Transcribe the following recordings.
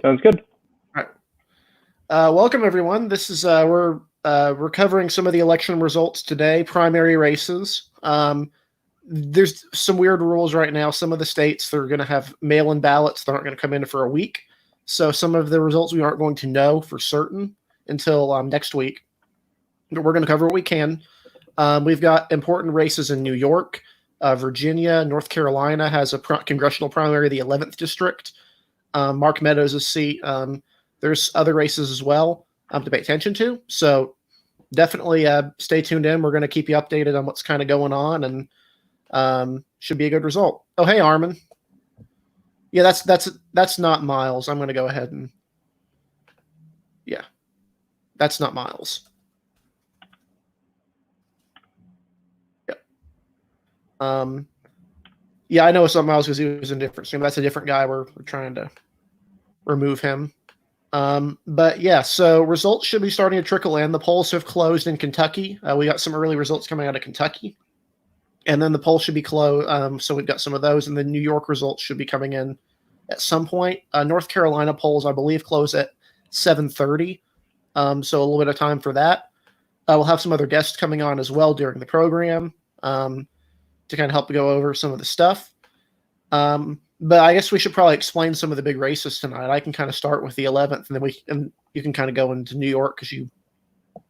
Sounds good. All right. Welcome, everyone. This is we're covering some of the election results today, primary races. There's some weird rules right now. Some of the states, they're going to have mail-in ballots that aren't going to come in for a week. So some of the results we aren't going to know for certain until next week. But we're going to cover what we can. We've got important races in New York, Virginia, North Carolina has a congressional primary, the 11th district. Mark Meadows' seat. There's other races as well to pay attention to. So definitely stay tuned in. We're going to keep you updated on what's kind of going on, and should be a good result. Oh, hey, Armin. Yeah, that's not Miles. I'm going to go ahead and that's not Miles. Yep. Yeah, I know it's not Miles because he was in a different stream. That's a different guy. We're trying to remove him. But yeah, so results should be starting to trickle in. The polls have closed in Kentucky. We got some early results coming out of Kentucky, and then the polls should be closed. So we've got some of those, and the New York results should be coming in at some point. North Carolina polls, I believe, close at 7:30. So a little bit of time for that. We'll have some other guests coming on as well during the program to kind of help go over some of the stuff. But I guess we should probably explain some of the big races tonight. I can kind of start with the 11th, and then you can kind of go into New York because you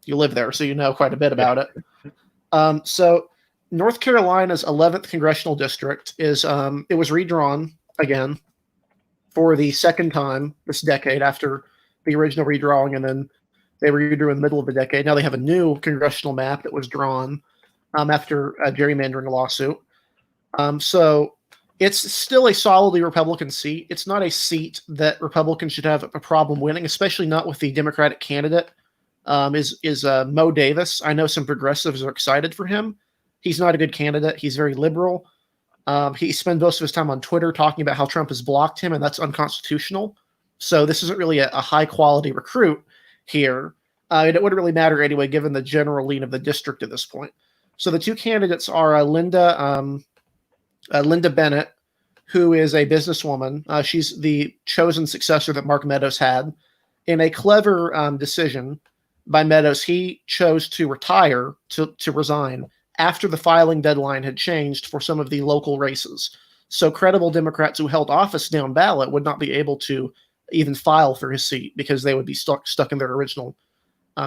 live there, so you know quite a bit about it. So North Carolina's 11th congressional district is it was redrawn again for the second time this decade after the original redrawing, and then they redrew in the middle of the decade. Now they have a new congressional map that was drawn after a gerrymandering lawsuit. So it's still a solidly Republican seat. It's not a seat that Republicans should have a problem winning, especially not with the Democratic candidate. Is Mo Davis. I know some progressives are excited for him. He's not a good candidate. He's very liberal. He spends most of his time on Twitter talking about how Trump has blocked him, and that's unconstitutional. So this isn't really a high-quality recruit here. And it wouldn't really matter anyway, given the general lean of the district at this point. So the two candidates are Linda Bennett, who is a businesswoman. She's the chosen successor that Mark Meadows had. In a clever decision by Meadows, he chose to retire, to resign, after the filing deadline had changed for some of the local races. So credible Democrats who held office down ballot would not be able to even file for his seat because they would be stuck in their original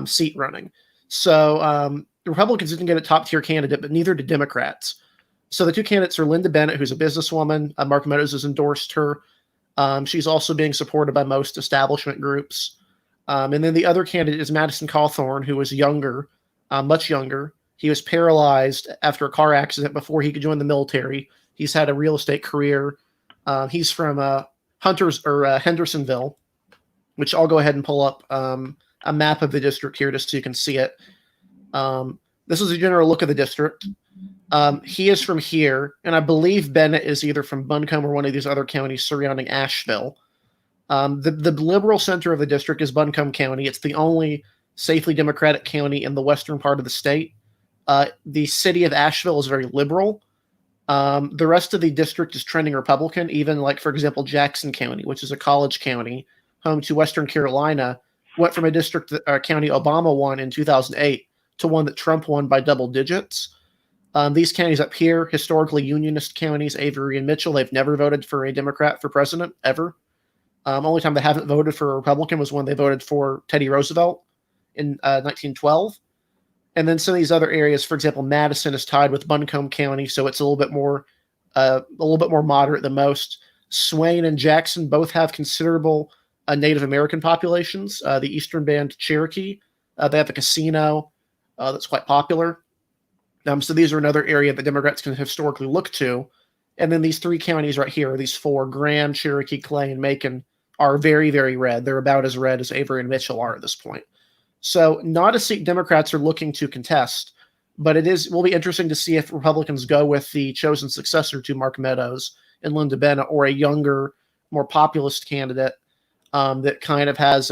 seat running. So the Republicans didn't get a top-tier candidate, but neither did Democrats. So the two candidates are Linda Bennett, who's a businesswoman. Mark Meadows has endorsed her. She's also being supported by most establishment groups. And then the other candidate is Madison Cawthorn, who was younger, much younger. He was paralyzed after a car accident before he could join the military. He's had a real estate career. He's from Hendersonville, which I'll go ahead and pull up a map of the district here just so you can see it. This is a general look of the district. He is from here, and I believe Bennett is either from Buncombe or one of these other counties surrounding Asheville. The liberal center of the district is Buncombe County. It's the only safely Democratic county in the western part of the state. The city of Asheville is very liberal. The rest of the district is trending Republican, even like, for example, Jackson County, which is a college county, home to Western Carolina, went from a district that county Obama won in 2008 to one that Trump won by double digits. These counties up here, historically unionist counties, Avery and Mitchell, they've never voted for a Democrat for president, ever. Only time they haven't voted for a Republican was when they voted for Teddy Roosevelt in 1912. And then some of these other areas, for example, Madison is tied with Buncombe County, so it's a little bit more moderate than most. Swain and Jackson both have considerable Native American populations. The Eastern Band Cherokee, they have a casino that's quite popular. So these are another area that Democrats can historically look to. And then these three counties right here, these four, Graham, Cherokee, Clay, and Macon, are very, very red. They're about as red as Avery and Mitchell are at this point. So not a seat Democrats are looking to contest, but will be interesting to see if Republicans go with the chosen successor to Mark Meadows and Linda Bennett, or a younger, more populist candidate that kind of has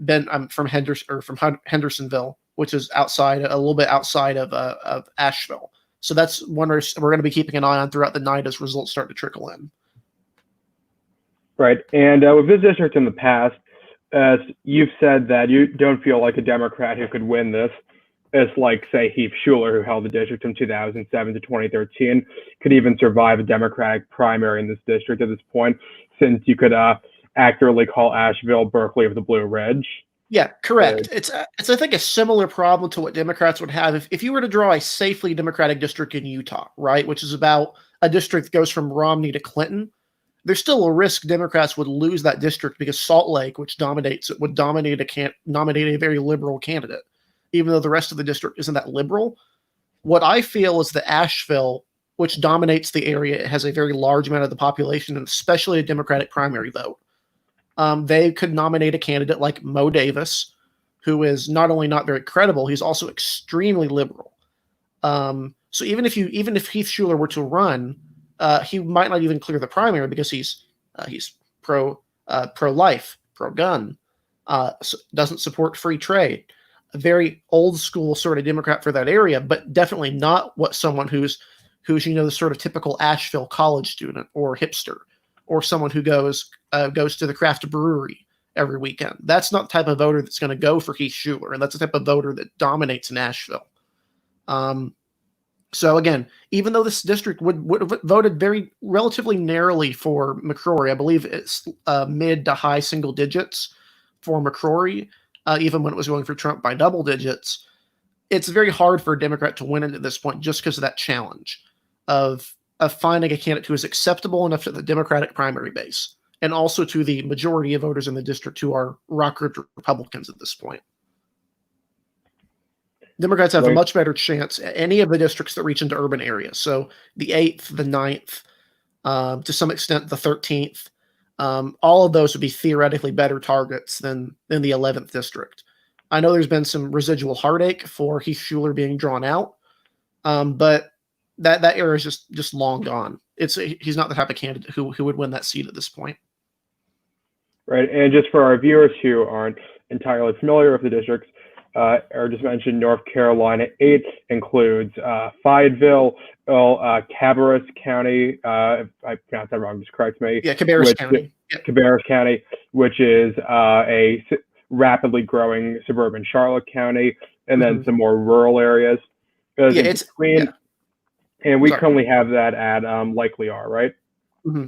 been from Hendersonville, which is a little bit outside of Asheville. So that's one we're going to be keeping an eye on throughout the night as results start to trickle in. Right. And with this district in the past, as you've said that you don't feel like a Democrat who could win this, as like, say, Heath Schuler, who held the district from 2007 to 2013, could even survive a Democratic primary in this district at this point, since you could accurately call Asheville Berkeley of the Blue Ridge. Yeah, correct. It's I think a similar problem to what Democrats would have if you were to draw a safely Democratic district in Utah, right, which is about a district that goes from Romney to Clinton. There's still a risk Democrats would lose that district because Salt Lake, which dominates it, would nominate a very liberal candidate, even though the rest of the district isn't that liberal. What I feel is that Asheville, which dominates the area, it has a very large amount of the population, and especially a Democratic primary vote. They could nominate a candidate like Mo Davis, who is not only not very credible, he's also extremely liberal. So even if Heath Schuler were to run, he might not even clear the primary because he's pro-life, pro-gun, doesn't support free trade. A very old school sort of Democrat for that area, but definitely not what someone who's the sort of typical Asheville college student or hipster, or someone who goes to the craft brewery every weekend. That's not the type of voter that's going to go for Heath Schuler, and that's the type of voter that dominates in Asheville. So again, even though this district would have voted very relatively narrowly for McCrory, I believe it's mid to high single digits for McCrory, even when it was going for Trump by double digits, it's very hard for a Democrat to win it at this point just because of that challenge of finding a candidate who is acceptable enough to the Democratic primary base and also to the majority of voters in the district who are rock-ribbed Republicans at this point. Democrats have a much better chance at any of the districts that reach into urban areas. So the 8th, the 9th, to some extent the 13th, all of those would be theoretically better targets than the 11th district. I know there's been some residual heartache for Heath Schuler being drawn out, but that era is just long gone. He's not the type of candidate who would win that seat at this point. Right, and just for our viewers who aren't entirely familiar with the districts, or just mentioned North Carolina 8 includes Fayetteville, Cabarrus County, if I pronounced that wrong, just correct me. Yeah, Cabarrus County. Yep. Cabarrus County, which is a rapidly growing suburban Charlotte County, and then some more rural areas. And we currently have that at Likely R, right?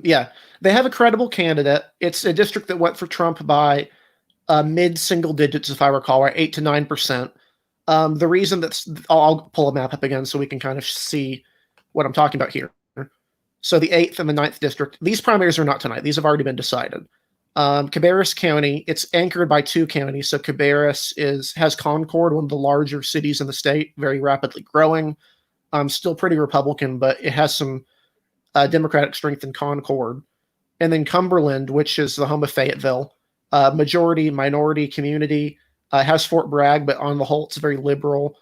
Yeah, they have a credible candidate. It's a district that went for Trump by mid-single digits, if I recall, or 8 to 9%. The reason I'll pull a map up again so we can kind of see what I'm talking about here. So the 8th and the 9th district, these primaries are not tonight. These have already been decided. Cabarrus County, it's anchored by 2 counties. So Cabarrus has Concord, one of the larger cities in the state, very rapidly growing. Still pretty Republican, but it has some Democratic strength in Concord. And then Cumberland, which is the home of Fayetteville, majority, minority community, has Fort Bragg, but on the whole, it's a very liberal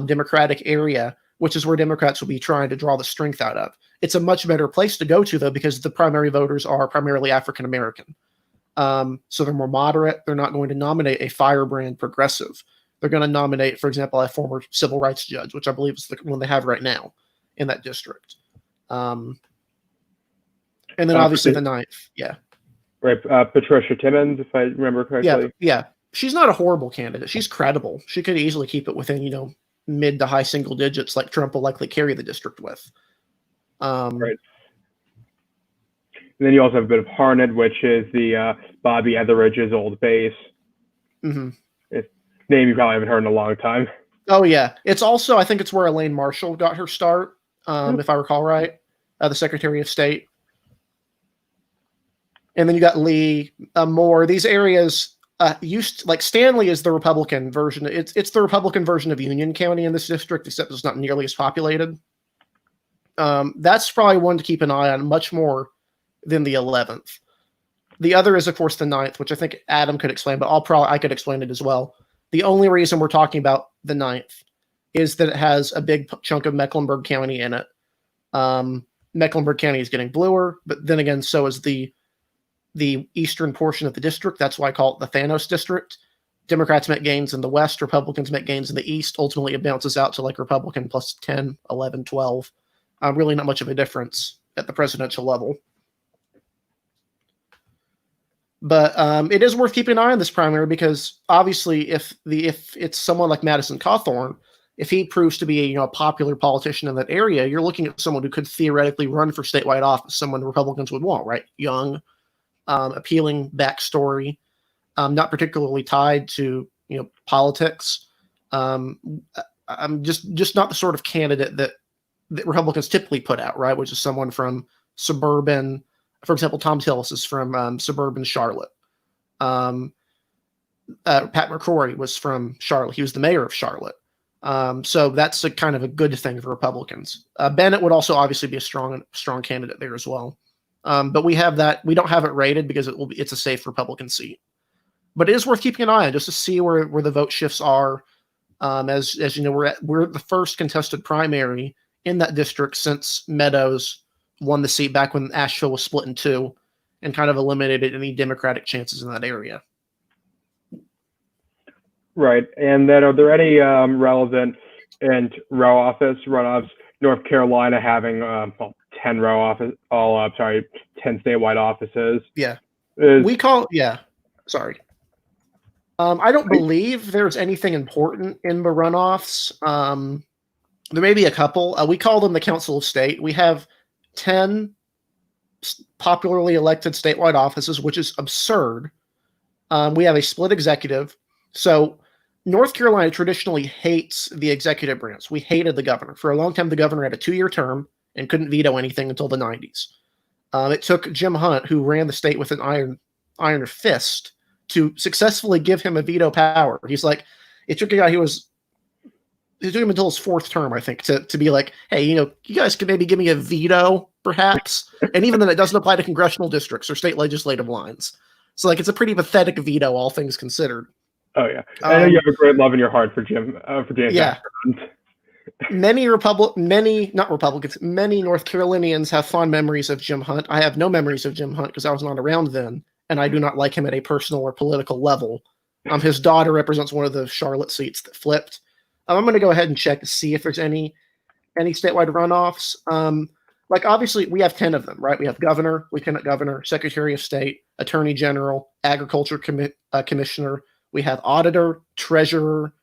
Democratic area, which is where Democrats will be trying to draw the strength out of. It's a much better place to go to, though, because the primary voters are primarily African-American. So they're more moderate. They're not going to nominate a firebrand progressive. They're going to nominate, for example, a former civil rights judge, which I believe is the one they have right now in that district. And then obviously the 9th. Yeah. Right. Patricia Timmons, if I remember correctly. Yeah. She's not a horrible candidate. She's credible. She could easily keep it within, mid to high single digits like Trump will likely carry the district with. Right. And then you also have a bit of Harnett, which is the Bobby Etheridge's old base. Mm-hmm. Name you probably haven't heard in a long time. Oh, yeah. It's also, I think it's where Elaine Marshall got her start, if I recall right, the Secretary of State. And then you got Lee, Moore. These areas Stanley is the Republican version. It's the Republican version of Union County in this district, except it's not nearly as populated. That's probably one to keep an eye on much more than the 11th. The other is, of course, the 9th, which I think Adam could explain, but I could explain it as well. The only reason we're talking about the 9th is that it has a big chunk of Mecklenburg County in it. Mecklenburg County is getting bluer, but then again, so is the eastern portion of the district. That's why I call it the Thanos district. Democrats make gains in the west, Republicans make gains in the east. Ultimately, it bounces out to like Republican plus 10, 11, 12. Really not much of a difference at the presidential level. But it is worth keeping an eye on this primary because obviously, if it's someone like Madison Cawthorn, if he proves to be a popular politician in that area, you're looking at someone who could theoretically run for statewide office, someone Republicans would want, right? Young, appealing backstory, not particularly tied to politics. I'm just not the sort of candidate that Republicans typically put out, right? Which is someone from suburban. For example, Tom Tillis is from suburban Charlotte. Pat McCrory was from Charlotte. He was the mayor of Charlotte. So that's a kind of a good thing for Republicans. Bennett would also obviously be a strong candidate there as well. But we don't have it rated because it's a safe Republican seat. But it is worth keeping an eye on just to see where the vote shifts are. As you know, we're the first contested primary in that district since Meadows won the seat back when Asheville was split in two and kind of eliminated any Democratic chances in that area. Right. And then are there any relevant and row office runoffs? North Carolina having 10 row office, 10 statewide offices. Yeah. Sorry. I don't believe there's anything important in the runoffs. There may be a couple. We call them the Council of State. We have 10 popularly elected statewide offices, which is absurd. We have a split executive. So North Carolina traditionally hates the executive branch. We hated the governor. For a long time, the governor had a 2-year term and couldn't veto anything until the 90s. It took Jim Hunt, who ran the state with an iron fist, to successfully give him a veto power. He's like, it took a guy it took him until his 4th term, I think, to be like, hey, you guys could maybe give me a veto, perhaps. And even then, it doesn't apply to congressional districts or state legislative lines. So, like, it's a pretty pathetic veto, all things considered. Oh yeah, I know you have a great love in your heart for Jim. Yeah. Many North Carolinians have fond memories of Jim Hunt. I have no memories of Jim Hunt because I was not around then, and I do not like him at a personal or political level. His daughter represents one of the Charlotte seats that flipped. I'm going to go ahead and check to see if there's any statewide runoffs. Like, obviously, we have 10 of them, right? We have governor, lieutenant governor, secretary of state, attorney general, agriculture commissioner. We have auditor, treasurer,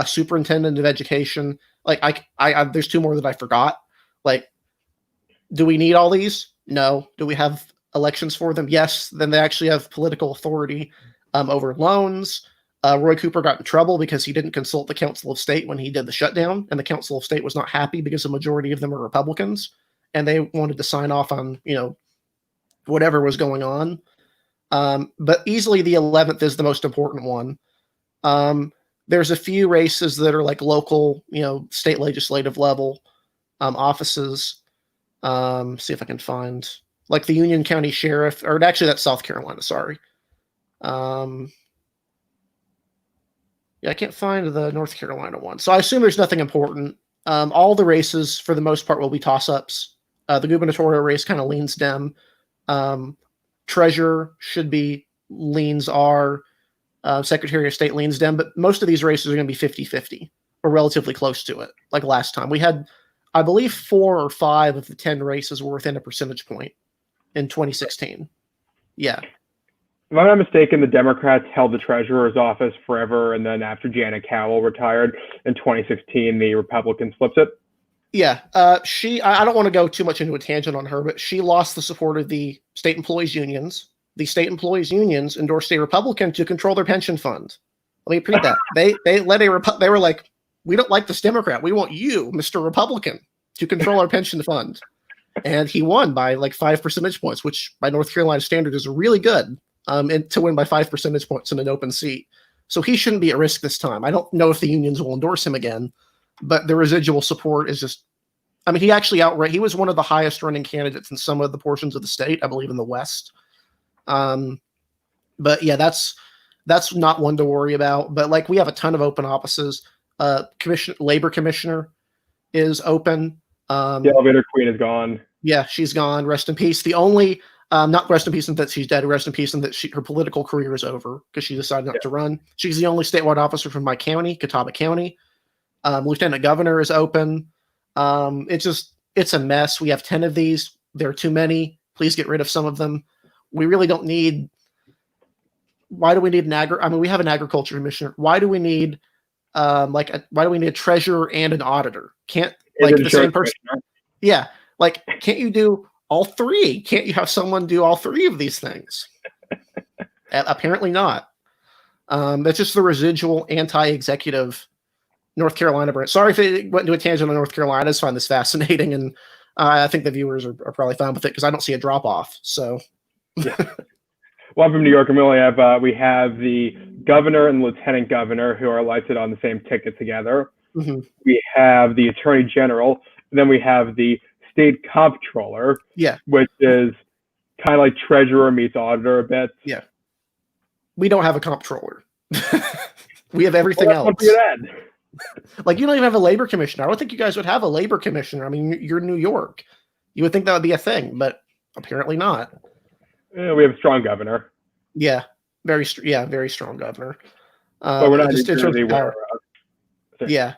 superintendent of education. Like, I there's 2 more that I forgot. Like, do we need all these? No. Do we have elections for them? Yes. Then they actually have political authority over loans. Roy Cooper got in trouble because he didn't consult the Council of State when he did the shutdown, and the Council of State was not happy because the majority of them are Republicans, and they wanted to sign off on, whatever was going on. But easily the 11th is the most important one. There's a few races that are like local, state legislative level offices. See if I can find like the Union County Sheriff, or actually that's South Carolina. Sorry. Yeah, I can't find the North Carolina one. So I assume there's nothing important. All the races, for the most part, will be toss-ups. The gubernatorial race kind of leans Dem. Treasurer should be leans R. Secretary of State leans Dem. But most of these races are going to be 50-50 or relatively close to it, like last time. We had, I believe, 4 or 5 of the 10 races were within a percentage point in 2016. Yeah. If I'm not mistaken, the Democrats held the treasurer's office forever, and then after Janet Cowell retired in 2016, the Republicans flipped it. Yeah, I don't want to go too much into a tangent on her, but she lost the support of the state employees unions. The state employees unions endorsed a Republican to control their pension fund. Let me repeat that. They were like, we don't like this Democrat. We want you, Mr. Republican, to control our pension fund. And he won by like 5 percentage points, which by North Carolina standard is really good. And to win by 5 percentage points in an open seat. So he shouldn't be at risk this time. I don't know if the unions will endorse him again, but the residual support is just, he actually he was one of the highest running candidates in some of the portions of the state, I believe in the West. But yeah, that's not one to worry about. But like, we have a ton of open offices. Labor commissioner is open. The elevator queen is gone. Yeah, she's gone. Rest in peace. The only, not rest in peace in that she's dead, rest in peace in that her political career is over because she decided not to run. She's the only statewide officer from my county, Catawba County. Lieutenant governor is open. It's a mess. We have 10 of these. There are too many. Please get rid of some of them. We really don't need why do we need we have an agriculture commissioner. Why do we need why do we need a treasurer and an auditor? Can't like the same person? Yeah, like can't you do all three? Can't you have someone do all three of these things? Apparently not. That's just the residual anti-executive North Carolina branch. Sorry if it went into a tangent on North Carolina. I just find this fascinating, and I think the viewers are probably fine with it because I don't see a drop off. So, yeah. Well, I'm from New York, and we have the governor and lieutenant governor who are elected on the same ticket together. Mm-hmm. We have the attorney general, and then we have the state comptroller, which is kind of like treasurer meets auditor a bit. Yeah. We don't have a comptroller. We have everything else. Like, you don't even have a labor commissioner. I don't think you guys would have a labor commissioner. I mean, you're New York. You would think that would be a thing, but apparently not. Yeah, we have a strong governor. Yeah, very strong governor. But we're not New Jersey. Yeah.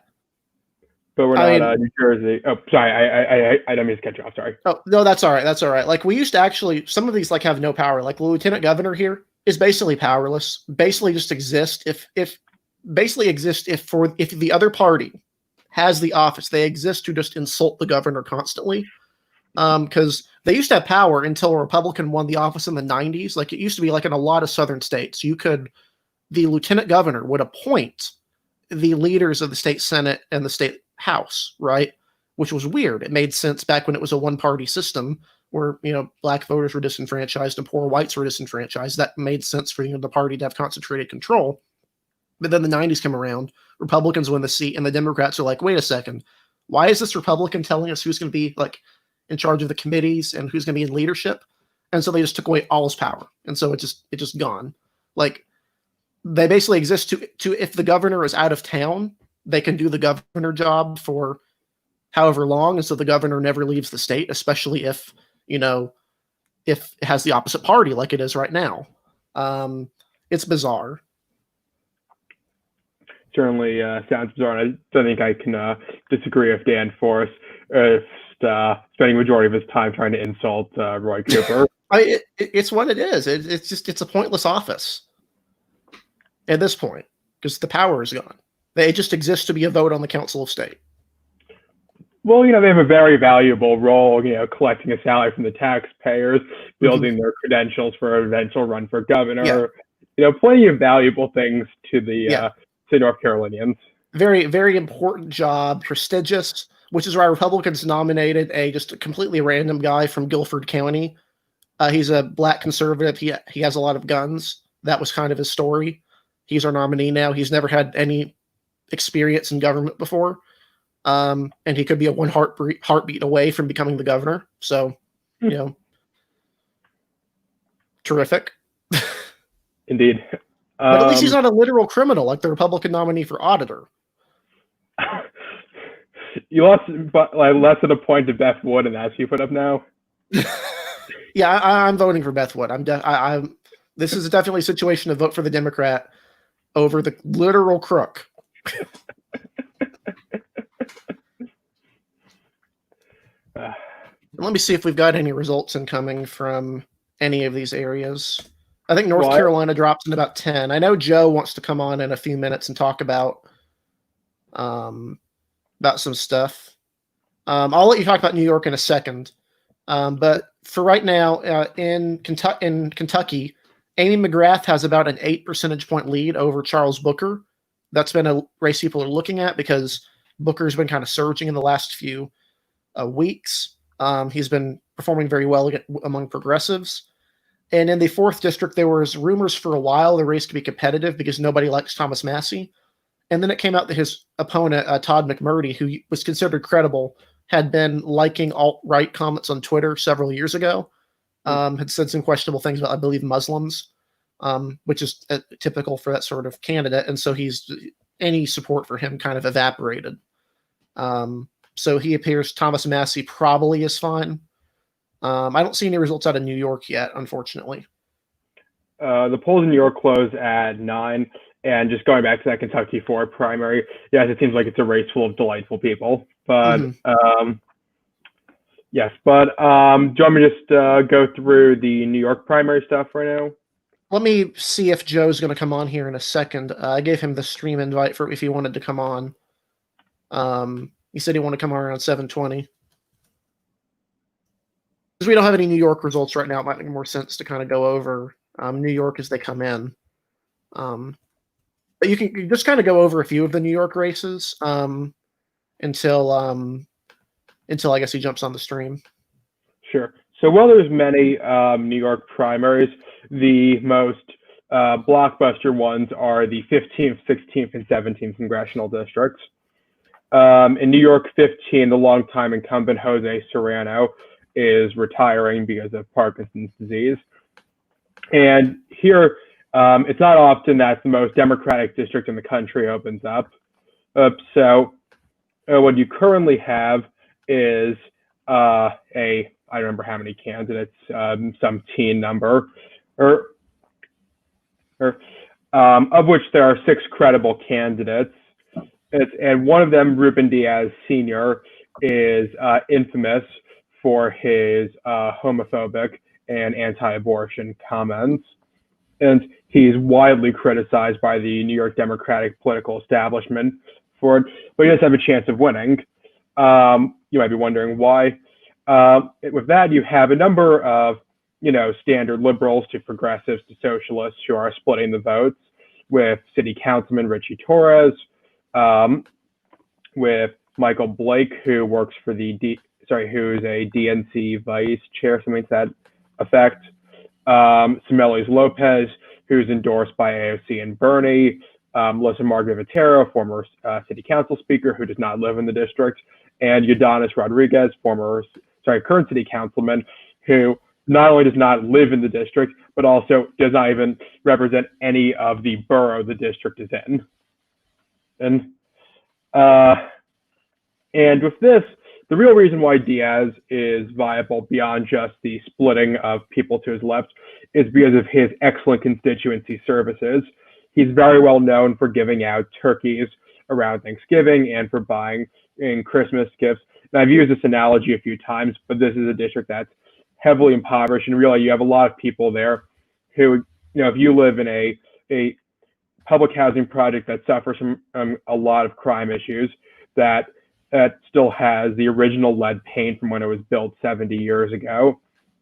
But we're not New Jersey. Oh, sorry. I don't mean to cut you off. Sorry. Oh, no, that's all right. That's all right. Like, we used to actually, some of these like have no power. Like the lieutenant governor here is basically powerless. Basically just exist if the other party has the office, they exist to just insult the governor constantly. Because they used to have power until a Republican won the office in the 90s. Like it used to be like in a lot of southern states, the lieutenant governor would appoint the leaders of the state Senate and the state House, right? Which was weird. It made sense back when it was a one-party system where, black voters were disenfranchised and poor whites were disenfranchised. That made sense for the party to have concentrated control. But then the 90s come around, Republicans win the seat, and the Democrats are like, wait a second, why is this Republican telling us who's going to be like in charge of the committees and who's going to be in leadership? And so they just took away all his power. And so it just gone. Like they basically exist to if the governor is out of town, they can do the governor job for however long. And so the governor never leaves the state, especially if it has the opposite party like it is right now. It's bizarre. Certainly sounds bizarre. I don't think I can disagree with Dan Forrest spending a majority of his time trying to insult Roy Cooper. It's what it is. It's a pointless office at this point because the power is gone. They just exist to be a vote on the Council of State. Well, they have a very valuable role, collecting a salary from the taxpayers, building their credentials for an eventual run for governor. Yeah. Plenty of valuable things to the to North Carolinians. Very, very important job, prestigious, which is why Republicans nominated just a completely random guy from Guilford County. He's a black conservative. He has a lot of guns. That was kind of his story. He's our nominee now. He's never had any experience in government before. And he could be a one heartbeat away from becoming the governor. So, terrific. Indeed. But at least he's not a literal criminal like the Republican nominee for auditor. You lost less than a point to Beth Wood, and that's who you put up now. Yeah, I'm voting for Beth Wood. This is definitely a situation to vote for the Democrat over the literal crook. Let me see if we've got any results incoming from any of these areas. I think North Carolina drops in about 10. I know Joe wants to come on in a few minutes and talk about some stuff. I'll let you talk about New York in a second. But for right now, in Kentucky, Amy McGrath has about an 8 percentage point lead over Charles Booker. That's been a race people are looking at because Booker's been kind of surging in the last few weeks. He's been performing very well among progressives. And in the 4th district, there was rumors for a while the race could be competitive because nobody likes Thomas Massie. And then it came out that his opponent, Todd McMurdy, who was considered credible, had been liking alt-right comments on Twitter several years ago, had said some questionable things about, I believe, Muslims, which is typical for that sort of candidate. And so any support for him kind of evaporated. So he appears Thomas Massie probably is fine. I don't see any results out of New York yet, unfortunately. The polls in New York close at 9. And just going back to that Kentucky 4 primary, yes, it seems like it's a race full of delightful people. But yes, but do you want me to just go through the New York primary stuff right now? Let me see if Joe's going to come on here in a second. I gave him the stream invite for if he wanted to come on. He said he wanted to come on around 7:20. Because we don't have any New York results right now, it might make more sense to kind of go over New York as they come in. But you can just kind of go over a few of the New York races until I guess he jumps on the stream. Sure. So while there's many New York primaries, the most blockbuster ones are the 15th, 16th, and 17th congressional districts. In New York 15, the longtime incumbent Jose Serrano is retiring because of Parkinson's disease. And here, it's not often that the most Democratic district in the country opens up. So what you currently have is I don't remember how many candidates, some teen number, of which there are 6 credible candidates. And one of them, Ruben Diaz Sr., is infamous for his homophobic and anti-abortion comments. And he's widely criticized by the New York Democratic political establishment for it, but he does have a chance of winning. You might be wondering why. With that, you have a number of, standard liberals to progressives to socialists who are splitting the votes, with City Councilman Richie Torres, with Michael Blake, who works for who's a DNC vice chair, something to that effect. Semelis Lopez, who's endorsed by AOC and Bernie. Melissa Margaret Vatero, former city council speaker who does not live in the district. And Udonis Rodriguez, current city councilman, who not only does not live in the district, but also does not even represent any of the borough the district is in. And with this, the real reason why Diaz is viable beyond just the splitting of people to his left is because of his excellent constituency services. He's very well known for giving out turkeys around Thanksgiving and for buying in Christmas gifts. And I've used this analogy a few times, but this is a district that's heavily impoverished, and really you have a lot of people there who, if you live in a public housing project that suffers from a lot of crime issues, that still has the original lead paint from when it was built 70 years ago,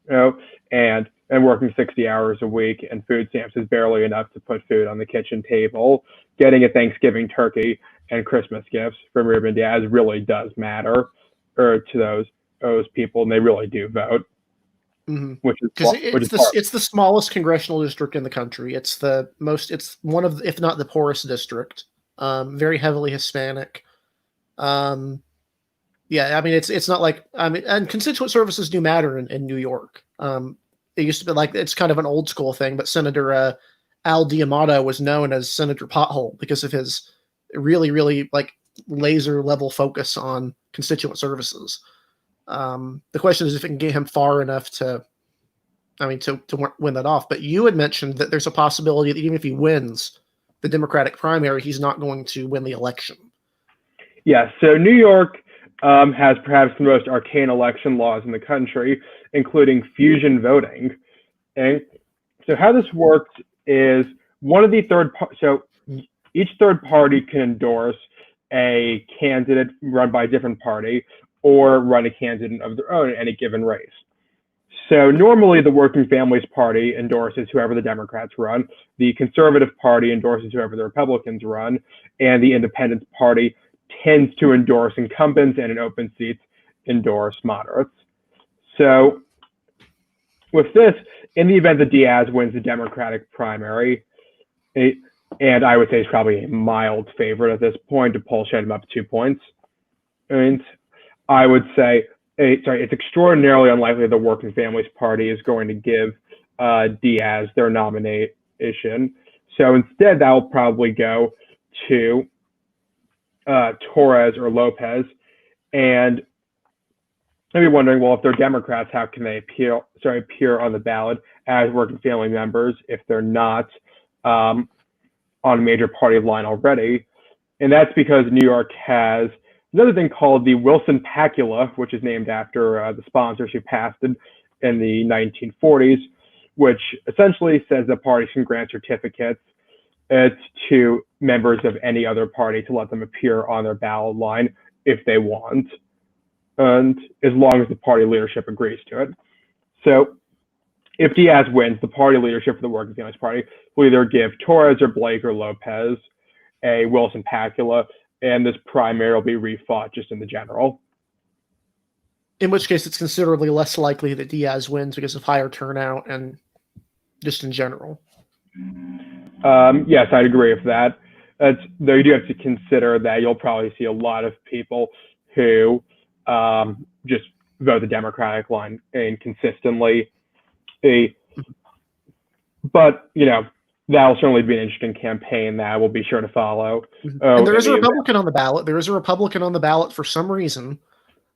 and working 60 hours a week, and food stamps is barely enough to put food on the kitchen table. Getting a Thanksgiving turkey and Christmas gifts from Ruben Diaz really does matter to those people, and they really do vote. Mm-hmm. It's the smallest congressional district in the country. It's one of, if not the poorest district. Very heavily Hispanic. Yeah, I mean, it's not like, and constituent services do matter in New York. It used to be like, it's kind of an old school thing, but Senator Al D'Amato was known as Senator Pothole because of his really, really like laser level focus on constituent services. The question is if it can get him far enough to win that off. But you had mentioned that there's a possibility that even if he wins the Democratic primary, he's not going to win the election. Yeah, so New York has perhaps the most arcane election laws in the country, including fusion voting. And so how this works is each third party can endorse a candidate run by a different party or run a candidate of their own in any given race. So normally the Working Families Party endorses whoever the Democrats run, the Conservative Party endorses whoever the Republicans run, and the Independence Party tends to endorse incumbents and in open seats endorse moderates. So with this, in the event that Diaz wins the Democratic primary, and I would say he's probably a mild favorite at this point, to poll shed him up 2 points. And I would say, it's extraordinarily unlikely the Working Families Party is going to give Diaz their nomination. So instead, that will probably go to Torres or Lopez. And I'd be wondering, well, if they're Democrats, how can they appear on the ballot as working family members if they're not on a major party line already? And that's because New York has another thing called the Wilson Pacula, which is named after the sponsors who passed it in the 1940s, which essentially says that parties can grant certificates to members of any other party to let them appear on their ballot line if they want, and as long as the party leadership agrees to it. So if Diaz wins, the party leadership for the Working Families Party will either give Torres or Blake or Lopez a Wilson Pacula, and this primary will be refought just in the general. In which case, it's considerably less likely that Diaz wins because of higher turnout and just in general. Yes, I'd agree with that. Though you do have to consider that you'll probably see a lot of people who just vote the Democratic line inconsistently. But, that'll certainly be an interesting campaign that we'll be sure to follow. And there is a Republican on the ballot. There is a Republican on the ballot for some reason.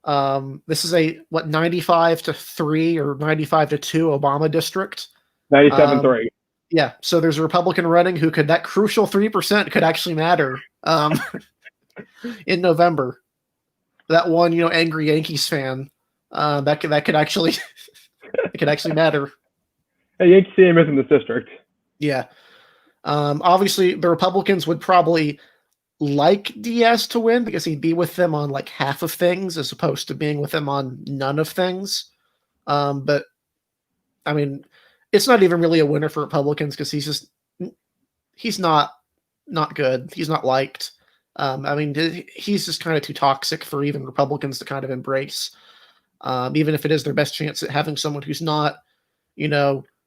This is a 95-3 or 95-2 Obama district. 97-3. Yeah, so there's a Republican running who could, that crucial 3% could actually matter in November. That one, angry Yankees fan, that could actually it could actually matter. A Yankee team is in this district. Yeah. Obviously, the Republicans would probably like Diaz to win because he'd be with them on like half of things as opposed to being with them on none of things. But I mean, it's not even really a winner for Republicans because he's not good. He's not liked. I mean, he's just kind of too toxic for even Republicans to kind of embrace, even if it is their best chance at having someone who's not,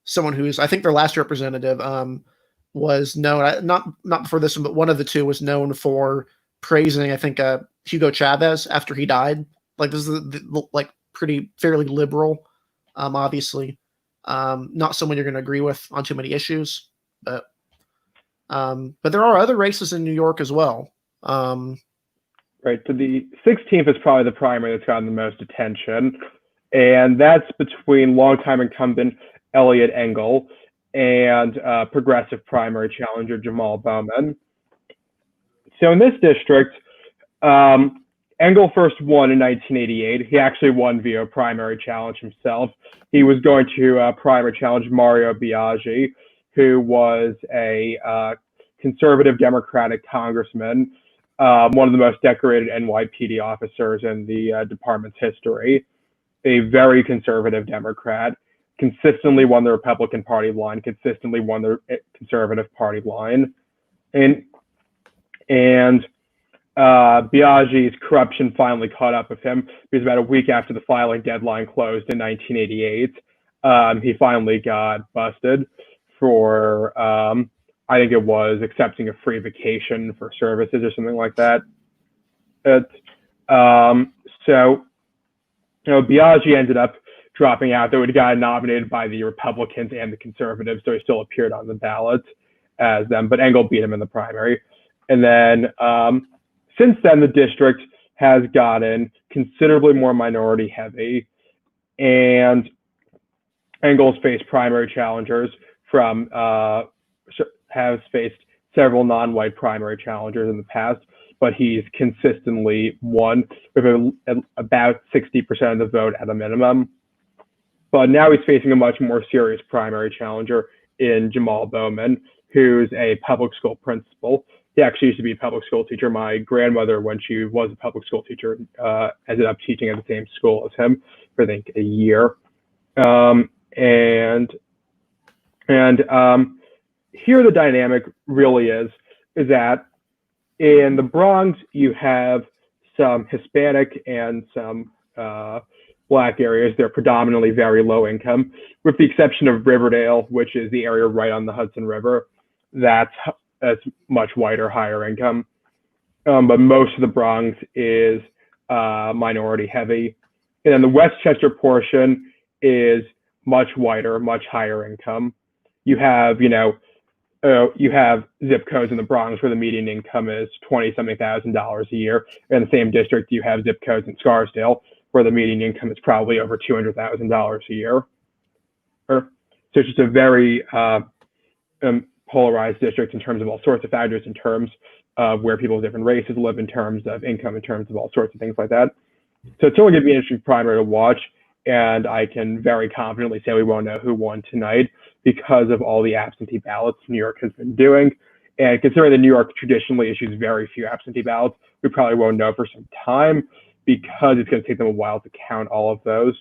someone who's, I think their last representative was known, not before this one, but one of the two was known for praising, I think, Hugo Chavez after he died. Like, this is like fairly liberal, obviously. Not someone you're going to agree with on too many issues, but there are other races in New York as well. Right. So the 16th is probably the primary that's gotten the most attention, and that's between longtime incumbent Elliot Engel and progressive primary challenger Jamal Bowman. So in this district, Engel first won in 1988. He actually won via primary challenge himself. He was going to primary challenge Mario Biaggi, who was a conservative Democratic congressman, one of the most decorated NYPD officers in the department's history, a very conservative Democrat, consistently won the Republican Party line, consistently won the Conservative Party line. And Biaggi's corruption finally caught up with him because about a week after the filing deadline closed in 1988, he finally got busted for, I think it was accepting a free vacation for services or something like that. So, Biaggi ended up dropping out, though he got nominated by the Republicans and the Conservatives, so he still appeared on the ballot as them, but Engel beat him in the primary. And then since then, the district has gotten considerably more minority heavy, and Engel's faced primary challengers from, has faced several non-white primary challengers in the past, but he's consistently won with about 60% of the vote at a minimum. But now he's facing a much more serious primary challenger in Jamal Bowman, who's a public school principal. He actually used to be a public school teacher. My grandmother, when she was a public school teacher, ended up teaching at the same school as him for, I think, a year. And here the dynamic really is that in the Bronx, you have some Hispanic and some Black areas. They're predominantly very low income, with the exception of Riverdale, which is the area right on the Hudson River. That's much whiter, higher income. But most of the Bronx is minority heavy. And then the Westchester portion is much whiter, much higher income. You have, you have zip codes in the Bronx where the median income is $20-something thousand a year. In the same district, you have zip codes in Scarsdale where the median income is probably over $200,000 a year. So it's just a very polarized district in terms of all sorts of factors, in terms of where people of different races live, in terms of income, in terms of all sorts of things like that. So it's only going to be an interesting primary to watch, and I can very confidently say we won't know who won tonight. because of all the absentee ballots New York has been doing. And considering that New York traditionally issues very few absentee ballots, we probably won't know for some time because it's going to take them a while to count all of those.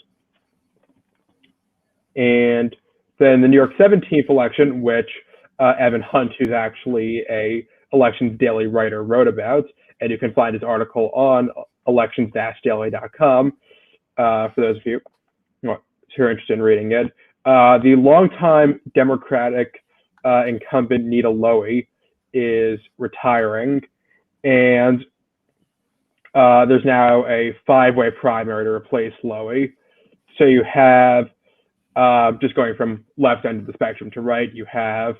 And then the New York 17th election, which Evan Hunt, who's actually a Elections Daily writer, wrote about, and you can find his article on elections-daily.com for those of you who are interested in reading it. The longtime Democratic incumbent Nita Lowey is retiring, and there's now a 5-way primary to replace Lowey. So you have, just going from left end of the spectrum to right, you have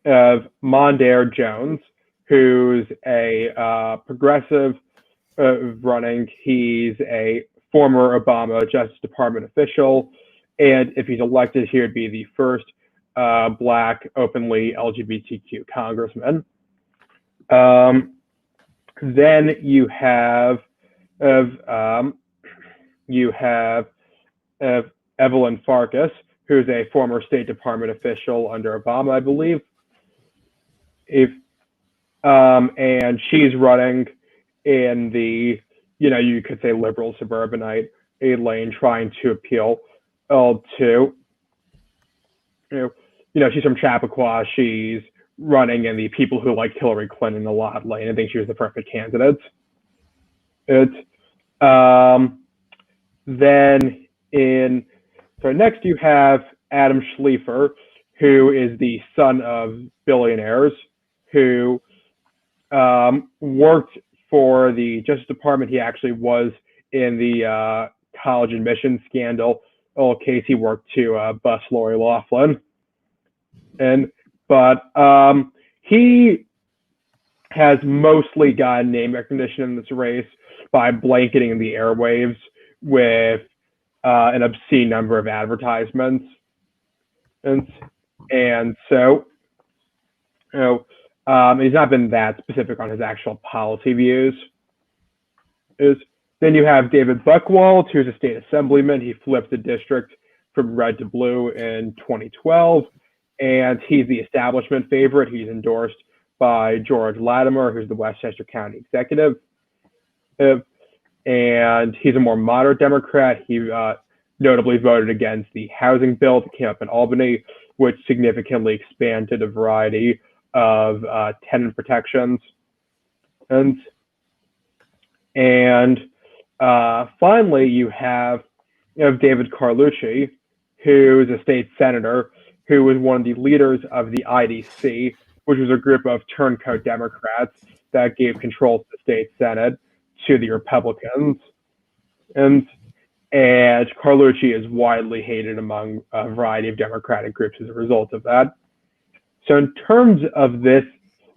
Mondaire Jones, who's a progressive running. He's a former Obama Justice Department official, and if he's elected, he would be the first Black, openly LGBTQ congressman. Then you have Evelyn Farkas, who's a former State Department official under Obama, I believe. And she's running in the, you could say liberal suburbanite lane, trying to appeal to, she's from Chappaqua. She's running in the people who liked Hillary Clinton a lot lane. I think she was the perfect candidate. Next you have Adam Schleifer, who is the son of billionaires, who worked for the Justice Department. He actually was in the college admissions scandal case. He worked to bust Lori Loughlin. But he has mostly gotten name recognition in this race by blanketing the airwaves with an obscene number of advertisements. And so, he's not been that specific on his actual policy views. Then you have David Buchwald, who's a state assemblyman. He flipped the district from red to blue in 2012, and he's the establishment favorite. He's endorsed by George Latimer, who's the Westchester County executive. And he's a more moderate Democrat. He notably voted against the housing bill that came up in Albany, which significantly expanded a variety of tenant protections. And finally, you have David Carlucci, who is a state senator, who was one of the leaders of the IDC, which was a group of turncoat Democrats that gave control to the state Senate to the Republicans. And Carlucci is widely hated among a variety of Democratic groups as a result of that. So in terms of this,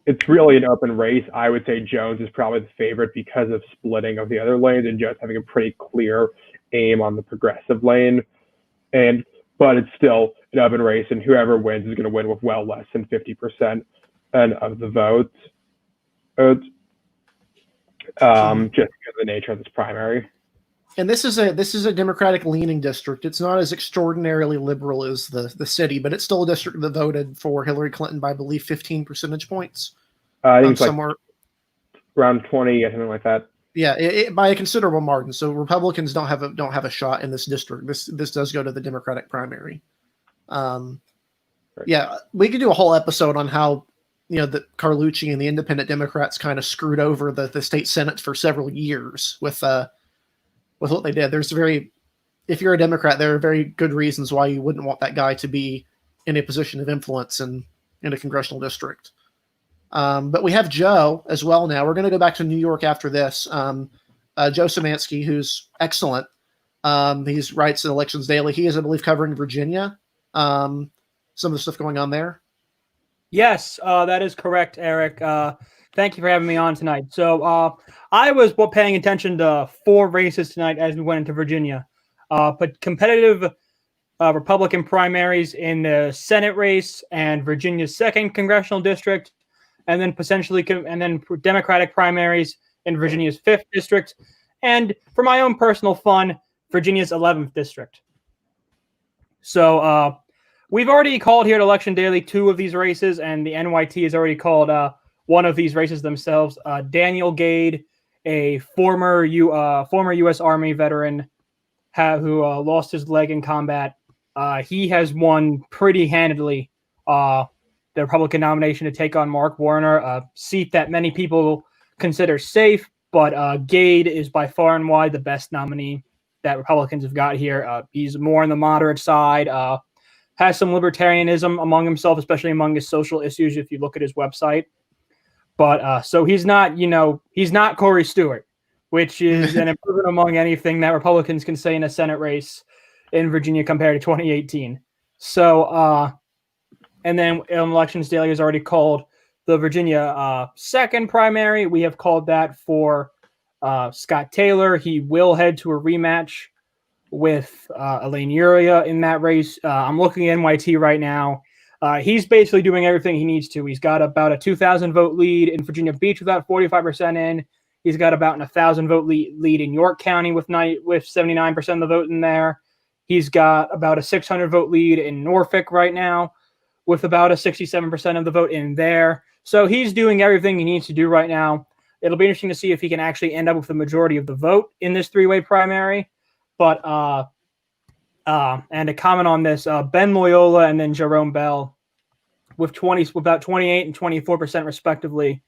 it's really an open race. I would say Jones is probably the favorite because of splitting of the other lanes and Jones having a pretty clear aim on the progressive lane. But it's still an open race, and whoever wins is going to win with well less than 50% of the votes. Just because of the nature of this primary. And this is a Democratic leaning district. It's not as extraordinarily liberal as the city, but it's still a district that voted for Hillary Clinton by, I believe, 15 percentage points. I think it's somewhere around 20, something like that. Yeah, by a considerable margin. So Republicans don't have a shot in this district. This does go to the Democratic primary. Right. Yeah, we could do a whole episode on how the Carlucci and the independent Democrats kind of screwed over the state Senate for several years with what they did. If you're a Democrat, there are very good reasons why you wouldn't want that guy to be in a position of influence in a congressional district. But we have Joe as well now. We're going to go back to New York after this. Joe Szymanski, who's excellent. He writes at Elections Daily. He is, I believe, covering Virginia. Some of the stuff going on there. Yes, that is correct, Eric. Thank you for having me on tonight. So I was paying attention to 4 races tonight as we went into Virginia. But competitive Republican primaries in the Senate race and Virginia's 2nd congressional district, and then Democratic primaries in Virginia's 5th district, and for my own personal fun, Virginia's 11th district. So we've already called here at Election Daily 2 of these races, and the NYT has already called one of these races themselves. Daniel Gade, a former U.S. Army veteran who lost his leg in combat, he has won pretty handedly the Republican nomination to take on Mark Warner, a seat that many people consider safe, but Gade is by far and wide the best nominee that Republicans have got here. He's more on the moderate side, has some libertarianism among himself, especially among his social issues if you look at his website. But so he's not, he's not Corey Stewart, which is an improvement among anything that Republicans can say in a Senate race in Virginia compared to 2018. So, and then Elections Daily has already called the Virginia second primary. We have called that for Scott Taylor. He will head to a rematch with Elaine Uriah in that race. I'm looking at NYT right now. He's basically doing everything he needs to. He's got about a 2,000 vote lead in Virginia Beach with about 45% in. He's got about an 1,000 vote lead in York County with 79% of the vote in there. He's got about a 600 vote lead in Norfolk right now with about a 67% of the vote in there. So he's doing everything he needs to do right now. It'll be interesting to see if he can actually end up with the majority of the vote in this three-way primary. But and to comment on this, Ben Loyola and then Jerome Bell with about 28 and 24% respectively.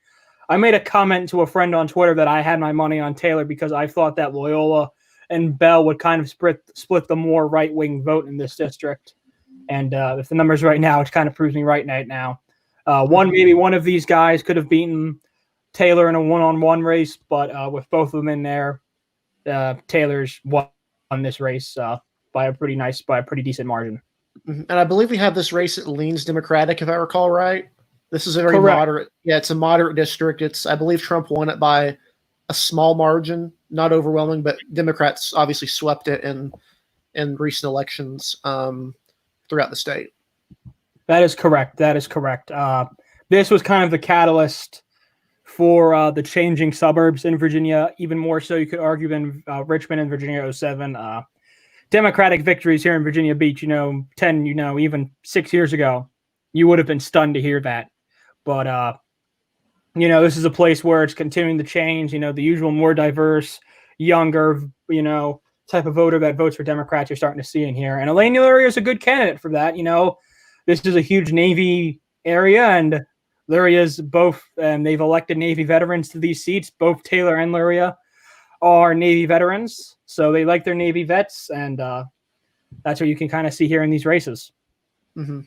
I made a comment to a friend on Twitter that I had my money on Taylor because I thought that Loyola and Bell would kind of split the more right-wing vote in this district. And if the numbers right now, it kind of proves me right now. Maybe one of these guys could have beaten Taylor in a one-on-one race, but with both of them in there, Taylor's won this race by a pretty decent margin. And I believe we have this race that leans Democratic, if I recall right. This is a very moderate. Yeah, it's a moderate district. I believe Trump won it by a small margin, not overwhelming, but Democrats obviously swept it in recent elections throughout the state. That is correct. This was kind of the catalyst for the changing suburbs in Virginia, even more so you could argue than Richmond and Virginia 07. Democratic victories here in Virginia Beach, 10, even 6 years ago, you would have been stunned to hear that. But, this is a place where it's continuing to change, the usual more diverse, younger, type of voter that votes for Democrats you're starting to see in here. And Elaine Luria is a good candidate for that. This is a huge Navy area, and Luria's both, and they've elected Navy veterans to these seats. Both Taylor and Luria are Navy veterans, so they like their Navy vets, and that's what you can kind of see here in these races. Mm-hmm.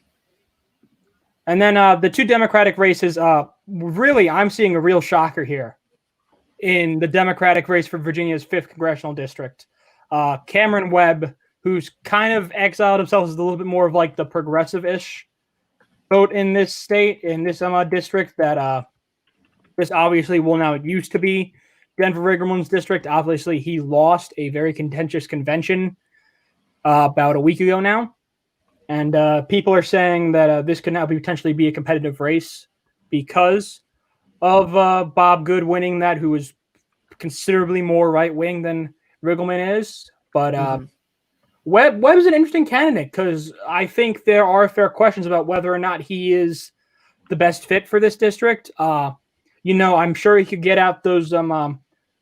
And then the two Democratic races, really, I'm seeing a real shocker here in the Democratic race for Virginia's 5th congressional district. Cameron Webb, who's kind of exiled himself as a little bit more of like the progressive-ish vote in this state, in this district, that this obviously will now, it used to be Denver Riggleman's district. Obviously, he lost a very contentious convention about a week ago now. And people are saying that this could now potentially be a competitive race because of Bob Good winning that, who is considerably more right-wing than Riggleman is. But Webb is an interesting candidate because I think there are fair questions about whether or not he is the best fit for this district. I'm sure he could get out those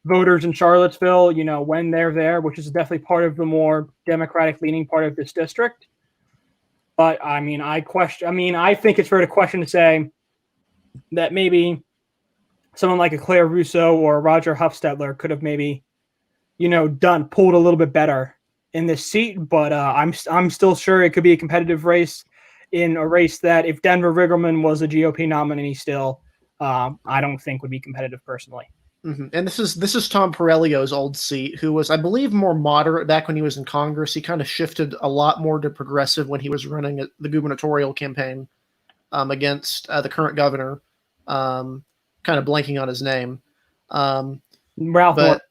voters in Charlottesville, when they're there, which is definitely part of the more Democratic-leaning part of this district. But I think it's fair to question to say that maybe someone like a Claire Russo or Roger Huffstetler could have maybe, pulled a little bit better in this seat. But I'm still sure it could be a competitive race, in a race that if Denver Riggleman was a GOP nominee still, I don't think would be competitive personally. Mm-hmm. And this is Tom Perellio's old seat, who was, I believe, more moderate back when he was in Congress. He kind of shifted a lot more to progressive when he was running the gubernatorial campaign against the current governor. Kind of blanking on his name. Ralph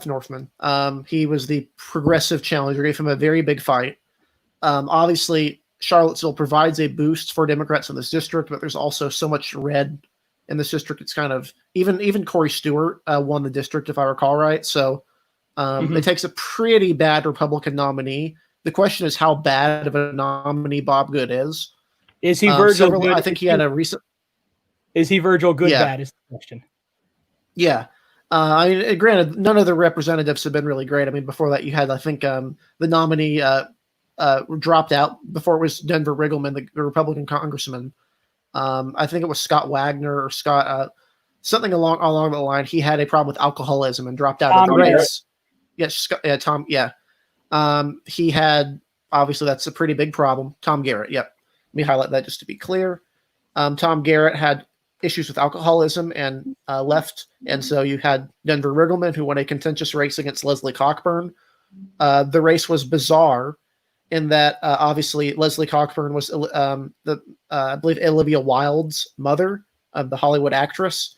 Northman. He was the progressive challenger, gave him a very big fight. Obviously, Charlottesville provides a boost for Democrats in this district, but there's also so much red in this district. It's kind of even Corey Stewart won the district, if I recall right. So it takes a pretty bad Republican nominee The question is how bad of a nominee Bob Good is. Is he Virgil Good? I think he had a recent. Is he Virgil Good Yeah. bad? Is the question. Yeah. I mean, granted, none of the representatives have been really great. I mean, before that, you had, I think, the nominee dropped out before it was Denver Riggleman, the Republican congressman. I think it was Scott Wagner or Scott, something along the line. He had a problem with alcoholism and dropped out of the race. Yes, Tom. Yeah. He had, obviously, that's a pretty big problem. Tom Garrett. Yep. Let me highlight that just to be clear. Tom Garrett had issues with alcoholism and left. And so you had Denver Riggleman, who won a contentious race against Leslie Cockburn. The race was bizarre in that obviously Leslie Cockburn was I believe Olivia Wilde's mother, the Hollywood actress.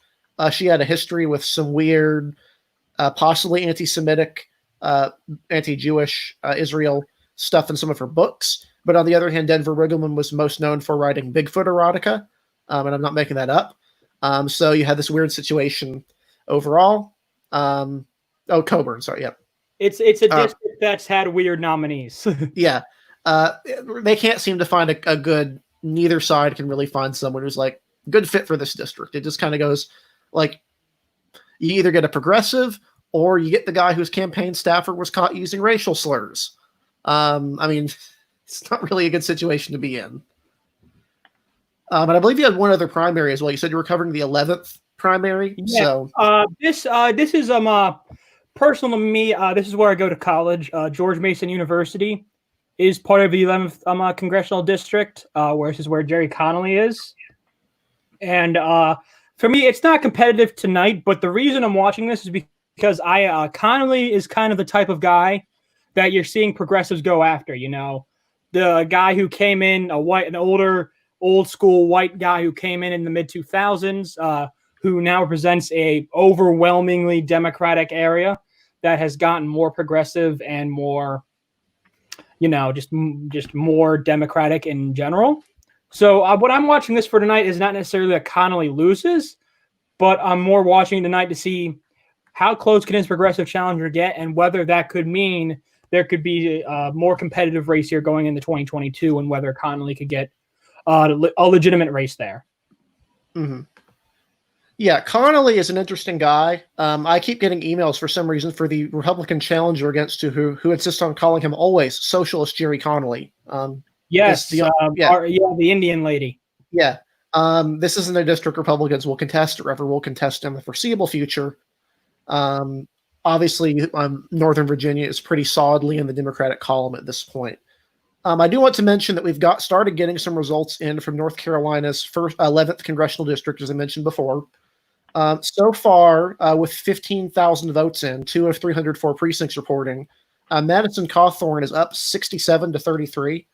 She had a history with some weird, possibly anti-Semitic, anti-Jewish Israel stuff in some of her books. But on the other hand, Denver Riggleman was most known for writing Bigfoot erotica. And I'm not making that up. So you had this weird situation overall. Coburn, sorry, yep. It's a district that's had weird nominees. Yeah. They can't seem to find a good, neither side can really find someone who's like good fit for this district. It just kind of goes like, you either get a progressive or you get the guy whose campaign staffer was caught using racial slurs. I mean, it's not really a good situation to be in. And I believe you had one other primary as well. You said you were covering the 11th primary. Yeah. So this is personal to me. This is where I go to college. George Mason University is part of the 11th congressional district, where this is where Jerry Connolly is. And for me, it's not competitive tonight. But the reason I'm watching this is because Connolly is kind of the type of guy that you're seeing progressives go after. You know, the guy who came in, an older, old school white guy who came in the mid 2000s, who now represents a overwhelmingly Democratic area that has gotten more progressive and more, just more Democratic in general. So what I'm watching this for tonight is not necessarily that Connolly loses, but I'm more watching tonight to see how close can his progressive challenger get and whether that could mean there could be a more competitive race here going into 2022 and whether Connolly could get a legitimate race there. Mm-hmm. Yeah, Connolly is an interesting guy. I keep getting emails for some reason for the Republican challenger against who insists on calling him always Socialist Jerry Connolly. Yes, the Indian lady. Yeah. This isn't a district Republicans will contest or ever will contest in the foreseeable future. Obviously, Northern Virginia is pretty solidly in the Democratic column at this point. I do want to mention that we've started getting some results in from North Carolina's 11th congressional district, as I mentioned before. So far, with 15,000 votes in, 2 of 304 precincts reporting, Madison Cawthorn is up 67-33.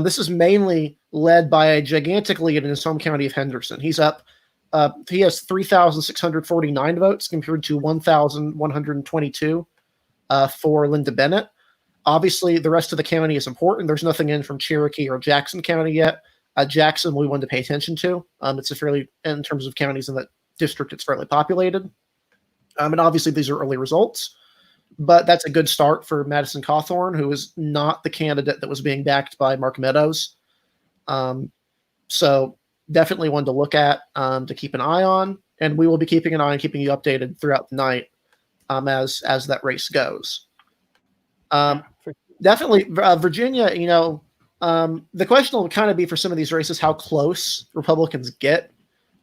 This is mainly led by a gigantic lead in his home county of Henderson. He's up. He has 3,649 votes compared to 1,122 for Linda Bennett. Obviously, the rest of the county is important. There's nothing in from Cherokee or Jackson County yet. Jackson, we want to pay attention to. It's in terms of counties in that district, it's fairly populated. And obviously, these are early results. But that's a good start for Madison Cawthorn, who is not the candidate that was being backed by Mark Meadows. So definitely one to look at, to keep an eye on. And we will be keeping an eye and keeping you updated throughout the night as that race goes. Definitely, Virginia, the question will kind of be for some of these races how close Republicans get.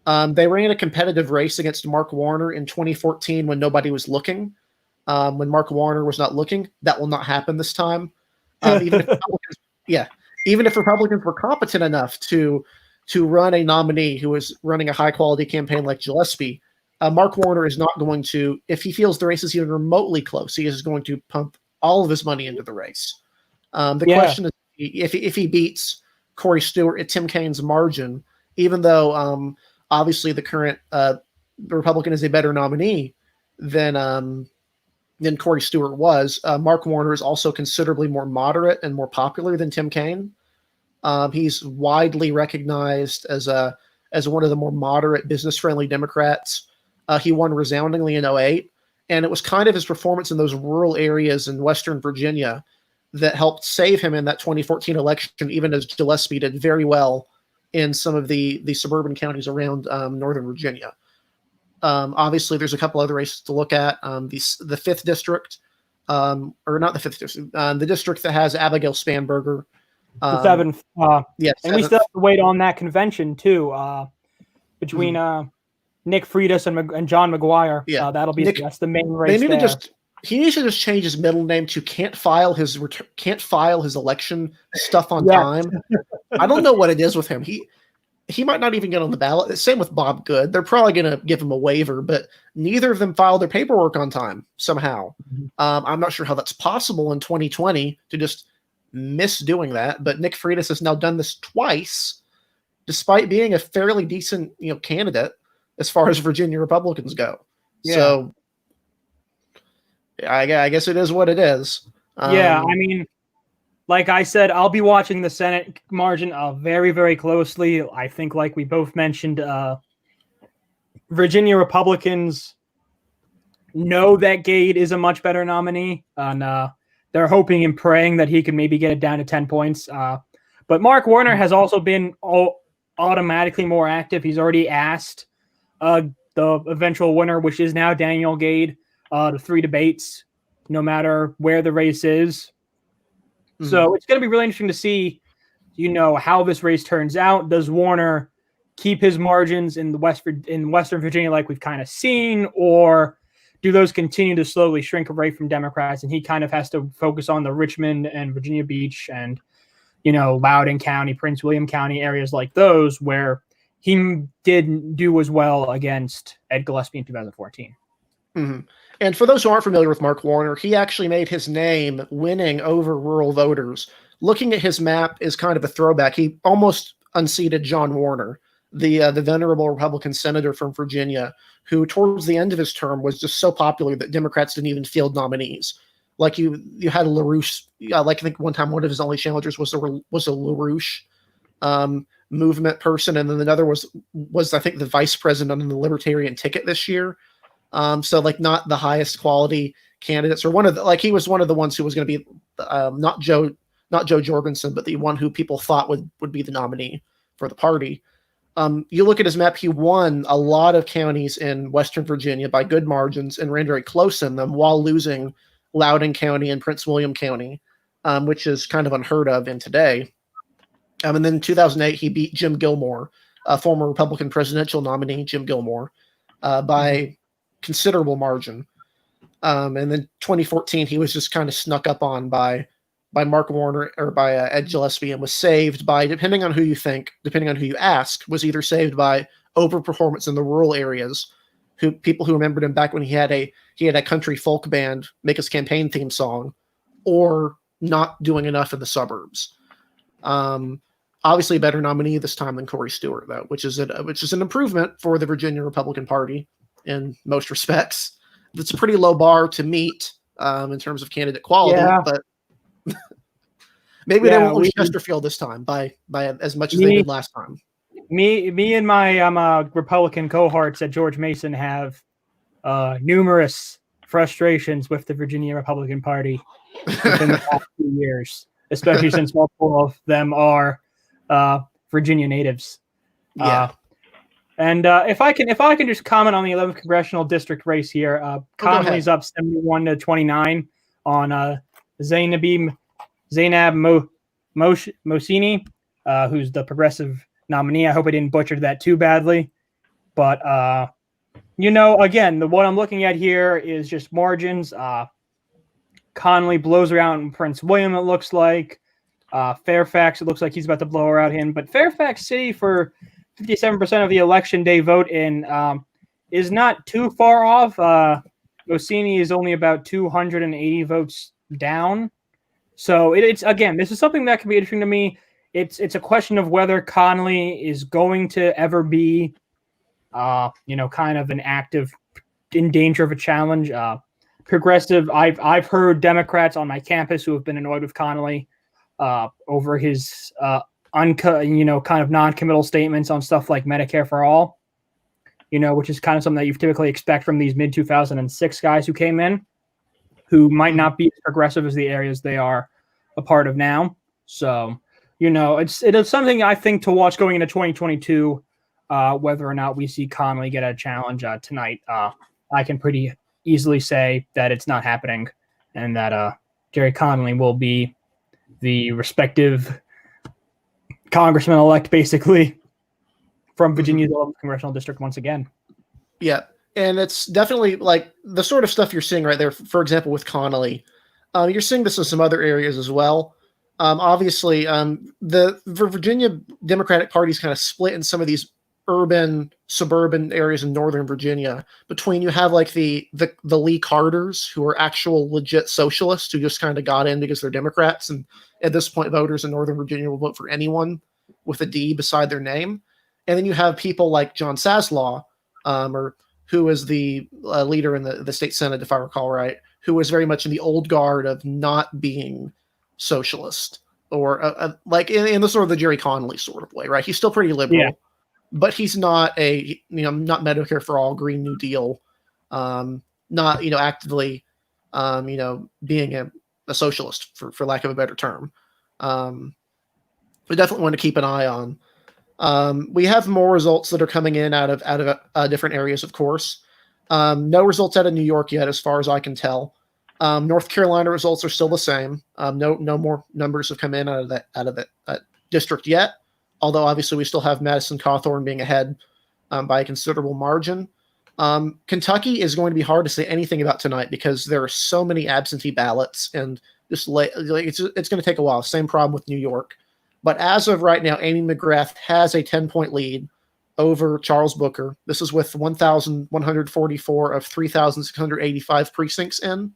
They ran a competitive race against Mark Warner in 2014 when nobody was looking. When Mark Warner was not looking, that will not happen this time. Even if Republicans were competent enough to run a nominee who is running a high quality campaign like Gillespie, Mark Warner is not going to, if he feels the race is even remotely close, he is going to pump all of his money into the race. Question is if he beats Corey Stewart at Tim Kaine's margin, even though obviously the current Republican is a better nominee than Corey Stewart was, Mark Warner is also considerably more moderate and more popular than Tim Kaine. He's widely recognized as one of the more moderate, business-friendly Democrats. He won resoundingly in 2008, and it was kind of his performance in those rural areas in Western Virginia that helped save him in that 2014 election, even as Gillespie did very well in some of the suburban counties around Northern Virginia. Obviously, there's a couple other races to look at. The 5th district, or not the 5th district, the district that has Abigail Spanberger. The 7th. Yeah, and we still have to wait on that convention, too, between Nick Freitas and John McGuire. Yeah. That'll be that's the main race there. He needs to just change his middle name to can't file his election stuff on time. I don't know what it is with him. He might not even get on the ballot. Same with Bob Good. They're probably going to give him a waiver, but neither of them filed their paperwork on time somehow. I'm not sure how that's possible in 2020 to just miss doing that. But Nick Freitas has now done this twice, despite being a fairly decent candidate as far as Virginia Republicans go. Yeah. So I guess it is what it is. Yeah, I mean, like I said, I'll be watching the Senate margin very, very closely. I think, like we both mentioned, Virginia Republicans know that Gade is a much better nominee, and they're hoping and praying that he can maybe get it down to 10 points. But Mark Warner has also been automatically more active. He's already asked the eventual winner, which is now Daniel Gade, to 3 debates, no matter where the race is. So it's going to be really interesting to see, how this race turns out. Does Warner keep his margins in Western Virginia like we've kind of seen, or do those continue to slowly shrink away from Democrats, and he kind of has to focus on the Richmond and Virginia Beach and, Loudoun County, Prince William County, areas like those where he didn't do as well against Ed Gillespie in 2014. And for those who aren't familiar with Mark Warner, he actually made his name winning over rural voters. Looking at his map is kind of a throwback. He almost unseated John Warner, the venerable Republican senator from Virginia, who towards the end of his term was just so popular that Democrats didn't even field nominees. Like you had LaRouche, like I think one time one of his only challengers was a LaRouche movement person, and then another was I think the vice president on the Libertarian ticket this year. So like not the highest quality candidates, or he was one of the ones who was going to be not Joe Jorgensen, but the one who people thought would be the nominee for the party. You look at his map, he won a lot of counties in Western Virginia by good margins and ran very close in them while losing Loudoun County and Prince William County, which is kind of unheard of in today. And then in 2008, he beat Jim Gilmore, a former Republican presidential nominee, Jim Gilmore, by considerable margin. And then 2014, he was just kind of snuck up on by Mark Warner or by Ed Gillespie, and was saved by, depending on who you ask, was either saved by overperformance in the rural areas, people who remembered him back when he had a country folk band make his campaign theme song, or not doing enough in the suburbs. Obviously a better nominee this time than Corey Stewart, though, which is an improvement for the Virginia Republican Party in most respects. It's a pretty low bar to meet in terms of candidate quality, but maybe they won't lose Chesterfield this time by as much as they did last time. Me and my Republican cohorts at George Mason have numerous frustrations with the Virginia Republican Party within the past few years, especially since multiple of them are Virginia natives. And if I can just comment on the 11th congressional district race here, Connolly's up 71-29 on Zainab Mohseni, who's the progressive nominee. I hope I didn't butcher that too badly, but again, what I'm looking at here is just margins. Connolly blows her out in Prince William, it looks like. Fairfax, it looks like he's about to blow her out in, but Fairfax City for 57% of the election day vote in is not too far off. Mohseni is only about 280 votes down. So it's again, this is something that can be interesting to me. It's a question of whether Connolly is going to ever be, kind of an active, in danger of a challenge. Progressive. I've heard Democrats on my campus who have been annoyed with Connolly over his kind of non-committal statements on stuff like Medicare for all, which is kind of something that you typically expect from these mid-2006 guys who came in, who might not be as progressive as the areas they are a part of now. So, it is something I think to watch going into 2022. Whether or not we see Connolly get a challenge tonight, I can pretty easily say that it's not happening, and that Jerry Connolly will be the respective congressman-elect, basically, from Virginia's 11th congressional district once again. Yeah, and it's definitely like the sort of stuff you're seeing right there. For example, with Connolly, you're seeing this in some other areas as well. Obviously, the Virginia Democratic Party is kind of split in some of these urban, suburban areas in Northern Virginia. Between you have like the Lee Carters, who are actual legit socialists who just kind of got in because they're Democrats, and at this point, voters in Northern Virginia will vote for anyone with a D beside their name. And then you have people like John Saslaw, or who is the leader in the state senate, if I recall right, who was very much in the old guard of not being socialist, or like in the sort of the Jerry Connolly sort of way, right? He's still pretty liberal, but he's not not Medicare for all, Green New Deal, not actively, being a socialist for lack of a better term. We definitely want to keep an eye on. We have more results that are coming in out of different areas, of course. No results out of New York yet, as far as I can tell. North Carolina results are still the same. No more numbers have come in out of that district yet. Although obviously we still have Madison Cawthorn being ahead by a considerable margin. Kentucky is going to be hard to say anything about tonight because there are so many absentee ballots, and it's going to take a while. Same problem with New York. But as of right now, Amy McGrath has a 10-point lead over Charles Booker. This is with 1,144 of 3,685 precincts in.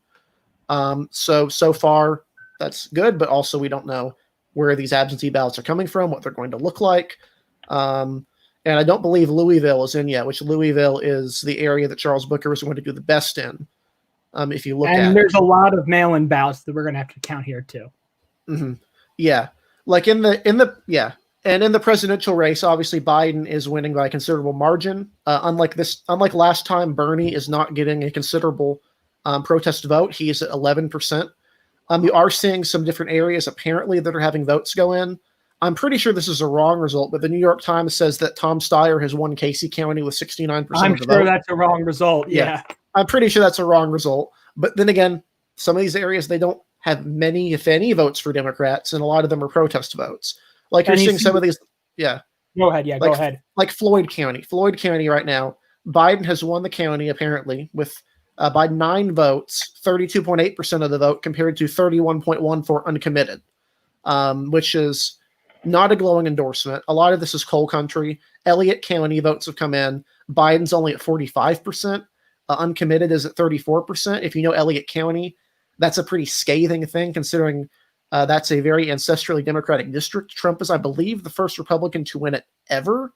So far, that's good, but also we don't know where these absentee ballots are coming from, what they're going to look like. And I don't believe Louisville is in yet, which Louisville is the area that Charles Booker is going to do the best in. If you look at it. And there's a lot of mail-in ballots that we're going to have to count here too. Mm-hmm. Yeah. Like in the presidential race, obviously Biden is winning by a considerable margin. Unlike last time, Bernie is not getting a considerable protest vote. He is at 11%. You are seeing some different areas apparently that are having votes go in. I'm pretty sure this is a wrong result, but the New York Times says that Tom Steyer has won Casey County with 69% of the vote. I'm sure that's a wrong result. Yeah. I'm pretty sure that's a wrong result. But then again, some of these areas, they don't have many, if any, votes for Democrats, and a lot of them are protest votes. Like you're seeing some of these. Yeah. Go ahead. Yeah, go ahead. Like Floyd County. Floyd County right now, Biden has won the county apparently with by 9 votes, 32.8% of the vote compared to 31.1 for uncommitted, which is not a glowing endorsement. A lot of this is coal country. Elliott County votes have come in. Biden's only at 45%. Uncommitted is at 34%. If you know Elliott County, that's a pretty scathing thing considering that's a very ancestrally Democratic district. Trump is, I believe, the first Republican to win it ever.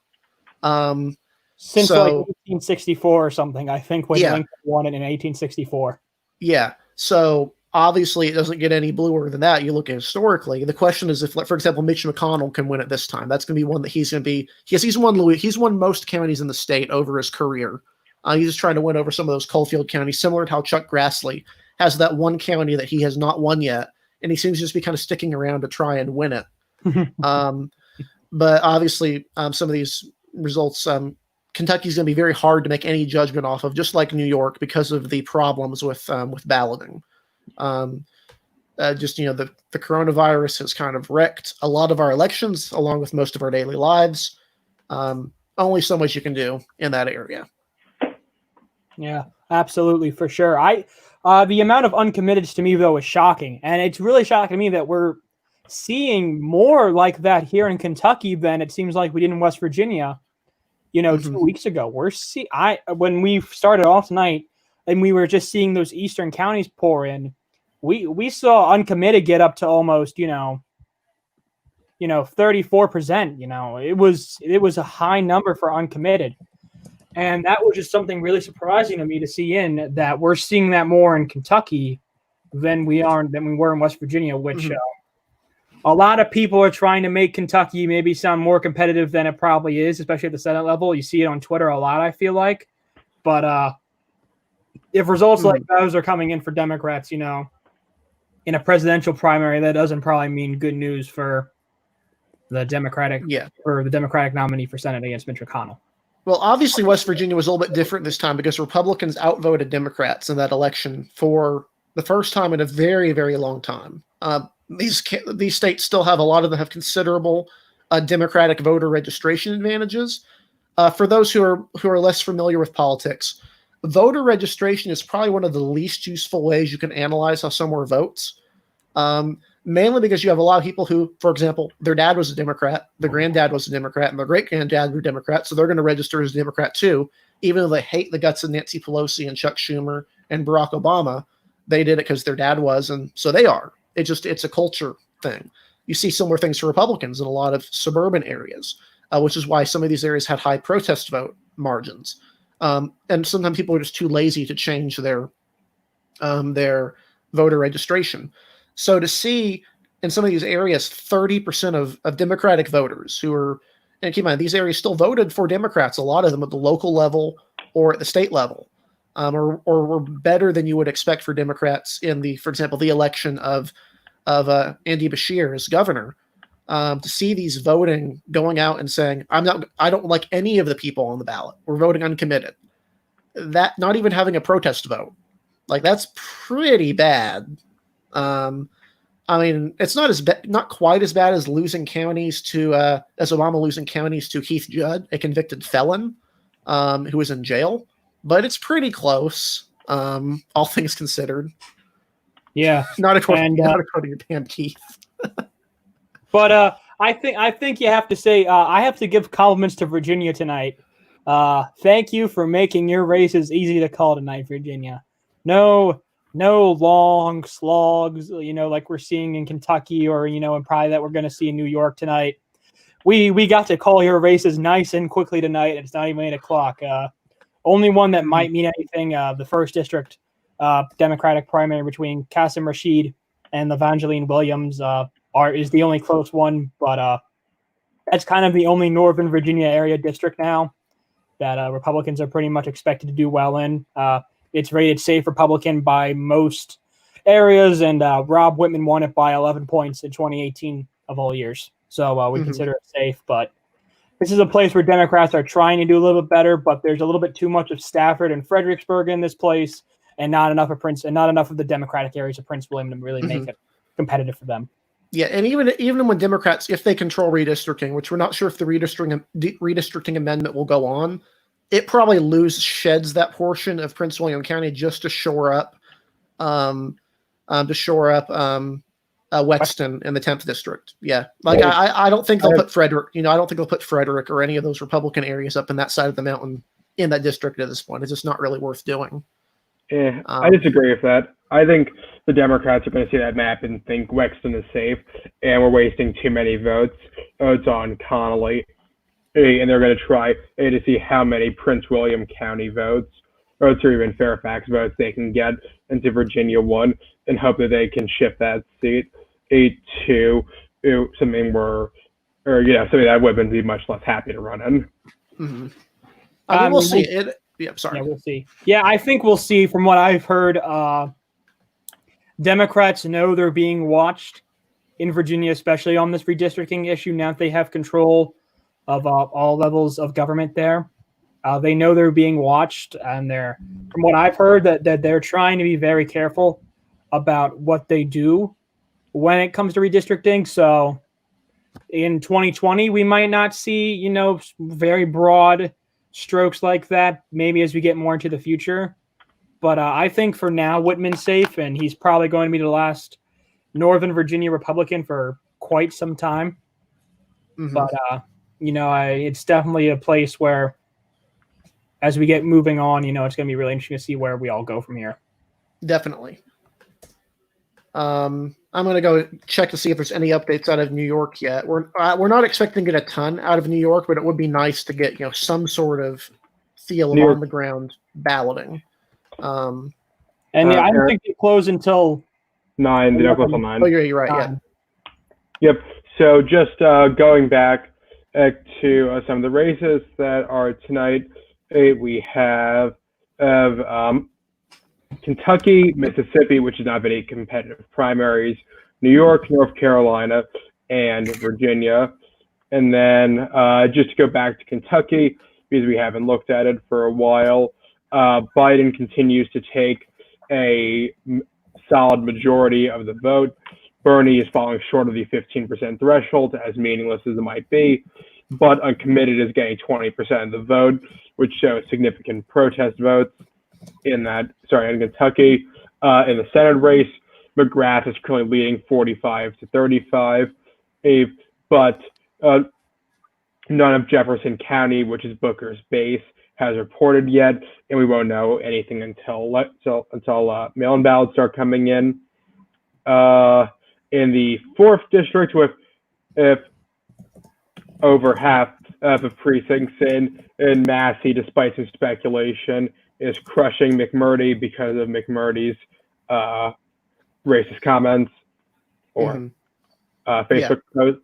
Since like 1864 or something, I think, when Lincoln won it in 1864. Yeah. So obviously it doesn't get any bluer than that. You look at historically. The question is if, for example, Mitch McConnell can win it this time. That's going to be one that he's going to be. Yes, he's won most counties in the state over his career. He's just trying to win over some of those coalfield counties, similar to how Chuck Grassley has that one county that he has not won yet, and he seems to just be kind of sticking around to try and win it. But obviously, some of these results, Kentucky's going to be very hard to make any judgment off of, just like New York, because of the problems with balloting. The coronavirus has kind of wrecked a lot of our elections, along with most of our daily lives. Only so much you can do in that area. Yeah, absolutely, for sure. The amount of uncommitteds to me, though, is shocking. And it's really shocking to me that we're seeing more like that here in Kentucky than it seems like we did in West Virginia, 2 weeks ago. When we started off tonight and we were just seeing those eastern counties pour in, we saw uncommitted get up to almost, 34%. It was a high number for uncommitted. And that was just something really surprising to me to see that we're seeing that more in Kentucky than we were in West Virginia, which a lot of people are trying to make Kentucky maybe sound more competitive than it probably is, especially at the Senate level. You see it on Twitter a lot, I feel like. But if results like those are coming in for Democrats, in a presidential primary, that doesn't probably mean good news for the Democratic nominee for Senate against Mitch McConnell. Well, obviously, West Virginia was a little bit different this time because Republicans outvoted Democrats in that election for the first time in a very, very long time. These states still have, a lot of them have considerable Democratic voter registration advantages. For those who are less familiar with politics, voter registration is probably one of the least useful ways you can analyze how someone votes. Mainly because you have a lot of people who, for example, their dad was a Democrat, their granddad was a Democrat, and their great-granddad were Democrat, so they're going to register as a Democrat too, even though they hate the guts of Nancy Pelosi and Chuck Schumer and Barack Obama. They did it because their dad was, and so they are. It's a culture thing. You see similar things for Republicans in a lot of suburban areas, which is why some of these areas had high protest vote margins. And sometimes people are just too lazy to change their voter registration. So to see in some of these areas 30% of Democratic voters who are, and keep in mind, these areas still voted for Democrats, a lot of them at the local level or at the state level, or were better than you would expect for Democrats in for example, the election of Andy Bashir as governor. To see these voting, going out and saying, I don't like any of the people on the ballot. We're voting uncommitted. That, not even having a protest vote, like, that's pretty bad. I mean, it's not quite as bad as losing counties to as Obama losing counties to Keith Judd, a convicted felon who was in jail, but it's pretty close, all things considered. Yeah, not according to Pam Keith. But I think you have to say I have to give compliments to Virginia tonight. Thank you for making your races easy to call tonight, Virginia. No long slogs, like we're seeing in Kentucky or, and probably that we're going to see in New York tonight. We got to call your races nice and quickly tonight. It's not even 8 o'clock. Only one that might mean anything, the first district Democratic primary between Qasim Rashid and Evangeline Williams is the only close one, but that's kind of the only Northern Virginia area district now that Republicans are pretty much expected to do well in. It's rated safe Republican by most areas, and Rob Whitman won it by 11 points in 2018 of all years. So we consider it safe, but this is a place where Democrats are trying to do a little bit better, but there's a little bit too much of Stafford and Fredericksburg in this place, and not enough of the Democratic areas of Prince William to really make it competitive for them. Yeah, and even when Democrats, if they control redistricting, which we're not sure if the redistricting amendment will go on, it probably sheds that portion of Prince William County just to shore up Wexton in the 10th district. Yeah, like I don't think they'll put Frederick. I don't think they'll put Frederick or any of those Republican areas up in that side of the mountain in that district at this point. It's just not really worth doing. Yeah, I disagree with that. I think the Democrats are going to see that map and think Wexton is safe, and we're wasting too many votes on Connolly. And they're going to try to see how many Prince William County votes or even Fairfax votes they can get into Virginia 1 and hope that they can shift that seat to something something that would be much less happy to run in. Mm-hmm. I mean, we'll see. Sorry. Yeah, we'll see. Yeah, I think we'll see. From what I've heard, Democrats know they're being watched in Virginia, especially on this redistricting issue. Now that they have control of all levels of government there, they know they're being watched, and from what I've heard, that they're trying to be very careful about what they do when it comes to redistricting. So in 2020, we might not see, very broad strokes like that, maybe as we get more into the future. But I think for now, Whitman's safe, and he's probably going to be the last Northern Virginia Republican for quite some time. Mm-hmm. But, it's definitely a place where, as we get moving on, it's going to be really interesting to see where we all go from here. Definitely. I'm going to go check to see if there's any updates out of New York yet. We're not expecting to get a ton out of New York, but it would be nice to get some sort of feel of on the ground balloting. I don't think they close until 9. They don't close until 9. Oh, you're right. 9. Yeah. Yep. So just going back to some of the races that are tonight, we have Kentucky, Mississippi, which has not been a competitive primaries, New York, North Carolina, and Virginia. And then just to go back to Kentucky, because we haven't looked at it for a while, Biden continues to take a solid majority of the vote. Bernie is falling short of the 15% threshold, as meaningless as it might be, but Uncommitted is getting 20% of the vote, which shows significant protest votes in Kentucky. In the Senate race, McGrath is currently leading 45 to 35, but none of Jefferson County, which is Booker's base, has reported yet, and we won't know anything until mail-in ballots start coming in. In the 4th district, if over half of the precincts in Massey, despite some speculation, is crushing McMurdy because of McMurdy's racist comments or Facebook posts.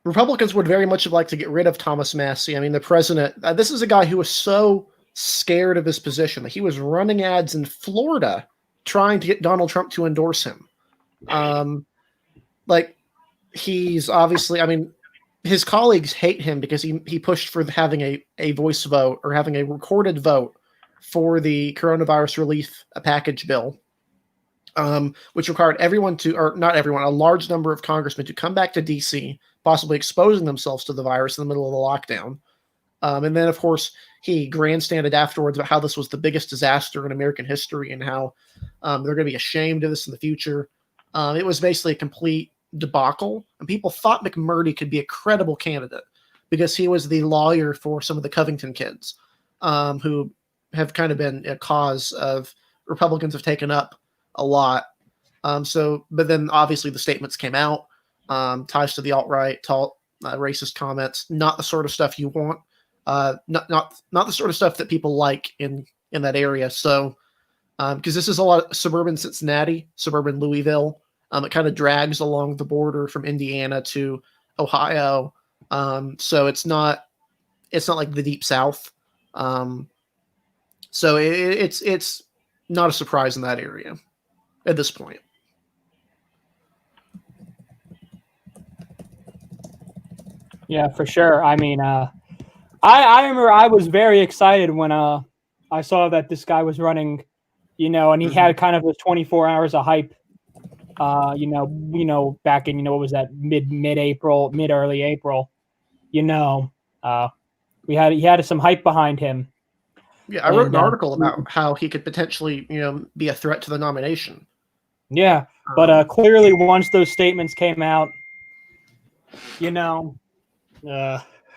Republicans would very much have liked to get rid of Thomas Massey. I mean, the president, this is a guy who was so scared of his position that he was running ads in Florida trying to get Donald Trump to endorse him. He's obviously, I mean, his colleagues hate him because he pushed for having a voice vote or having a recorded vote for the coronavirus relief package bill, which required everyone or not everyone, a large number of congressmen to come back to D.C., possibly exposing themselves to the virus in the middle of the lockdown. And then, of course, he grandstanded afterwards about how this was the biggest disaster in American history and how they're going to be ashamed of this in the future. It was basically a complete debacle, and people thought McMurdy could be a credible candidate because he was the lawyer for some of the Covington kids, who have kind of been a cause of Republicans have taken up a lot. But then obviously the statements came out, ties to the alt-right, racist comments, not the sort of stuff you want, not the sort of stuff that people like in that area. So, because this is a lot of suburban Cincinnati, suburban Louisville, it kind of drags along the border from Indiana to Ohio. So it's not like the deep South. So it's not a surprise in that area at this point. Yeah, for sure. I mean, I remember I was very excited when I saw that this guy was running, and he had kind of those 24 hours of hype. Back in what was that mid-April, early April. He had some hype behind him. Yeah, I wrote an article about how he could potentially, be a threat to the nomination. Yeah, but clearly once those statements came out,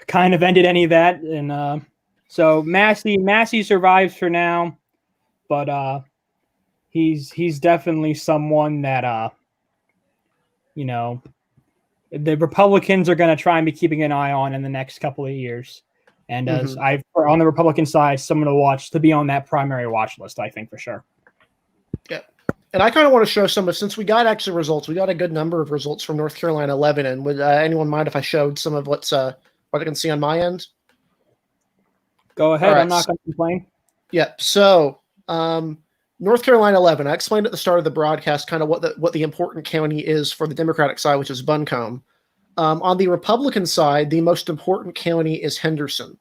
kind of ended any of that, and so Massey survives for now, but he's definitely someone that the Republicans are going to try and be keeping an eye on in the next couple of years. And as on the Republican side, someone to watch, to be on that primary watch list, I think for sure. Yeah. And I kind of want to show since we got actually results, we got a good number of results from North Carolina 11. And would anyone mind if I showed some of what I can see on my end? Go ahead. Right, I'm not going to complain. Yeah. So North Carolina 11, I explained at the start of the broadcast kind of what the important county is for the Democratic side, which is Buncombe. On the Republican side, the most important county is Henderson.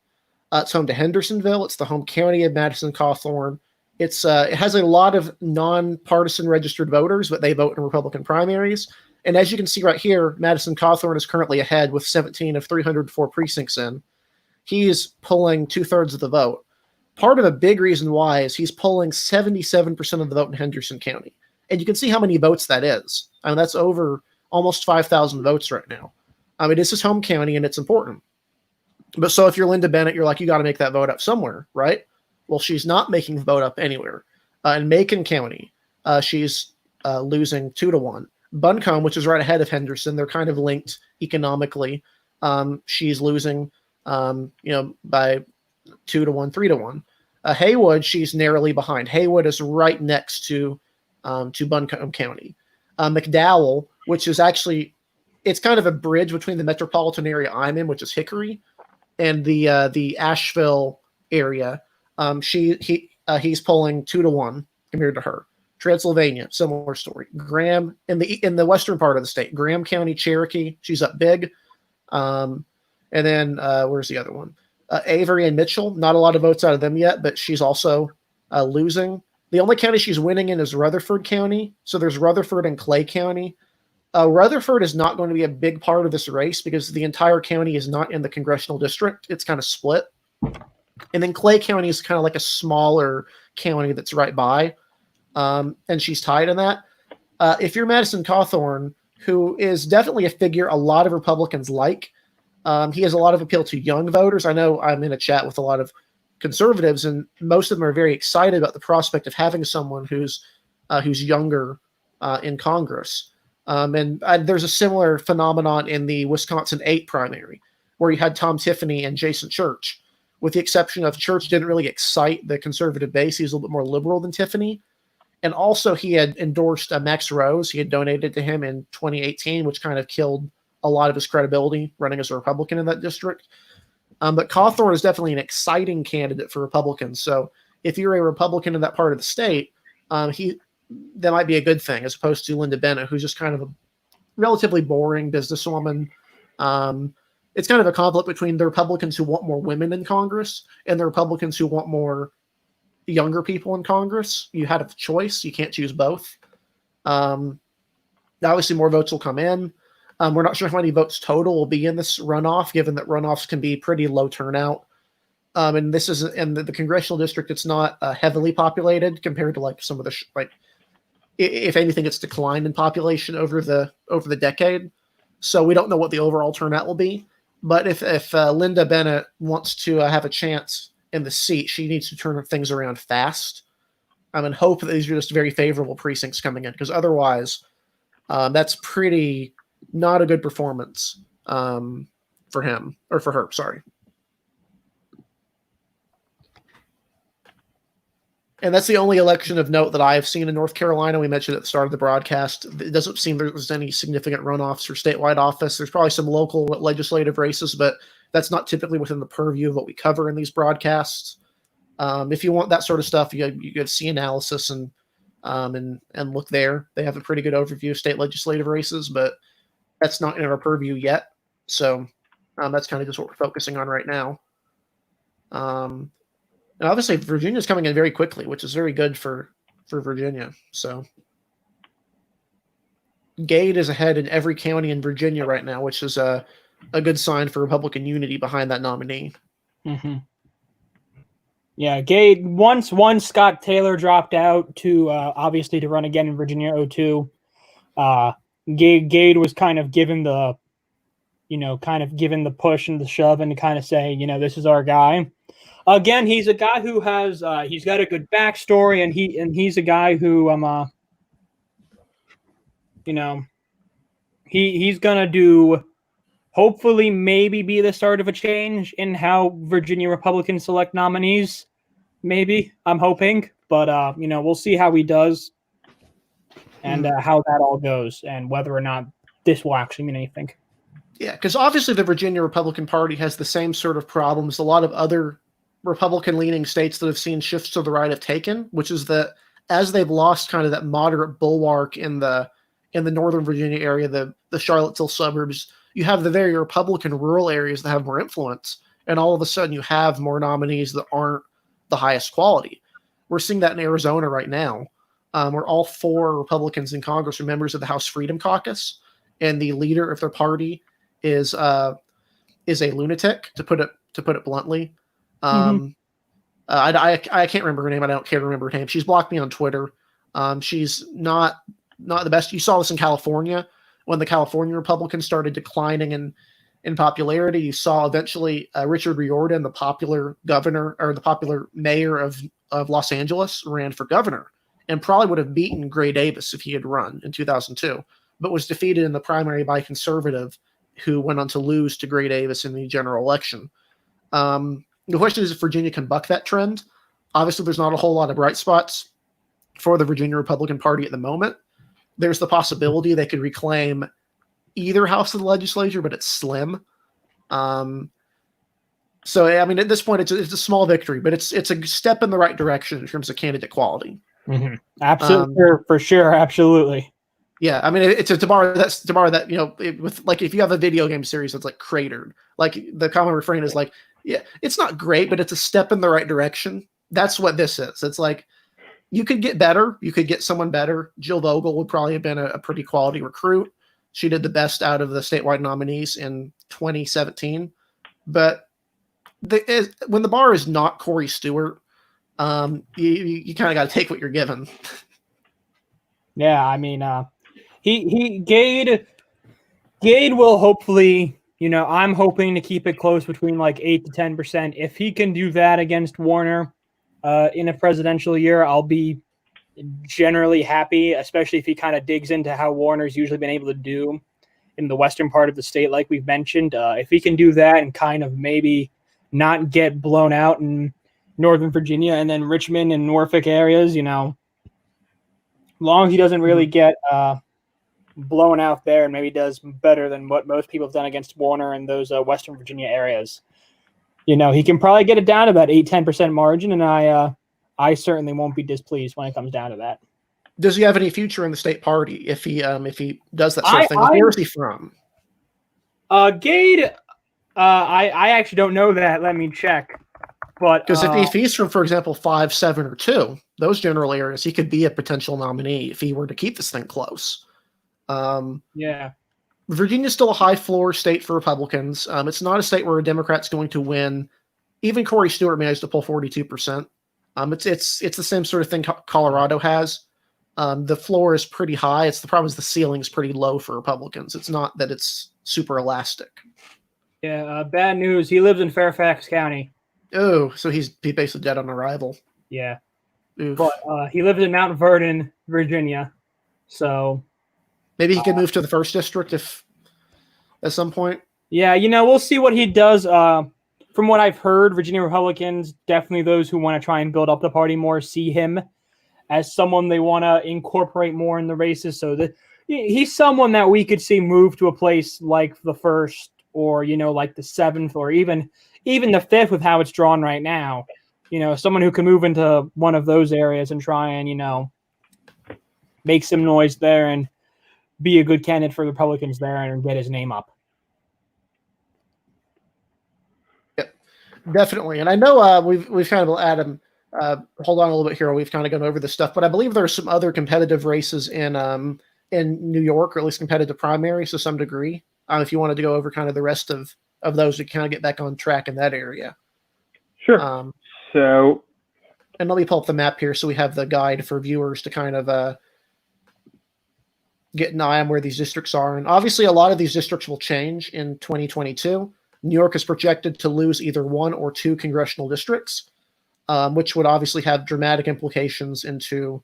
It's home to Hendersonville. It's the home county of Madison Cawthorn. It has a lot of nonpartisan registered voters, but they vote in Republican primaries. And as you can see right here, Madison Cawthorn is currently ahead with 17 of 304 precincts in. He's pulling 2/3 of the vote. Part of a big reason why is he's pulling 77% of the vote in Henderson County. And you can see how many votes that is. I mean, that's over almost 5,000 votes right now. I mean, it's his home county and it's important. But so if you're Linda Bennett, you're like, you got to make that vote up somewhere, right? Well, she's not making the vote up anywhere. In Macon County, she's losing 2-1. Buncombe, which is right ahead of Henderson, they're kind of linked economically. She's losing, by 2-1, 3-1. Haywood, she's narrowly behind. Haywood is right next to Buncombe County. McDowell, which is actually, it's kind of a bridge between the metropolitan area I'm in, which is Hickory, and the Asheville area. He's pulling 2-1. compared to her. Transylvania, similar story. Graham in the western part of the state, Graham County, Cherokee, she's up big. And then where's the other one? Avery and Mitchell, not a lot of votes out of them yet, but she's also losing. The only county she's winning in is Rutherford County. So there's Rutherford and Clay County. Rutherford is not going to be a big part of this race because the entire county is not in the congressional district. It's kind of split. And then Clay County is kind of like a smaller county that's right by. And she's tied in that. If you're Madison Cawthorn, who is definitely a figure a lot of Republicans like, he has a lot of appeal to young voters. I know I'm in a chat with a lot of conservatives, and most of them are very excited about the prospect of having someone who's younger in Congress. And there's a similar phenomenon in the Wisconsin 8 primary, where you had Tom Tiffany and Jason Church. With the exception of Church didn't really excite the conservative base. He's a little bit more liberal than Tiffany. And also he had endorsed Max Rose. He had donated to him in 2018, which kind of killed a lot of his credibility running as a Republican in that district. But Cawthorn is definitely an exciting candidate for Republicans. So if you're a Republican in that part of the state, that might be a good thing, as opposed to Linda Bennett, who's just kind of a relatively boring businesswoman. It's kind of a conflict between the Republicans who want more women in Congress and the Republicans who want more younger people in Congress. You had a choice. You can't choose both. Obviously, more votes will come in. We're not sure how many votes total will be in this runoff, given that runoffs can be pretty low turnout. And this is in the congressional district. It's not heavily populated compared to like some of the if anything, it's declined in population over the decade. So we don't know what the overall turnout will be. But if Linda Bennett wants to have a chance in the seat, she needs to turn things around fast. And hope that these are just very favorable precincts coming in, because otherwise, that's pretty not a good performance for him or for her. Sorry. And that's the only election of note that I have seen in North Carolina. We mentioned at the start of the broadcast. It doesn't seem there's any significant runoffs for statewide office. There's probably some local legislative races, but that's not typically within the purview of what we cover in these broadcasts. If you want that sort of stuff, you go to see analysis and look there. They have a pretty good overview of state legislative races, but that's not in our purview yet. So that's kind of just what we're focusing on right now. And obviously, Virginia's coming in very quickly, which is very good for Virginia. So Gade is ahead in every county in Virginia right now, which is a good sign for Republican unity behind that nominee. Mm-hmm. Yeah, Gade, once Scott Taylor dropped out to obviously to run again in Virginia 02, Gade was kind of given the push and the shove and to kind of say, this is our guy. Again, he's a guy who has he's got a good backstory, and he's a guy who he's gonna do, hopefully maybe be the start of a change in how Virginia Republicans select nominees. Maybe, I'm hoping, but we'll see how he does and how that all goes, and whether or not this will actually mean anything. Yeah, because obviously the Virginia Republican Party has the same sort of problems a lot of other Republican-leaning states that have seen shifts to the right have taken, which is that as they've lost kind of that moderate bulwark in the Northern Virginia area, the Charlottesville suburbs, you have the very Republican rural areas that have more influence, and all of a sudden you have more nominees that aren't the highest quality. We're seeing that in Arizona right now, where all 4 Republicans in Congress are members of the House Freedom Caucus, and the leader of their party is a lunatic, to put it bluntly. I can't remember her name. I don't care to remember her name. She's blocked me on Twitter. She's not the best. You saw this in California when the California Republicans started declining in popularity. You saw eventually Richard Riordan, the popular governor or the popular mayor of Los Angeles, ran for governor and probably would have beaten Gray Davis if he had run in 2002, but was defeated in the primary by a conservative who went on to lose to Gray Davis in the general election. The question is if Virginia can buck that trend. Obviously, there's not a whole lot of bright spots for the Virginia Republican Party at the moment. There's the possibility they could reclaim either house of the legislature, but it's slim. So, I mean, at this point, it's a small victory, but it's a step in the right direction in terms of candidate quality. Mm-hmm. Absolutely, for sure, absolutely. Yeah, I mean, it's a bar that with like if you have a video game series that's like cratered, like the common refrain is like, yeah, it's not great, but it's a step in the right direction. That's what this is. It's like you could get better, you could get someone better. Jill Vogel would probably have been a pretty quality recruit. She did the best out of the statewide nominees in 2017, but when the bar is not Corey Stewart, you kind of got to take what you're given. Yeah, I mean, Gade will hopefully, I'm hoping to keep it close between like 8 to 10%. If he can do that against Warner in a presidential year, I'll be generally happy, especially if he kind of digs into how Warner's usually been able to do in the western part of the state, like we've mentioned. If he can do that and kind of maybe not get blown out in Northern Virginia and then Richmond and Norfolk areas, long as he doesn't really get blown out there and maybe does better than what most people have done against Warner in those Western Virginia areas, he can probably get it down to that 8-10% margin, and I certainly won't be displeased when it comes down to that. Does he have any future in the state party if he does that sort of thing? Where is he from? Gade, I actually don't know that. Let me check. But because if he's from, for example, 5, 7, or 2, those general areas, he could be a potential nominee if he were to keep this thing close. Yeah. Virginia's still a high floor state for Republicans. It's not a state where a Democrat's going to win. Even Corey Stewart managed to pull 42%. It's the same sort of thing Colorado has. The floor is pretty high. The problem is the ceiling's pretty low for Republicans. It's not that it's super elastic. Yeah, bad news. He lives in Fairfax County. Oh, so he basically dead on arrival. Yeah. Oof. But he lives in Mount Vernon, Virginia. So maybe he could move to the 1st district if at some point. Yeah, we'll see what he does. From what I've heard, Virginia Republicans, definitely those who want to try and build up the party more, see him as someone they want to incorporate more in the races. So he's someone that we could see move to a place like the 1st or, like the 7th or even the 5th with how it's drawn right now. Someone who can move into one of those areas and try and, make some noise there and be a good candidate for the Republicans there and get his name up. Yep, definitely. And I know we've kind of, Adam, hold on a little bit here. We've kind of gone over this stuff, but I believe there are some other competitive races in New York, or at least competitive primaries to some degree. If you wanted to go over kind of the rest of those to kind of get back on track in that area. Sure. And let me pull up the map here so we have the guide for viewers to kind of get an eye on where these districts are. And obviously a lot of these districts will change in 2022. New York is projected to lose either 1 or 2 congressional districts, which would obviously have dramatic implications into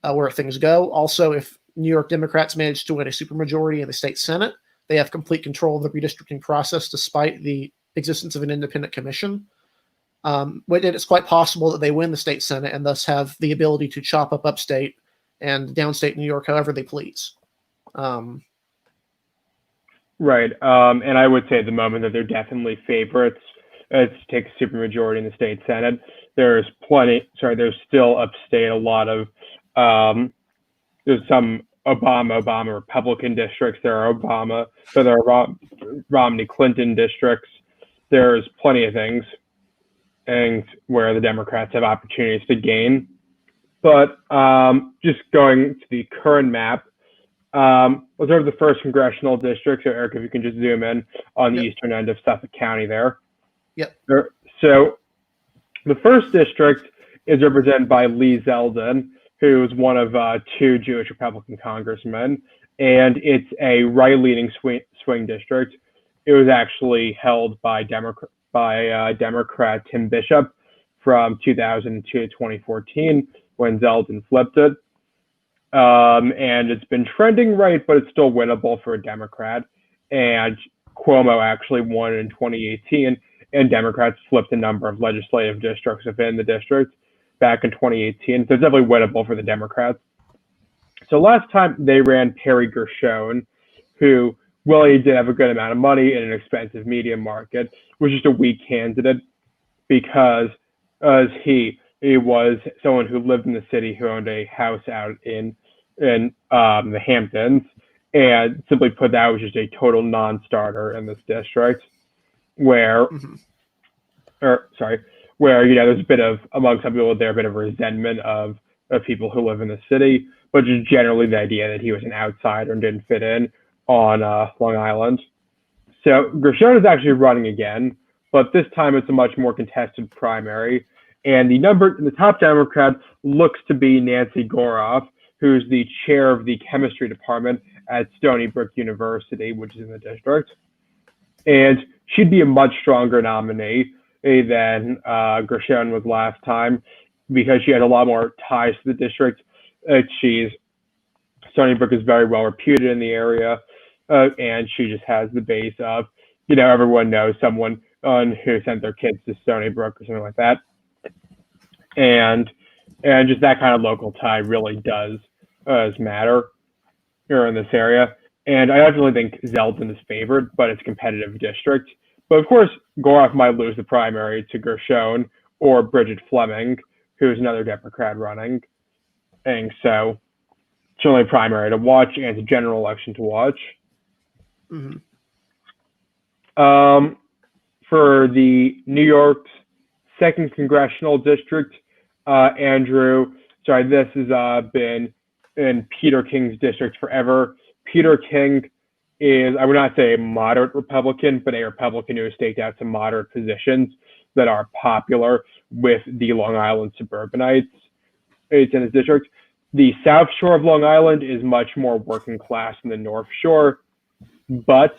where things go. Also, if New York Democrats manage to win a supermajority in the state Senate, they have complete control of the redistricting process despite the existence of an independent commission. But it's quite possible that they win the state Senate and thus have the ability to chop up upstate and downstate New York however they please. Right. And I would say at the moment that they're definitely favorites to take a supermajority in the state Senate. There's still upstate a lot of, there's some Obama Republican districts. There are Romney Clinton districts. There's plenty of things and where the Democrats have opportunities to gain. But just going to the current map, let's go to the 1st congressional district. So Eric, if you can just zoom in on the eastern end of Suffolk County there. Yep. So the 1st district is represented by Lee Zeldin, who is one of 2 Jewish Republican congressmen, and it's a right-leaning swing district. It was actually held by Democrat Tim Bishop from 2002 to 2014 when Zeldin flipped it. And it's been trending right, but it's still winnable for a Democrat. And Cuomo actually won in 2018, and Democrats flipped a number of legislative districts within the district back in 2018. So it's definitely winnable for the Democrats. So last time they ran Perry Gershon, who, well, he did have a good amount of money in an expensive media market, was just a weak candidate because he he was someone who lived in the city who owned a house out in the Hamptons, and simply put, that was just a total non-starter in this district, where, where there's a bit of, among some people there, a bit of resentment of people who live in the city, but just generally the idea that he was an outsider and didn't fit in on Long Island. So Gershon is actually running again, but this time it's a much more contested primary. And the top Democrat looks to be Nancy Goroff, who's the chair of the chemistry department at Stony Brook University, which is in the district. And she'd be a much stronger nominee than Gershon was last time, because she had a lot more ties to the district. Stony Brook is very well reputed in the area, and she just has the base of, everyone knows someone who sent their kids to Stony Brook or something like that. And just that kind of local tie really does matter here in this area. And I definitely think Zeldin is favored, but it's a competitive district. But of course, Goroff might lose the primary to Gershon or Bridget Fleming, who's another Democrat running. And so it's only a primary to watch, and it's a general election to watch. For the New York's 2nd Congressional District, this has been in Peter King's district forever. Peter King is, I would not say a moderate Republican, but a Republican who has staked out some moderate positions that are popular with the Long Island suburbanites. It's in his district. The South Shore of Long Island is much more working class than the North Shore, but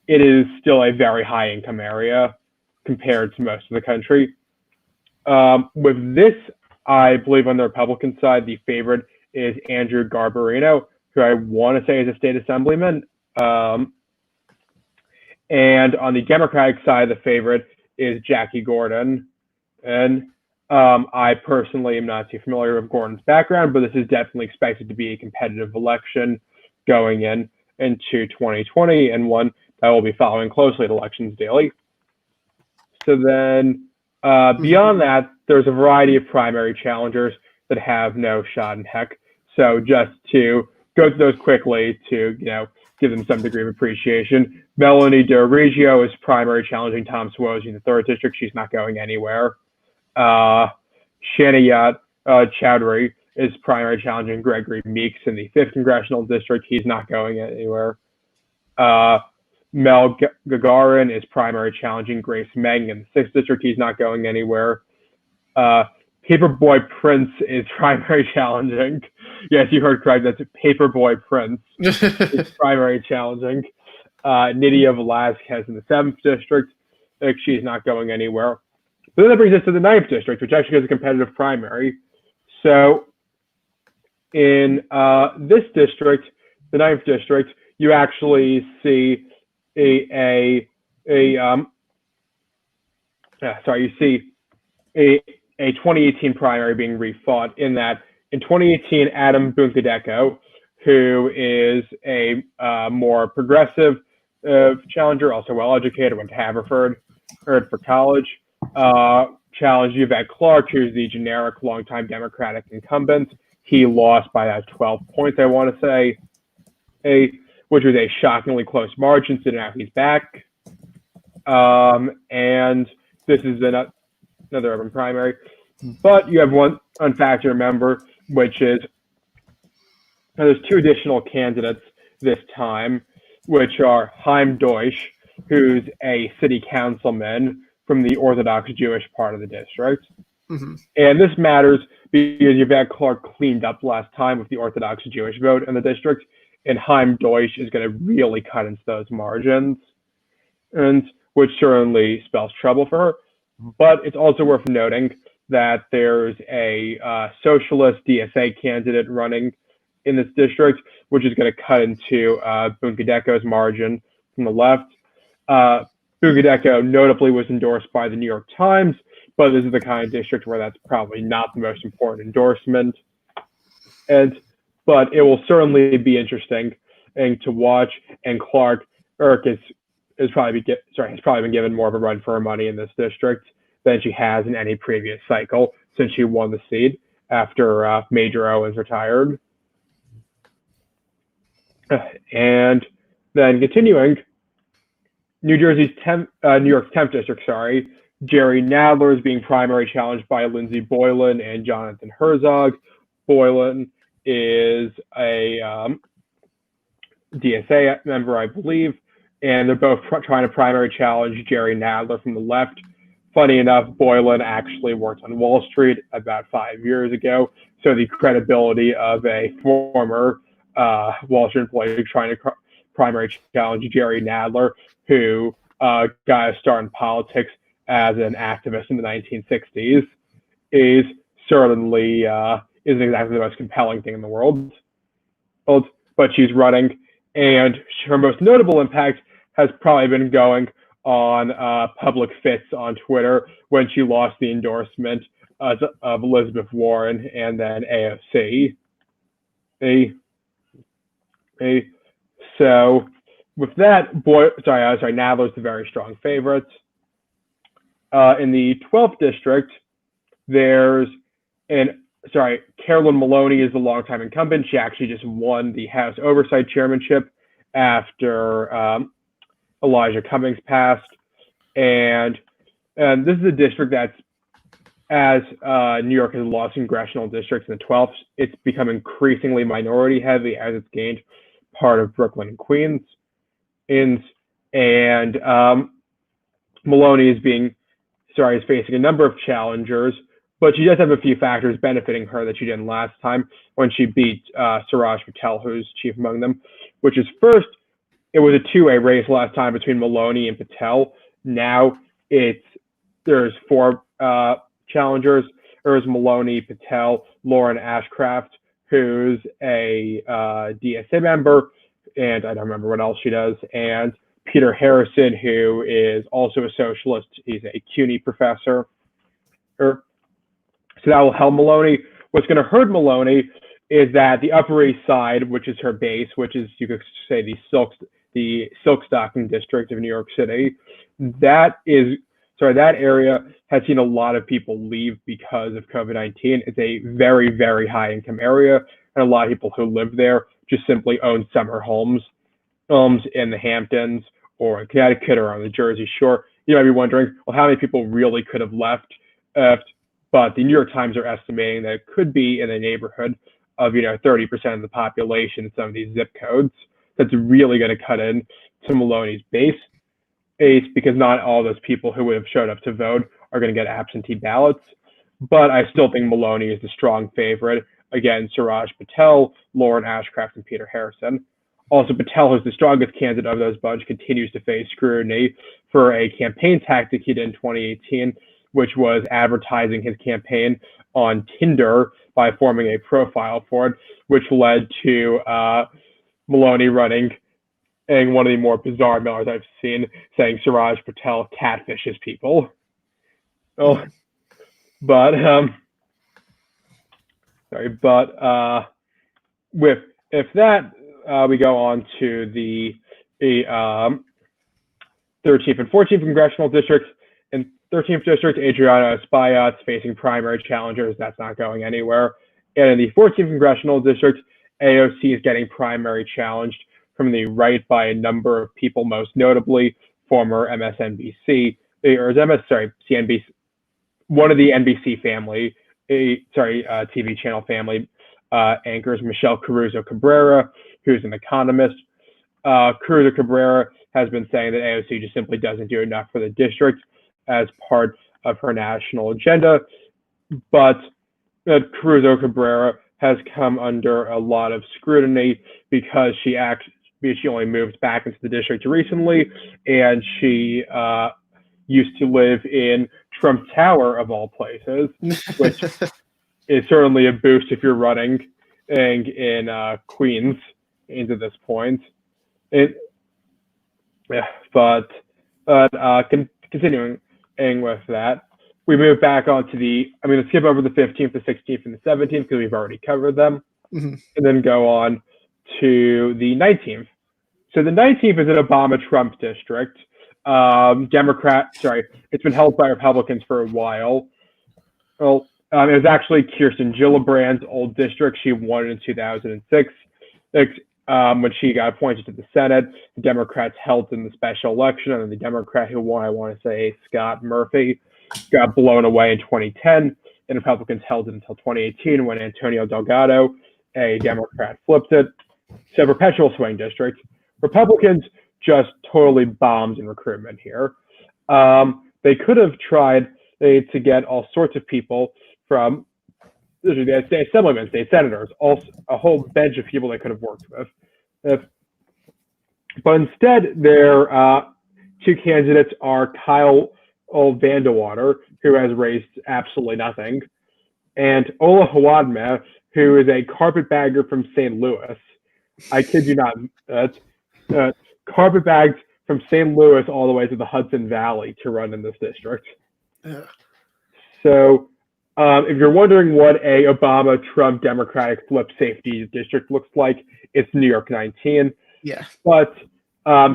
it is still a very high income area compared to most of the country. With this, I believe on the Republican side, the favorite is Andrew Garbarino, who I want to say is a state assemblyman. And on the Democratic side, the favorite is Jackie Gordon. And I personally am not too familiar with Gordon's background, but this is definitely expected to be a competitive election going into 2020, and one that will be following closely at Elections Daily. So then beyond that, there's a variety of primary challengers that have no shot in heck. So just to go through those quickly to, give them some degree of appreciation. Melanie DiRigio is primary challenging Tom Suozzi in the 3rd district. She's not going anywhere. Shaniyat Chowdhury is primary challenging Gregory Meeks in the 5th Congressional District. He's not going anywhere. Mel Gagarin is primary challenging Grace Meng in the 6th District. He's not going anywhere. Paperboy Prince is primary challenging. Yes, you heard correct. That's Paperboy Prince is primary challenging. Nydia Velazquez in the 7th District. She's not going anywhere. But then that brings us to the 9th District, which actually has a competitive primary. So in this district, the 9th District, you actually see a 2018 primary being refought, in that in 2018, Adam Bunkadeko, who is a more progressive challenger, also well-educated, went to Haverford for college, challenged Yvette Clarke, who's the generic longtime Democratic incumbent. He lost by about 12 points, I want to say, which was a shockingly close margin, so now he's back. And this is another urban primary. But you have one fact to remember, which is there's 2 additional candidates this time, which are Chaim Deutsch, who's a city councilman from the Orthodox Jewish part of the district. And this matters because Yvette Clarke cleaned up last time with the Orthodox Jewish vote in the district, and Chaim Deutsch is going to really cut into those margins, and which certainly spells trouble for her. But it's also worth noting that there's a socialist DSA candidate running in this district, which is going to cut into Bunkadeko's margin from the left. Bunkadeko notably was endorsed by the New York Times, but this is the kind of district where that's probably not the most important endorsement. But it will certainly be interesting to watch. And Clark has probably been given more of a run for her money in this district than she has in any previous cycle. since she won the seat after Major Owens retired. And then continuing, New York's 10th district, Jerry Nadler is being primary challenged by Lindsey Boylan and Jonathan Herzog. Boylan is a DSA member, I believe, and they're both trying to primary challenge Jerry Nadler from the left. Funny enough, Boylan actually worked on Wall Street about 5 years ago, so the credibility of a former Wall Street employee trying to primary challenge Jerry Nadler, who got a start in politics as an activist in the 1960s, is certainly isn't exactly the most compelling thing in the world. But she's running, and her most notable impact has probably been going on public fits on Twitter when she lost the endorsement of Elizabeth Warren and then AOC. So with that, Nadler's the very strong favorite. In the 12th district, there's Carolyn Maloney is the longtime incumbent. She actually just won the House Oversight Chairmanship after Elijah Cummings passed. And this is a district that's, as New York has lost congressional districts in the 12th, it's become increasingly minority heavy as it's gained part of Brooklyn and Queens. And Maloney is facing a number of challengers, but she does have a few factors benefiting her that she didn't last time when she beat Suraj Patel, who's chief among them, which is first, it was a two-way race last time between Maloney and Patel. Now there's four challengers. There's Maloney, Patel, Lauren Ashcraft, who's a DSA member, and I don't remember what else she does, and Peter Harrison, who is also a socialist. He's a CUNY professor. So that will help Maloney. What's going to hurt Maloney is that the Upper East Side, which is her base, which is, you could say, the silk stocking district of New York City, that area has seen a lot of people leave because of COVID-19. It's a very, very high income area, and a lot of people who live there just simply own summer homes in the Hamptons or in Connecticut or on the Jersey Shore. You might be wondering, well, how many people really could have left? But the New York Times are estimating that it could be in the neighborhood of 30% of the population in some of these zip codes. That's really going to cut in to Maloney's base, because not all those people who would have showed up to vote are going to get absentee ballots. But I still think Maloney is the strong favorite against Suraj Patel, Lauren Ashcraft, and Peter Harrison. Also, Patel, who's the strongest candidate of those bunch, continues to face scrutiny for a campaign tactic he did in 2018, which was advertising his campaign on Tinder by forming a profile for it, which led to Maloney running and one of the more bizarre mailers I've seen saying Suraj Patel catfishes people. We go on to the 13th and 14th congressional districts. In 13th district, Adriana Espaillat's facing primary challengers. That's not going anywhere. And in the 14th congressional district, AOC is getting primary challenged from the right by a number of people, most notably former CNBC, one of the NBC family, TV channel family anchors, Michelle Caruso Cabrera, who's an economist. Caruso Cabrera has been saying that AOC just simply doesn't do enough for the district as part of her national agenda. But Caruso Cabrera has come under a lot of scrutiny because she only moved back into the district recently, and she used to live in Trump Tower, of all places, which is certainly a boost if you're running in Queens into this point. Continuing with that, we move back onto I'm going to skip over the 15th, the 16th, and the 17th because we've already covered them, and then go on to the 19th. So the 19th is an Obama-Trump district. It's been held by Republicans for a while. Well, It was actually Kirsten Gillibrand's old district. She won in 2006. When she got appointed to the Senate, the Democrats held in the special election, and the Democrat who won, I want to say Scott Murphy, got blown away in 2010, and Republicans held it until 2018 when Antonio Delgado, a Democrat, flipped it. So perpetual swing district. Republicans just totally bombed in recruitment here. They could have tried to get all sorts of people from the state assemblymen, state senators, a whole bench of people they could have worked with. But instead, their two candidates are Kyle Vandewater, who has raised absolutely nothing, and Ola Hawadme, who is a carpetbagger from St. Louis. I kid you not. Carpetbagged from St. Louis all the way to the Hudson Valley to run in this district. So if you're wondering what a Obama-Trump Democratic flip safety district looks like, it's New York 19. Yeah. But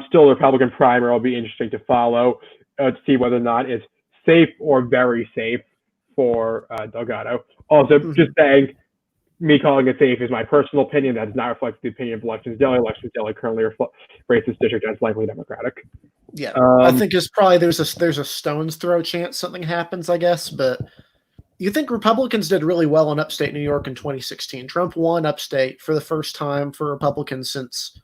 still, the Republican primary will be interesting to follow to see whether or not it's safe or very safe for Delgado. Also, just saying, me calling it safe is my personal opinion. That does not reflect the opinion of Elections Daily. Elections Daily currently rates this district as likely Democratic. Yeah, I think it's probably there's a stone's throw chance something happens, I guess. But you think Republicans did really well in upstate New York in 2016. Trump won upstate for the first time for Republicans since,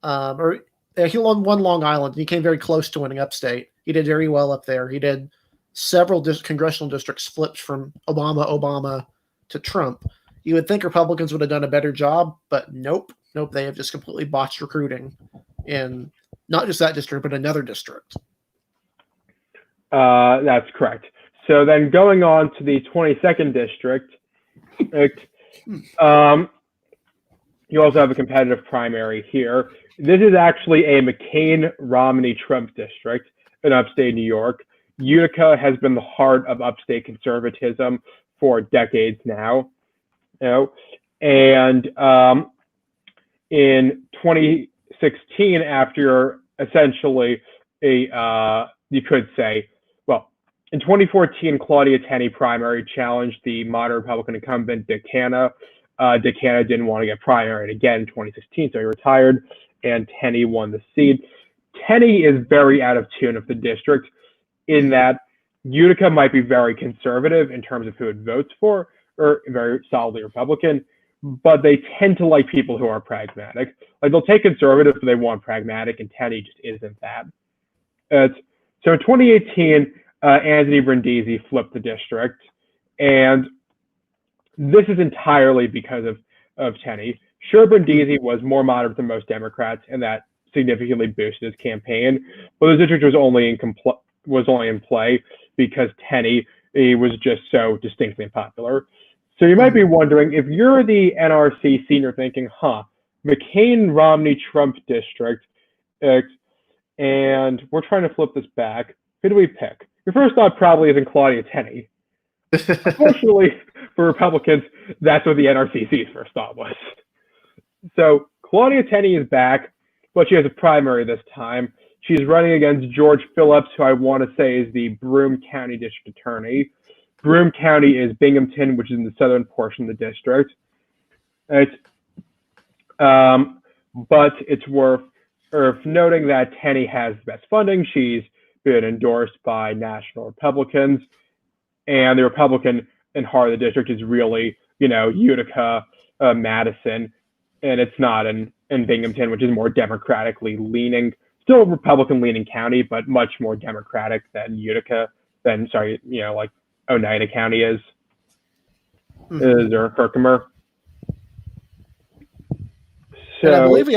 he won Long Island. And he came very close to winning upstate. He did very well up there. He did several congressional districts flipped from Obama to Trump. You would think Republicans would have done a better job, but nope. They have just completely botched recruiting in not just that district, but another district. That's correct. So then going on to the 22nd district, you also have a competitive primary here. This is actually a McCain-Romney-Trump district in upstate New York. Utica has been the heart of upstate conservatism for decades now. And in 2016, after essentially you could say, well, in 2014, Claudia Tenney primary challenged the moderate Republican incumbent Dick Hanna. Dick Hanna didn't want to get primaried again in 2016, so he retired, and Tenney won the seat. Tenney is very out of tune with the district in that Utica might be very conservative in terms of who it votes for, or very solidly Republican, but they tend to like people who are pragmatic. Like they'll take conservative, but they want pragmatic, and Tenney just isn't that. So in 2018, Anthony Brindisi flipped the district, and this is entirely because of Tenney. Sure, Brindisi was more moderate than most Democrats, and that significantly boosted his campaign, but the district was only in play because Tenney was just so distinctly unpopular. So you might be wondering, if you're the NRC senior thinking, McCain-Romney-Trump district, and we're trying to flip this back, who do we pick? Your first thought probably isn't Claudia Tenney. Unfortunately, for Republicans, that's what the NRCC's first thought was. So Claudia Tenney is back, but she has a primary this time. She's running against George Phillips, who I want to say is the Broome County District Attorney. Broome County is Binghamton, which is in the southern portion of the district. But it's worth noting that Tenney has the best funding. She's been endorsed by national Republicans, and the Republican in heart of the district is really, Utica, Madison, and it's not in Binghamton, which is more democratically leaning. Still a Republican-leaning county, but much more Democratic than like Oneida County is or Herkimer. So and I believe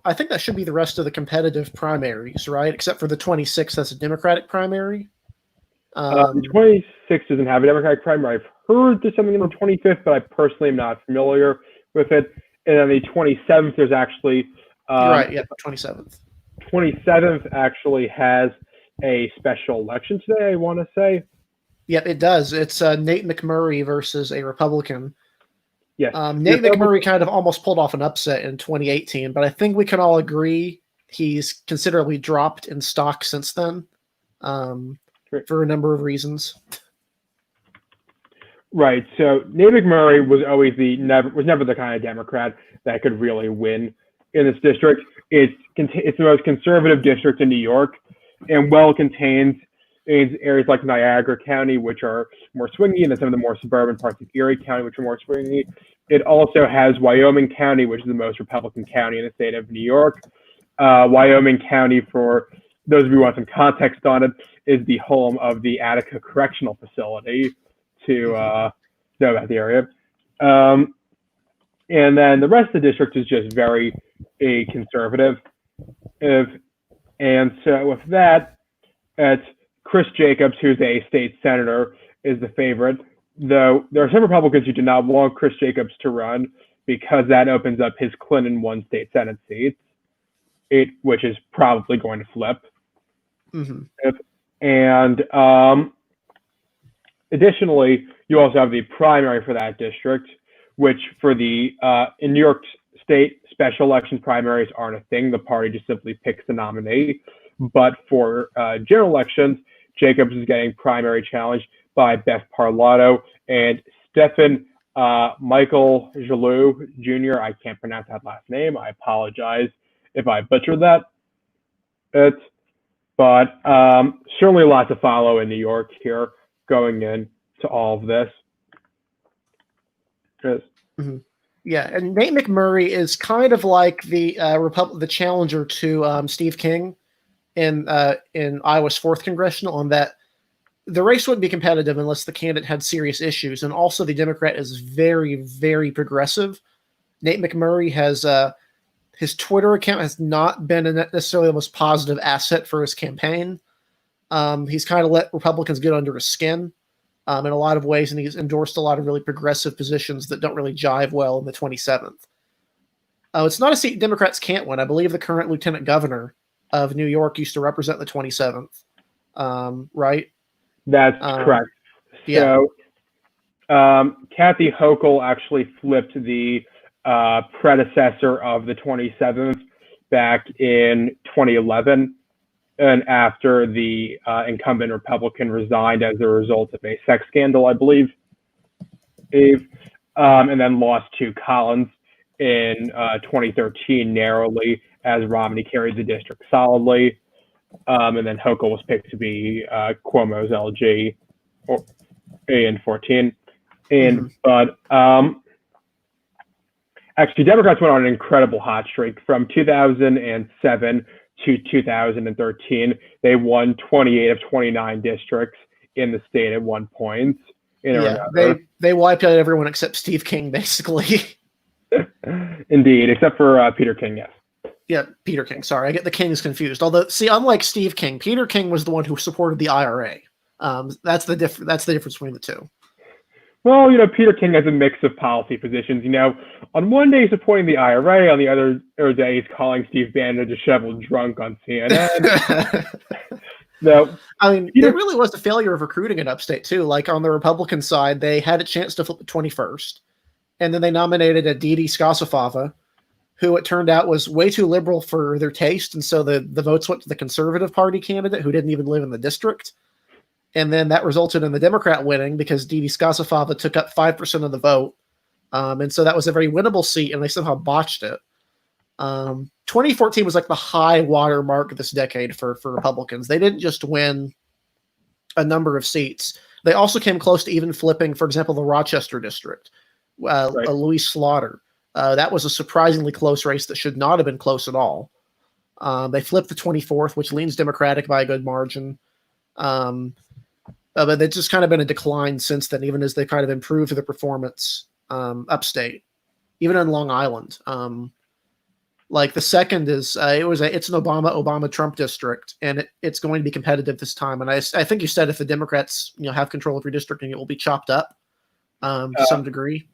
I think that should be the rest of the competitive primaries, right? Except for the 26th, that's a Democratic primary. The 26th doesn't have a Democratic primary. I've heard there's something in the 25th, but I personally am not familiar with it. And on the 27th, there's actually right, yeah, 27th. 27th actually has a special election today, I want to say. Yep, it does. It's Nate McMurray versus a Republican. Yes. Nate McMurray kind of almost pulled off an upset in 2018, but I think we can all agree he's considerably dropped in stock since then for a number of reasons. Right. So Nate McMurray was always never the kind of Democrat that could really win in this district. It's the most conservative district in New York, and well contains in areas like Niagara County, which are more swingy, and then some of the more suburban parts of Erie County, which are more swingy. It also has Wyoming County, which is the most Republican county in the state of New York. Wyoming County, for those of you who want some context on it, is the home of the Attica Correctional Facility, to know about the area. And then the rest of the district is just very conservative. And so with that, it's Chris Jacobs, who's a state senator, is the favorite, though there are some Republicans who do not want Chris Jacobs to run because that opens up his Clinton one state Senate seat, which is probably going to flip. And additionally, you also have the primary for that district, which for the in New York State, special election primaries aren't a thing. The party just simply picks the nominee. But for general elections, Jacobs is getting primary challenged by Beth Parlato and Stephen Michael Jalou Jr. I can't pronounce that last name. I apologize if I butchered that. But certainly a lot to follow in New York here going into all of this. Yeah, and Nate McMurray is kind of like the the challenger to Steve King in Iowa's 4th congressional, on that the race wouldn't be competitive unless the candidate had serious issues, and also the Democrat is very, very progressive. Nate McMurray has his Twitter account has not been necessarily the most positive asset for his campaign. He's kind of let Republicans get under his skin in a lot of ways, and he's endorsed a lot of really progressive positions that don't really jive well in the 27th. It's not a seat Democrats can't win. I believe the current lieutenant governor of New York used to represent the 27th, right? That's correct. Yeah. So Kathy Hochul actually flipped the predecessor of the 27th back in 2011, and after the incumbent Republican resigned as a result of a sex scandal, I believe, and then lost to Collins in 2013 narrowly, as Romney carried the district solidly. And then Hochul was picked to be Cuomo's LG in 14. But actually, Democrats went on an incredible hot streak from 2007 to 2013. They won 28 of 29 districts in the state at one point. They wiped out everyone except Steve King, basically. Indeed, except for Peter King, yes. Yeah, Peter King. Sorry, I get the Kings confused. Although, see, unlike Steve King, Peter King was the one who supported the IRA. That's the difference between the two. Well, Peter King has a mix of policy positions. On one day he's supporting the IRA, on the other day he's calling Steve Bannon a disheveled drunk on CNN. No, I mean, there really was a failure of recruiting in Upstate too. Like on the Republican side, they had a chance to flip the 21st, and then they nominated a Didi Skosafava, who it turned out was way too liberal for their taste, and so the votes went to the Conservative Party candidate who didn't even live in the district. And then that resulted in the Democrat winning because Didi Skosafava took up 5% of the vote. And so that was a very winnable seat, and they somehow botched it. 2014 was like the high water mark this decade for Republicans. They didn't just win a number of seats. They also came close to even flipping, for example, the Rochester district, Louis Slaughter. That was a surprisingly close race that should not have been close at all. They flipped the 24th, which leans Democratic by a good margin. But they've just kind of been a decline since then, even as they kind of improved their performance upstate, even in Long Island. Like the second is it's an Obama-Trump district, and it's going to be competitive this time. And I think you said if the Democrats have control of redistricting, it will be chopped up to some degree.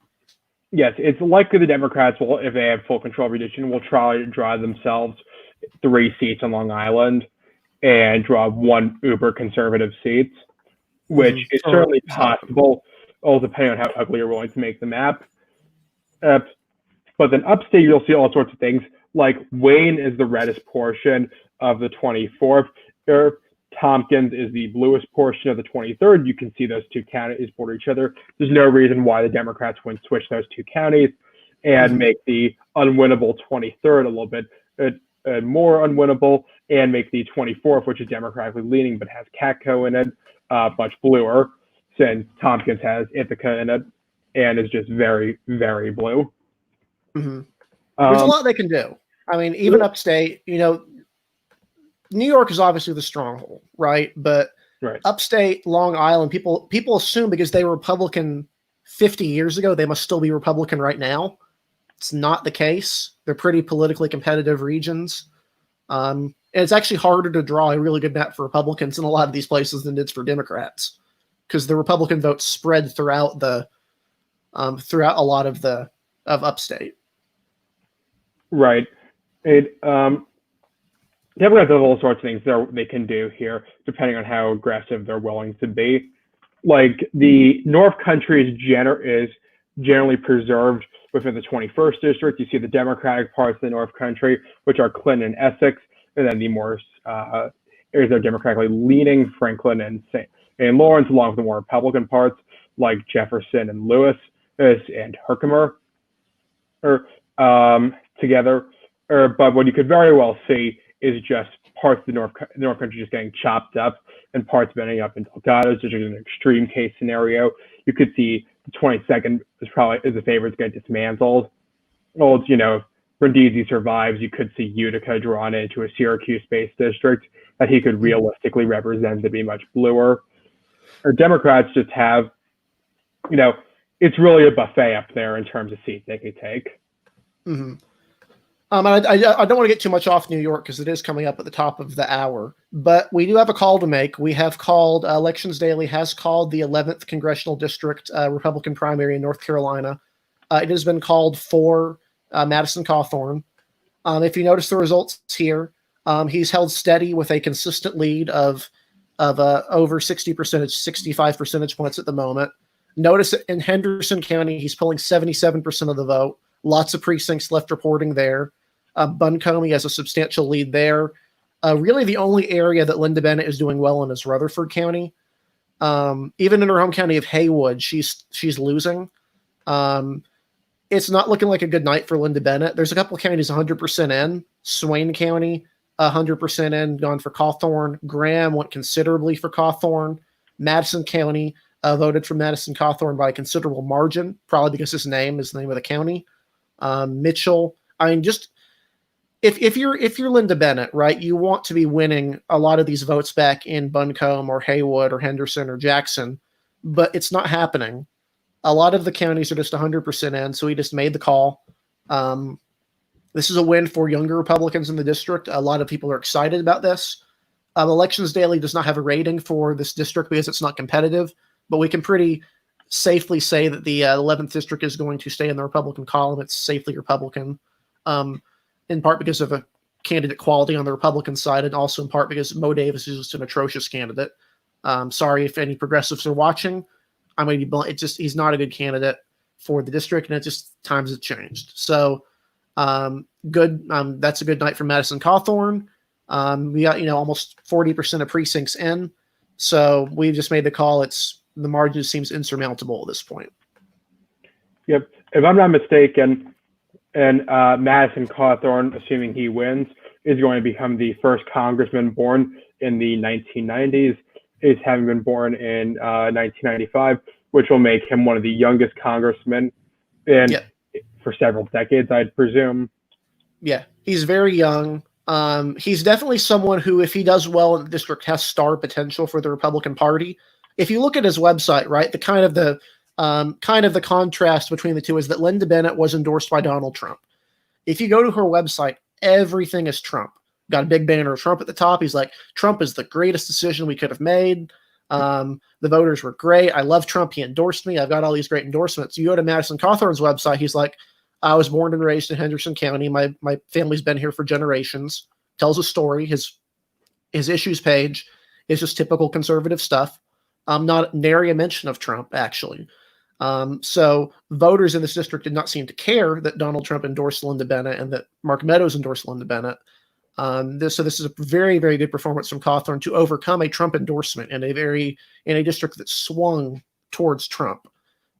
Yes, it's likely the Democrats will, if they have full control of redistricting, will try to draw themselves 3 seats on Long Island and draw 1 uber conservative seat, which is certainly possible, all depending on how ugly you're willing to make the map. But then upstate, you'll see all sorts of things, like Wayne is the reddest portion of the 24th. Tompkins is the bluest portion of the 23rd. You can see those two counties border each other. There's no reason why the Democrats wouldn't switch those two counties and make the unwinnable 23rd a little bit more unwinnable, and make the 24th, which is democratically leaning but has Catco in it, much bluer, since Tompkins has Ithaca in it and is just very, very blue. There's a lot they can do. I mean, even upstate, New York is obviously the stronghold, right? But upstate, Long Island, people assume because they were Republican 50 years ago, they must still be Republican right now. It's not the case. They're pretty politically competitive regions. And it's actually harder to draw a really good map for Republicans in a lot of these places than it's for Democrats, because the Republican votes spread throughout throughout a lot of upstate. Right. Democrats have all sorts of things they can do here, depending on how aggressive they're willing to be. Like the North Country is generally preserved within the 21st district. You see the Democratic parts of the North Country, which are Clinton and Essex, and then the more areas that are democratically leaning, Franklin and St. Lawrence, along with the more Republican parts like Jefferson and Lewis and Herkimer, together. But what you could very well see is just parts of the North Country just getting chopped up, and parts ending up in Delgados, which is an extreme case scenario. You could see the 22nd is the favorite to get dismantled. Well, if Brindisi survives, you could see Utica drawn into a Syracuse-based district that he could realistically represent to be much bluer. Or Democrats just have, it's really a buffet up there in terms of seats they could take. I don't want to get too much off New York because it is coming up at the top of the hour, but we do have a call to make. We have called, Elections Daily has called the 11th Congressional District Republican primary in North Carolina. It has been called for Madison Cawthorn. If you notice the results here, he's held steady with a consistent lead of over 65 percentage points at the moment. Notice in Henderson County, he's pulling 77% of the vote. Lots of precincts left reporting there. Buncombe has a substantial lead there. Really, the only area that Linda Bennett is doing well in is Rutherford County. Even in her home county of Haywood, she's losing. It's not looking like a good night for Linda Bennett. There's a couple of counties 100% in. Swain County, 100% in, gone for Cawthorn. Graham went considerably for Cawthorn. Madison County voted for Madison Cawthorn by a considerable margin, probably because his name is the name of the county. Mitchell, just if you're Linda Bennett, right, you want to be winning a lot of these votes back in Buncombe or Haywood or Henderson or Jackson, but it's not happening. A lot of the counties are just 100% in, so he just made the call. This is a win for younger Republicans in the district. A lot of people are excited about this. Elections Daily does not have a rating for this district because it's not competitive, but we can pretty safely say that the 11th district is going to stay in the Republican column. It's safely Republican, in part because of a candidate quality on the Republican side, and also in part because Mo Davis is just an atrocious candidate. Sorry if any progressives are watching. I mean, he's not a good candidate for the district, and it just times have changed. So good. That's a good night for Madison Cawthorn. We got almost 40% of precincts in, so we've just made the call. The margin seems insurmountable at this point. Yep. If I'm not mistaken, and Madison Cawthorn, assuming he wins, is going to become the first congressman born in the 1990s, is having been born in 1995, which will make him one of the youngest congressmen for several decades, I'd presume. Yeah, he's very young. He's definitely someone who, if he does well in the district, has star potential for the Republican Party. If you look at his website, right, the kind of the contrast between the two is that Linda Bennett was endorsed by Donald Trump. If you go to her website, everything is Trump. Got a big banner of Trump at the top. He's like, Trump is the greatest decision we could have made. The voters were great. I love Trump. He endorsed me. I've got all these great endorsements. You go to Madison Cawthorn's website. He's like, I was born and raised in Henderson County. My family's been here for generations. Tells a story. His issues page is just typical conservative stuff. Not nary a mention of Trump, actually. So voters in this district did not seem to care that Donald Trump endorsed Linda Bennett and that Mark Meadows endorsed Linda Bennett. So this is a very, very good performance from Cawthorn to overcome a Trump endorsement in a district that swung towards Trump.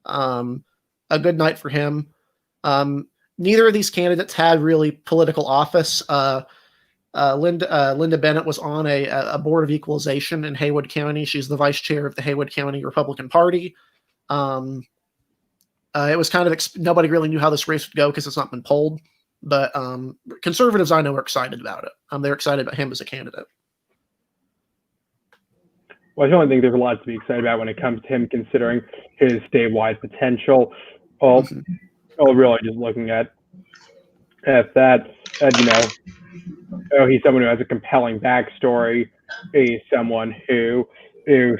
A good night for him. Neither of these candidates had really political office. Linda Bennett was on a board of equalization in Haywood County. She's the vice chair of the Haywood County Republican Party. It was kind of nobody really knew how this race would go because it's not been polled. But conservatives I know are excited about it. They're excited about him as a candidate. Well, I don't think there's a lot to be excited about when it comes to him, considering his statewide potential. Really just looking at that, he's someone who has a compelling backstory. He's someone who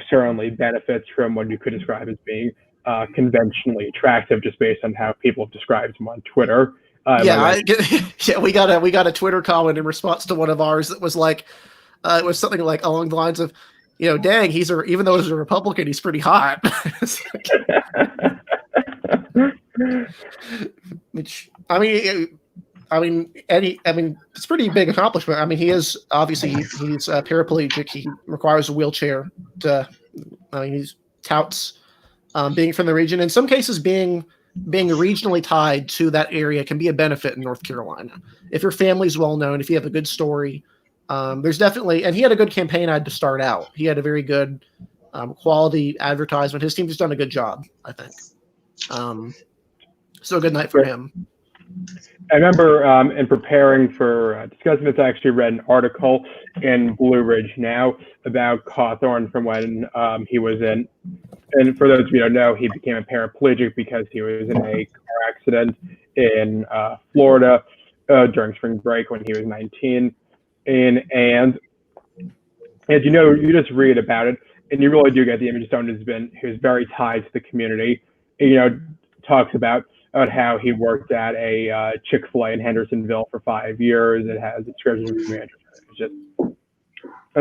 certainly benefits from what you could describe as being conventionally attractive, just based on how people have described him on Twitter. We got a Twitter comment in response to one of ours that was like, it was something like along the lines of, dang, even though he's a Republican, he's pretty hot. Which it's pretty big accomplishment. He is obviously he's paraplegic. He requires a wheelchair he touts being from the region. In some cases, being regionally tied to that area can be a benefit in North Carolina. If your family's well known, if you have a good story, there's definitely, and he had a good campaign ad to start out. He had a very good quality advertisement. His team has done a good job, I think. So a good night for him. I remember in preparing for discussing this, I actually read an article in Blue Ridge Now about Cawthorn from when he was in, and for those of you who don't know, he became a paraplegic because he was in a car accident in Florida during spring break when he was 19. And you just read about it, and you really do get the image of someone who's very tied to the community. Talks about how he worked at a Chick-fil-A in Hendersonville for 5 years. It has descriptions of manager. It's just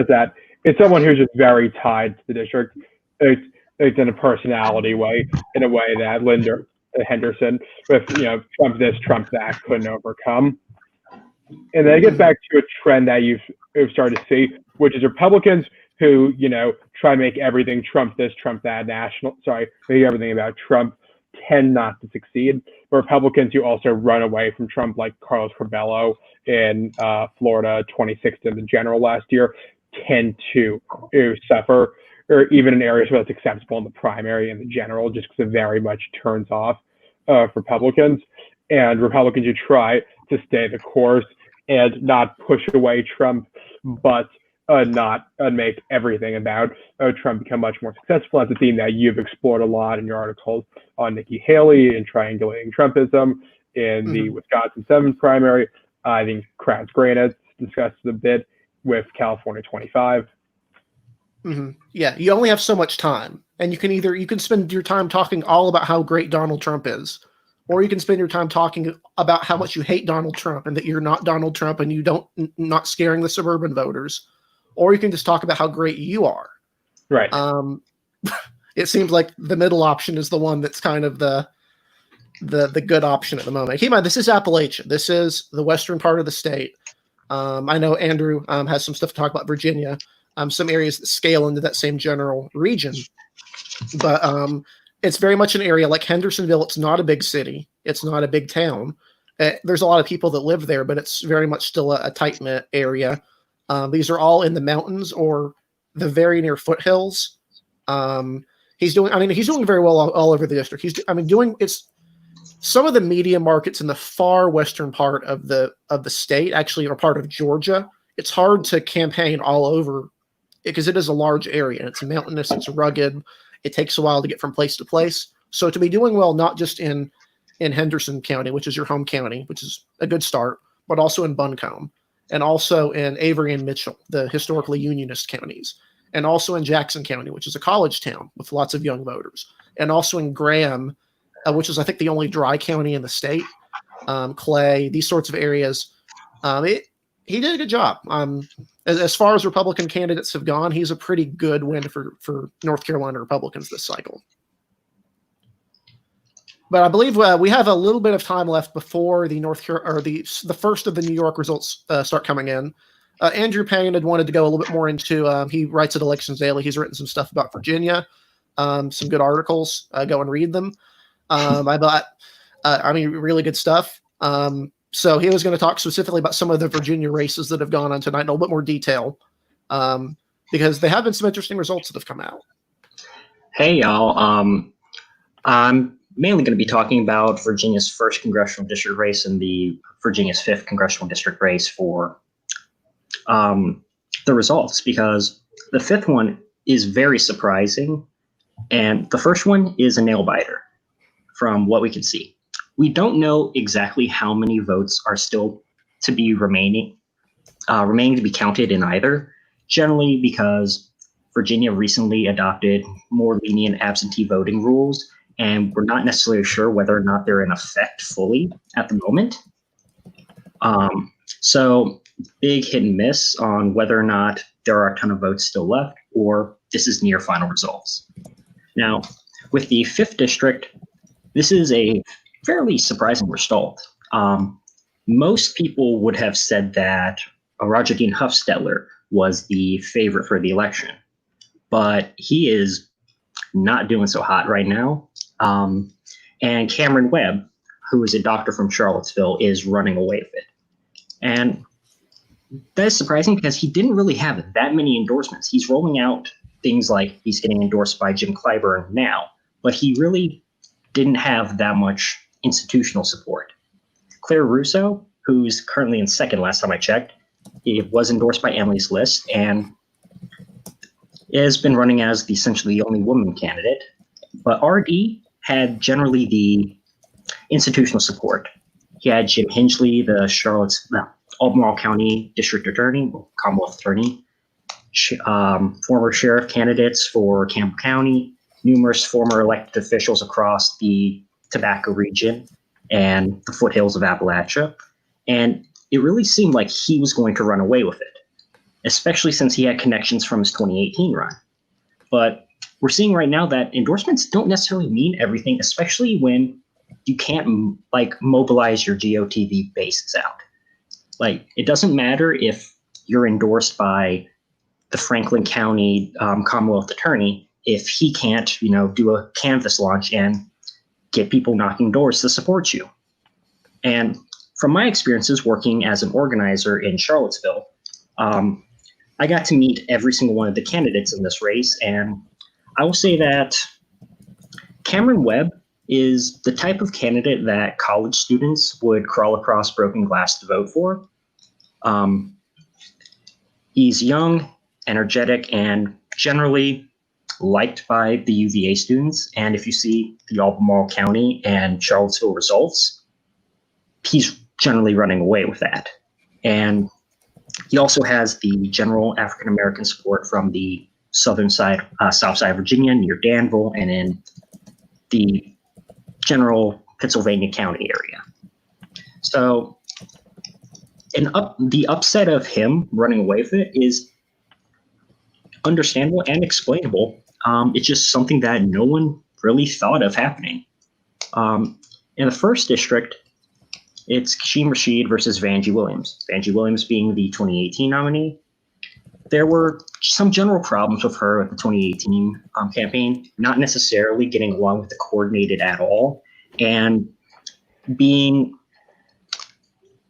that. It's someone who's just very tied to the district. It's in a personality way, in a way that Linda Henderson, with Trump this, Trump that, couldn't overcome. And then it gets back to a trend that you've started to see, which is Republicans who try to make everything Trump this, Trump that, make everything about Trump, tend not to succeed. But Republicans who also run away from Trump, like Carlos Curbelo in Florida, 26th in the general last year, tend to suffer, or even in areas where it's acceptable in the primary and the general, just because it very much turns off Republicans. And Republicans who try to stay the course and not push away Trump, but not make everything about Trump become much more successful. That's a theme that you've explored a lot in your articles on Nikki Haley and triangulating Trumpism in the Wisconsin 7th primary. I think Kratz Granite discussed a bit with California 25. Yeah, you only have so much time, and you can spend your time talking all about how great Donald Trump is, or you can spend your time talking about how much you hate Donald Trump and that you're not Donald Trump and you not scaring the suburban voters. Or you can just talk about how great you are. Right. It seems like the middle option is the one that's kind of the good option at the moment. Keep in mind, this is Appalachia. This is the western part of the state. I know Andrew has some stuff to talk about Virginia, some areas that scale into that same general region. But it's very much an area like Hendersonville. It's not a big city. It's not a big town. There's a lot of people that live there, but it's very much still a tight-knit area. These are all in the mountains or the very near foothills. He's doing very well all over the district. It's some of the media markets in the far western part of the state actually are part of Georgia. It's hard to campaign all over because it is a large area. It's mountainous. It's rugged. It takes a while to get from place to place. So to be doing well, not just in Henderson County, which is your home county, which is a good start, but also in Buncombe, and also in Avery and Mitchell, the historically unionist counties, and also in Jackson County, which is a college town with lots of young voters, and also in Graham, which is, I think, the only dry county in the state, Clay, these sorts of areas. He did a good job. As far as Republican candidates have gone, he's a pretty good win for North Carolina Republicans this cycle. But I believe we have a little bit of time left before the the first of the New York results start coming in. Andrew Payne had wanted to go a little bit more into. He writes at Elections Daily. He's written some stuff about Virginia, some good articles. Go and read them. Really good stuff. So he was going to talk specifically about some of the Virginia races that have gone on tonight in a little bit more detail, because there have been some interesting results that have come out. Hey, y'all. I'm mainly going to be talking about Virginia's 1st congressional district race and Virginia's 5th congressional district race for the results, because the 5th one is very surprising, and the 1st one is a nail biter from what we can see. We don't know exactly how many votes are still to be remaining to be counted in either, generally because Virginia recently adopted more lenient absentee voting rules, and we're not necessarily sure whether or not they're in effect fully at the moment. So big hit and miss on whether or not there are a ton of votes still left, or this is near final results. Now, with the 5th district, this is a fairly surprising result. Most people would have said that Roger Dean Huffstetler was the favorite for the election, but he is not doing so hot right now. And Cameron Webb, who is a doctor from Charlottesville, is running away with it. And that is surprising because he didn't really have that many endorsements. He's rolling out things like he's getting endorsed by Jim Clyburn now, but he really didn't have that much institutional support. Claire Russo, who's currently in 2nd last time I checked, it was endorsed by Emily's List and has been running as essentially the only woman candidate. But RD had generally the institutional support. He had Jim Hingley, the Albemarle County District Attorney, Commonwealth Attorney, former sheriff candidates for Campbell County, numerous former elected officials across the Tobacco region and the foothills of Appalachia. And it really seemed like he was going to run away with it, especially since he had connections from his 2018 run. But we're seeing right now that endorsements don't necessarily mean everything, especially when you can't mobilize your GOTV bases out. It doesn't matter if you're endorsed by the Franklin County Commonwealth Attorney if he can't, do a canvas launch and get people knocking doors to support you. And from my experiences working as an organizer in Charlottesville, I got to meet every single one of the candidates in this race, and I will say that Cameron Webb is the type of candidate that college students would crawl across broken glass to vote for. He's young, energetic, and generally liked by the UVA students. And if you see the Albemarle County and Charlottesville results, he's generally running away with that. And he also has the general African-American support from the southern side, south side of Virginia, near Danville, and in the general Pennsylvania County area. So the upset of him running away with it is understandable and explainable. It's just something that no one really thought of happening. In the 1st district, it's Kashim Rashid versus Vanjie Williams. Vanjie Williams being the 2018 nominee. There were some general problems with her at the 2018 campaign, not necessarily getting along with the coordinated at all, and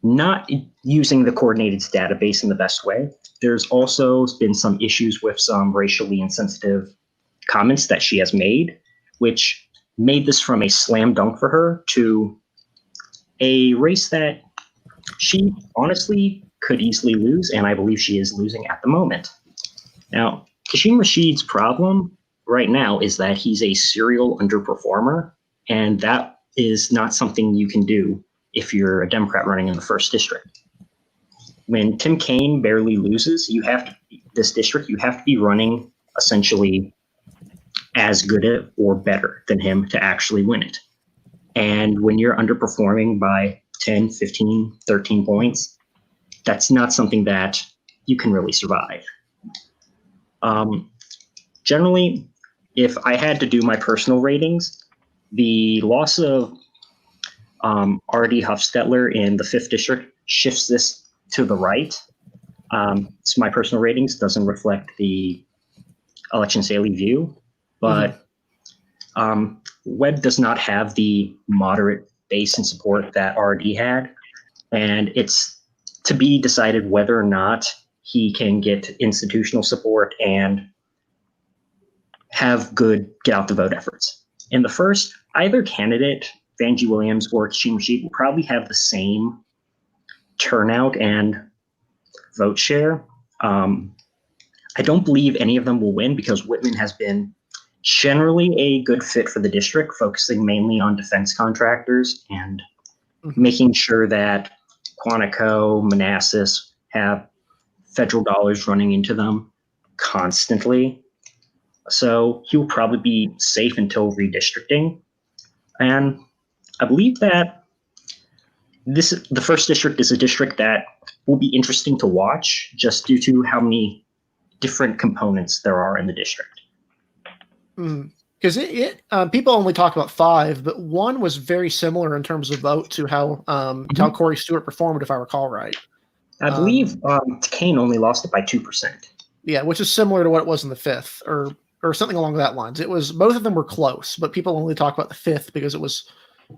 not using the coordinated database in the best way. There's also been some issues with some racially insensitive comments that she has made, which made this from a slam dunk for her to a race that she honestly could easily lose, and I believe she is losing at the moment. Now, Kashim Rashid's problem right now is that he's a serial underperformer, and that is not something you can do if you're a Democrat running in the 1st district. When Tim Kaine barely loses, this district, you have to be running essentially as good at or better than him to actually win it. And when you're underperforming by 10, 15, 13 points, that's not something that you can really survive. Generally, if I had to do my personal ratings, the loss of R.D. Huffstetler in the 5th District shifts this to the right. So my personal ratings doesn't reflect the Elections Daily view, but Webb does not have the moderate base and support that R.D. had, and it's to be decided whether or not he can get institutional support and have good get out the vote efforts. In the first, either candidate, Vanjie Williams or Kashim Rashid, will probably have the same turnout and vote share. I don't believe any of them will win because Whitman has been generally a good fit for the district, focusing mainly on defense contractors and making sure that Quantico, Manassas have federal dollars running into them constantly. So he will probably be safe until redistricting. And I believe that the 1st district is a district that will be interesting to watch just due to how many different components there are in the district. Because people only talk about 5, but 1 was very similar in terms of vote to how Corey Stewart performed, if I recall right. I believe Kane only lost it by 2%. Yeah, which is similar to what it was in the 5th, or something along that lines. It was both of them were close, but people only talk about the 5th because it was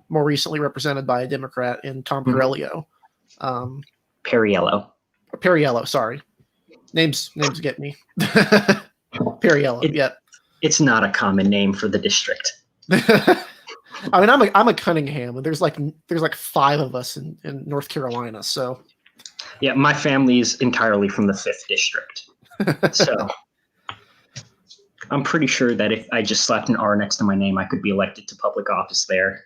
more recently represented by a Democrat in Tom Perello. Perriello, sorry. Names get me. Perriello, yeah. It's not a common name for the district. I mean, I'm a Cunningham, and there's like 5 of us in North Carolina, so. Yeah, my family is entirely from the 5th district. So I'm pretty sure that if I just slapped an R next to my name, I could be elected to public office there.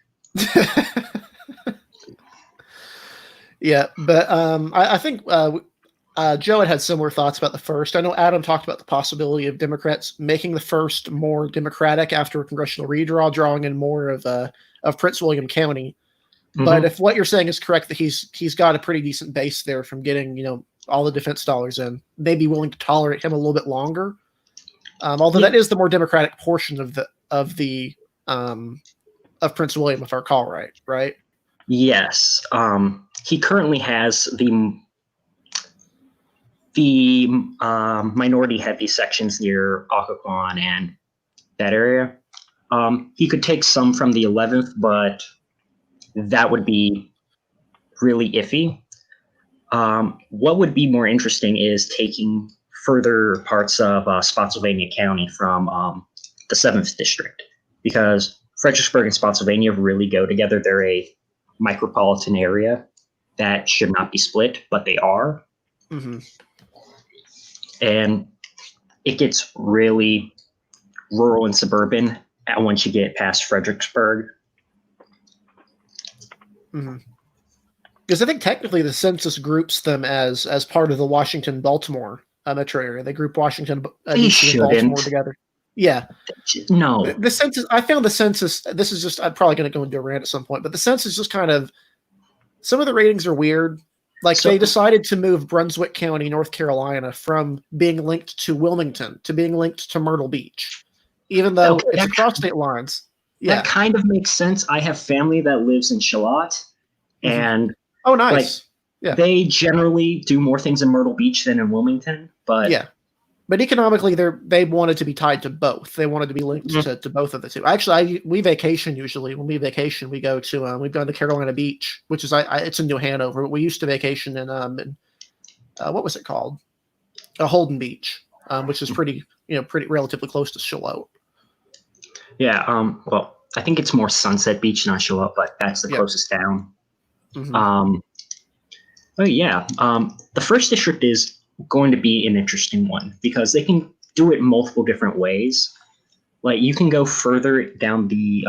Yeah, but I think Joe had similar thoughts about the 1st. I know Adam talked about the possibility of Democrats making the 1st more Democratic after a congressional redraw, drawing in more of Prince William County. But if what you're saying is correct, that he's got a pretty decent base there from getting all the defense dollars in, may be willing to tolerate him a little bit longer. Although that is the more Democratic portion of Prince William, if I recall right? Yes. He currently has the minority heavy sections near Occoquan and that area. He could take some from the 11th, but that would be really iffy. What would be more interesting is taking further parts of Spotsylvania County from the 7th district, because Fredericksburg and Spotsylvania really go together. They're a micropolitan area that should not be split, but they are. And it gets really rural and suburban once you get past Fredericksburg. Because I think technically the census groups them as part of the Washington-Baltimore metro area. They group Washington, DC, and Baltimore together. Yeah. No. The census, I found the census, this is just, I'm probably going to go into a rant at some point, but the census just kind of, some of the ratings are weird. Like they decided to move Brunswick County, North Carolina from being linked to Wilmington to being linked to Myrtle Beach, even though it's across state lines. Yeah. That kind of makes sense. I have family that lives in Charlotte, and oh, nice. They generally do more things in Myrtle Beach than in Wilmington, but but economically they wanted to be tied to both. They wanted to be linked to both of the two. Actually, we vacation usually. When we vacation, we go to we've gone to Carolina Beach, which is it's in New Hanover. But we used to vacation in what was it called? Holden Beach, which is pretty relatively close to Charlotte. Yeah. Well, I think it's more Sunset Beach, not Charlotte, but that's the closest town. The 1st district is going to be an interesting one because they can do it multiple different ways. Like you can go further down the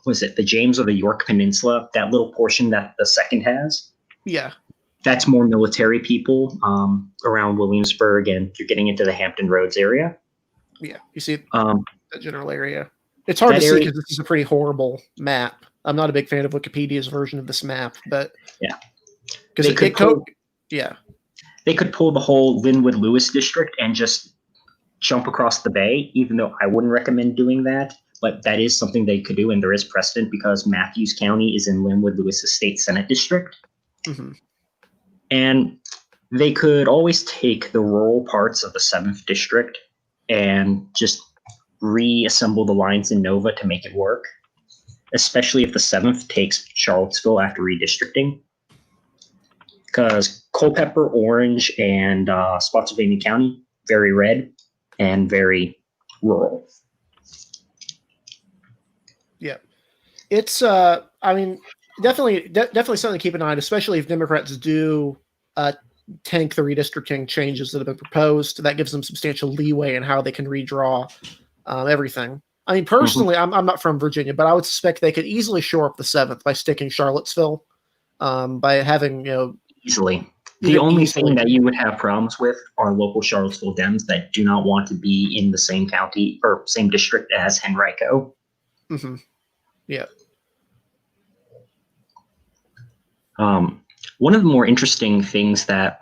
the James or the York Peninsula, that little portion that the 2nd has. Yeah. That's more military people around Williamsburg, and you're getting into the Hampton Roads area. Yeah, you see that general area. It's hard to see because this is a pretty horrible map. I'm not a big fan of Wikipedia's version of this map, but because they could pull the whole Linwood Lewis district and just jump across the bay, even though I wouldn't recommend doing that. but that is something they could do, and there is precedent because Matthews County is in Linwood Lewis's state Senate district. Mm-hmm. And they could always take the rural parts of the 7th district and just reassemble the lines in Nova to make it work, especially if the 7th takes Charlottesville after redistricting. Because Culpeper, Orange, and Spotsylvania County, very red and very rural. Yeah. It's, I mean, definitely something to keep an eye on, especially if Democrats do tank the redistricting changes that have been proposed. That gives them substantial leeway in how they can redraw everything. I mean, personally, I'm not from Virginia, but I would suspect they could easily shore up the 7th by sticking Charlottesville, by having, easily. The only thing that you would have problems with are local Charlottesville Dems that do not want to be in the same county or same district as Henrico. Mm-hmm. Yeah. One of the more interesting things that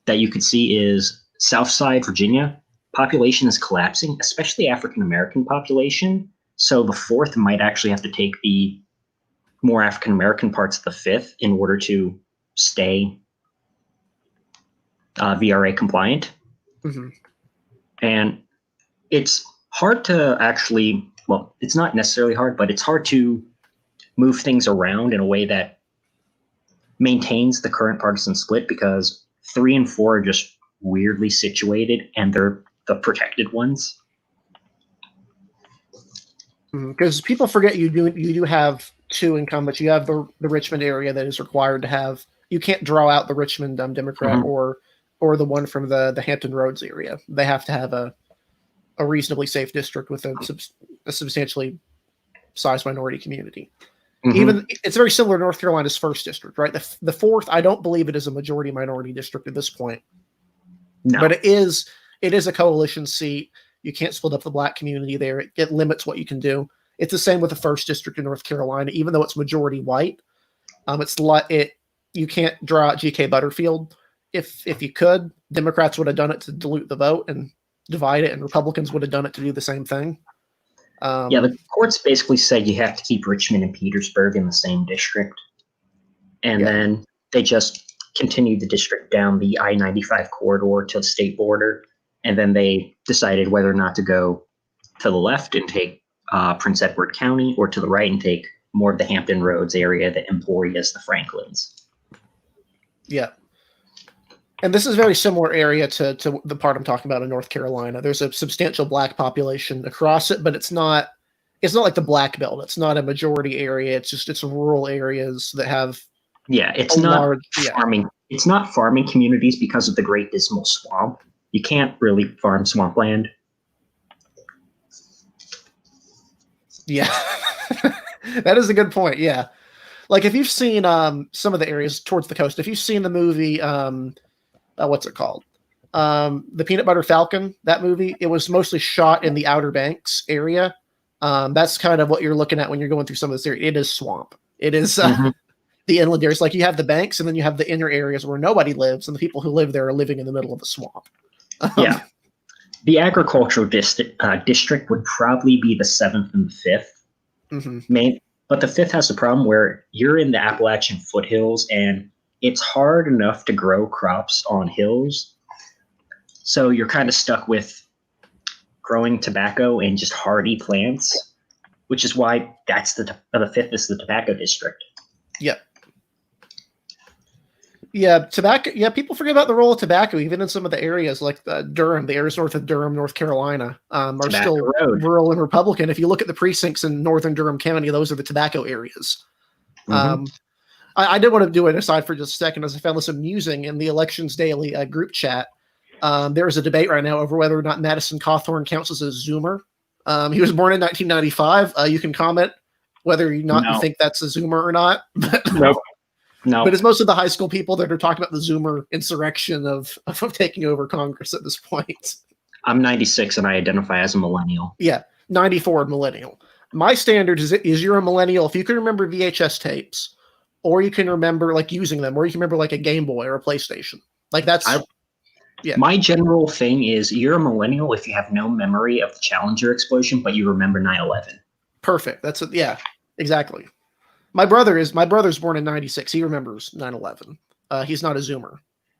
you could see is Southside Virginia population is collapsing, especially African American population. So the 4th might actually have to take the more African American parts of the 5th in order to stay VRA compliant. Mm-hmm. And it's hard to actually, well, it's not necessarily hard, but it's hard to move things around in a way that maintains the current partisan split because 3 and 4 are just weirdly situated and they're the protected ones. Because people forget you do have 2 incumbents. You have the Richmond area that is required to have. You can't draw out the Richmond Democrat or the one from the Hampton Roads area. They have to have a reasonably safe district with a substantially sized minority community. Even it's very similar to North Carolina's 1st district, right? The 4th, I don't believe it is a majority minority district at this point. No. But it is a coalition seat. You can't split up the black community there. It limits what you can do. It's the same with the 1st district in North Carolina, even though it's majority white. You can't draw out G.K. Butterfield. If you could, Democrats would have done it to dilute the vote and divide it, and Republicans would have done it to do the same thing. The courts basically said you have to keep Richmond and Petersburg in the same district. And then they just continued the district down the I-95 corridor to the state border. And then they decided whether or not to go to the left and take Prince Edward County or to the right and take more of the Hampton Roads area, the Emporias, the Franklins. Yeah. And this is a very similar area to the part I'm talking about in North Carolina. There's a substantial black population across it, but it's not like the Black Belt. It's not a majority area. It's rural areas that have it's not farming. It's not farming communities because of the Great Dismal Swamp. You can't really farm swampland. Yeah. That is a good point. Yeah. Like if you've seen some of the areas towards the coast, if you've seen the movie what's it called? The Peanut Butter Falcon, that movie, it was mostly shot in the Outer Banks area. That's kind of what you're looking at when you're going through some of this area. It is swamp. It is the inland areas. Like you have the banks and then you have the inner areas where nobody lives and the people who live there are living in the middle of a swamp. The agricultural district would probably be the 7th and the 5th. But the 5th has a problem where you're in the Appalachian foothills and it's hard enough to grow crops on hills. So you're kind of stuck with growing tobacco and just hardy plants, which is why that's the 5th is the tobacco district. Yep. Yeah, tobacco. Yeah, people forget about the role of tobacco, even in some of the areas like Durham, the areas north of Durham, North Carolina, are Tobacco still Road. Rural and Republican. If you look at the precincts in northern Durham County, those are the tobacco areas. I did want to do an aside for just a second, as I found this amusing in the Elections Daily group chat. There is a debate right now over whether or not Madison Cawthorn counts as a Zoomer. He was born in 1995. You can comment whether you think that's a Zoomer or not. Nope. No. But it's most of the high school people that are talking about the Zoomer insurrection of taking over Congress at this point. I'm 96 and I identify as a millennial. Yeah, 94 millennial. My standard is you're a millennial if you can remember VHS tapes, or you can remember like using them, or you can remember like a Game Boy or a PlayStation. Like that's. Yeah. My general thing is you're a millennial if you have no memory of the Challenger explosion, but you remember 9/11. Perfect. Yeah, exactly. My brother's born in 96. He remembers 9/11. He's not a Zoomer.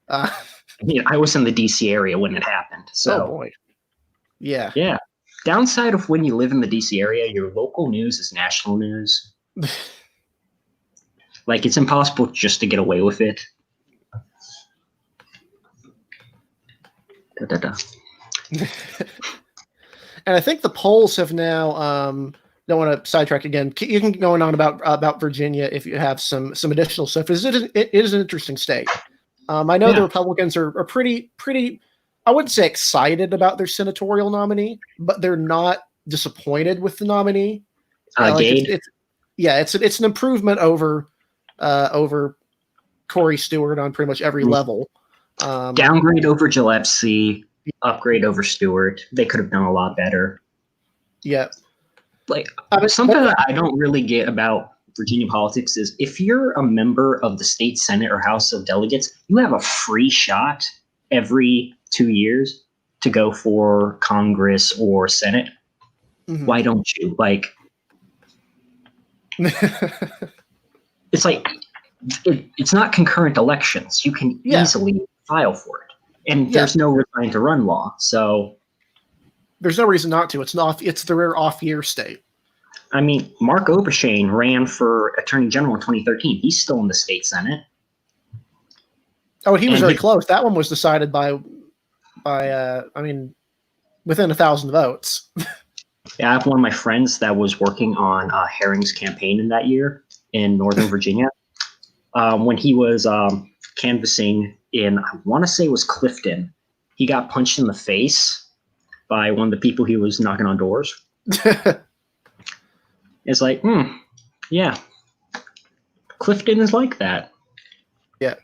I was in the DC area when it happened. So, oh boy. Yeah. Yeah. Downside of when you live in the DC area, your local news is national news. Like, it's impossible just to get away with it. And I think the polls have now. Don't want to sidetrack again. You can go on about Virginia if you have some additional stuff. It is an interesting state. I know the Republicans are pretty. I wouldn't say excited about their senatorial nominee, but they're not disappointed with the nominee. It's an improvement over Corey Stewart on pretty much every level. Downgrade over Gillespie, upgrade over Stewart. They could have done a lot better. Yeah. Like, something that I don't really get about Virginia politics is if you're a member of the state Senate or House of Delegates, you have a free shot every 2 years to go for Congress or Senate. Mm-hmm. Why don't you? Like, it's like, it's not concurrent elections. You can easily file for it. And there's no resign to run law. So there's no reason not to. It's the rare off-year state. I mean, Mark Obeshane ran for Attorney General in 2013. He's still in the state Senate. Oh, he was very close. That one was decided by within 1,000 votes. Yeah, I have one of my friends that was working on Herring's campaign in that year in Northern Virginia. When he was canvassing in, I want to say it was Clifton, he got punched in the face by one of the people he was knocking on doors. It's like, yeah, Clifton is like that. Yeah.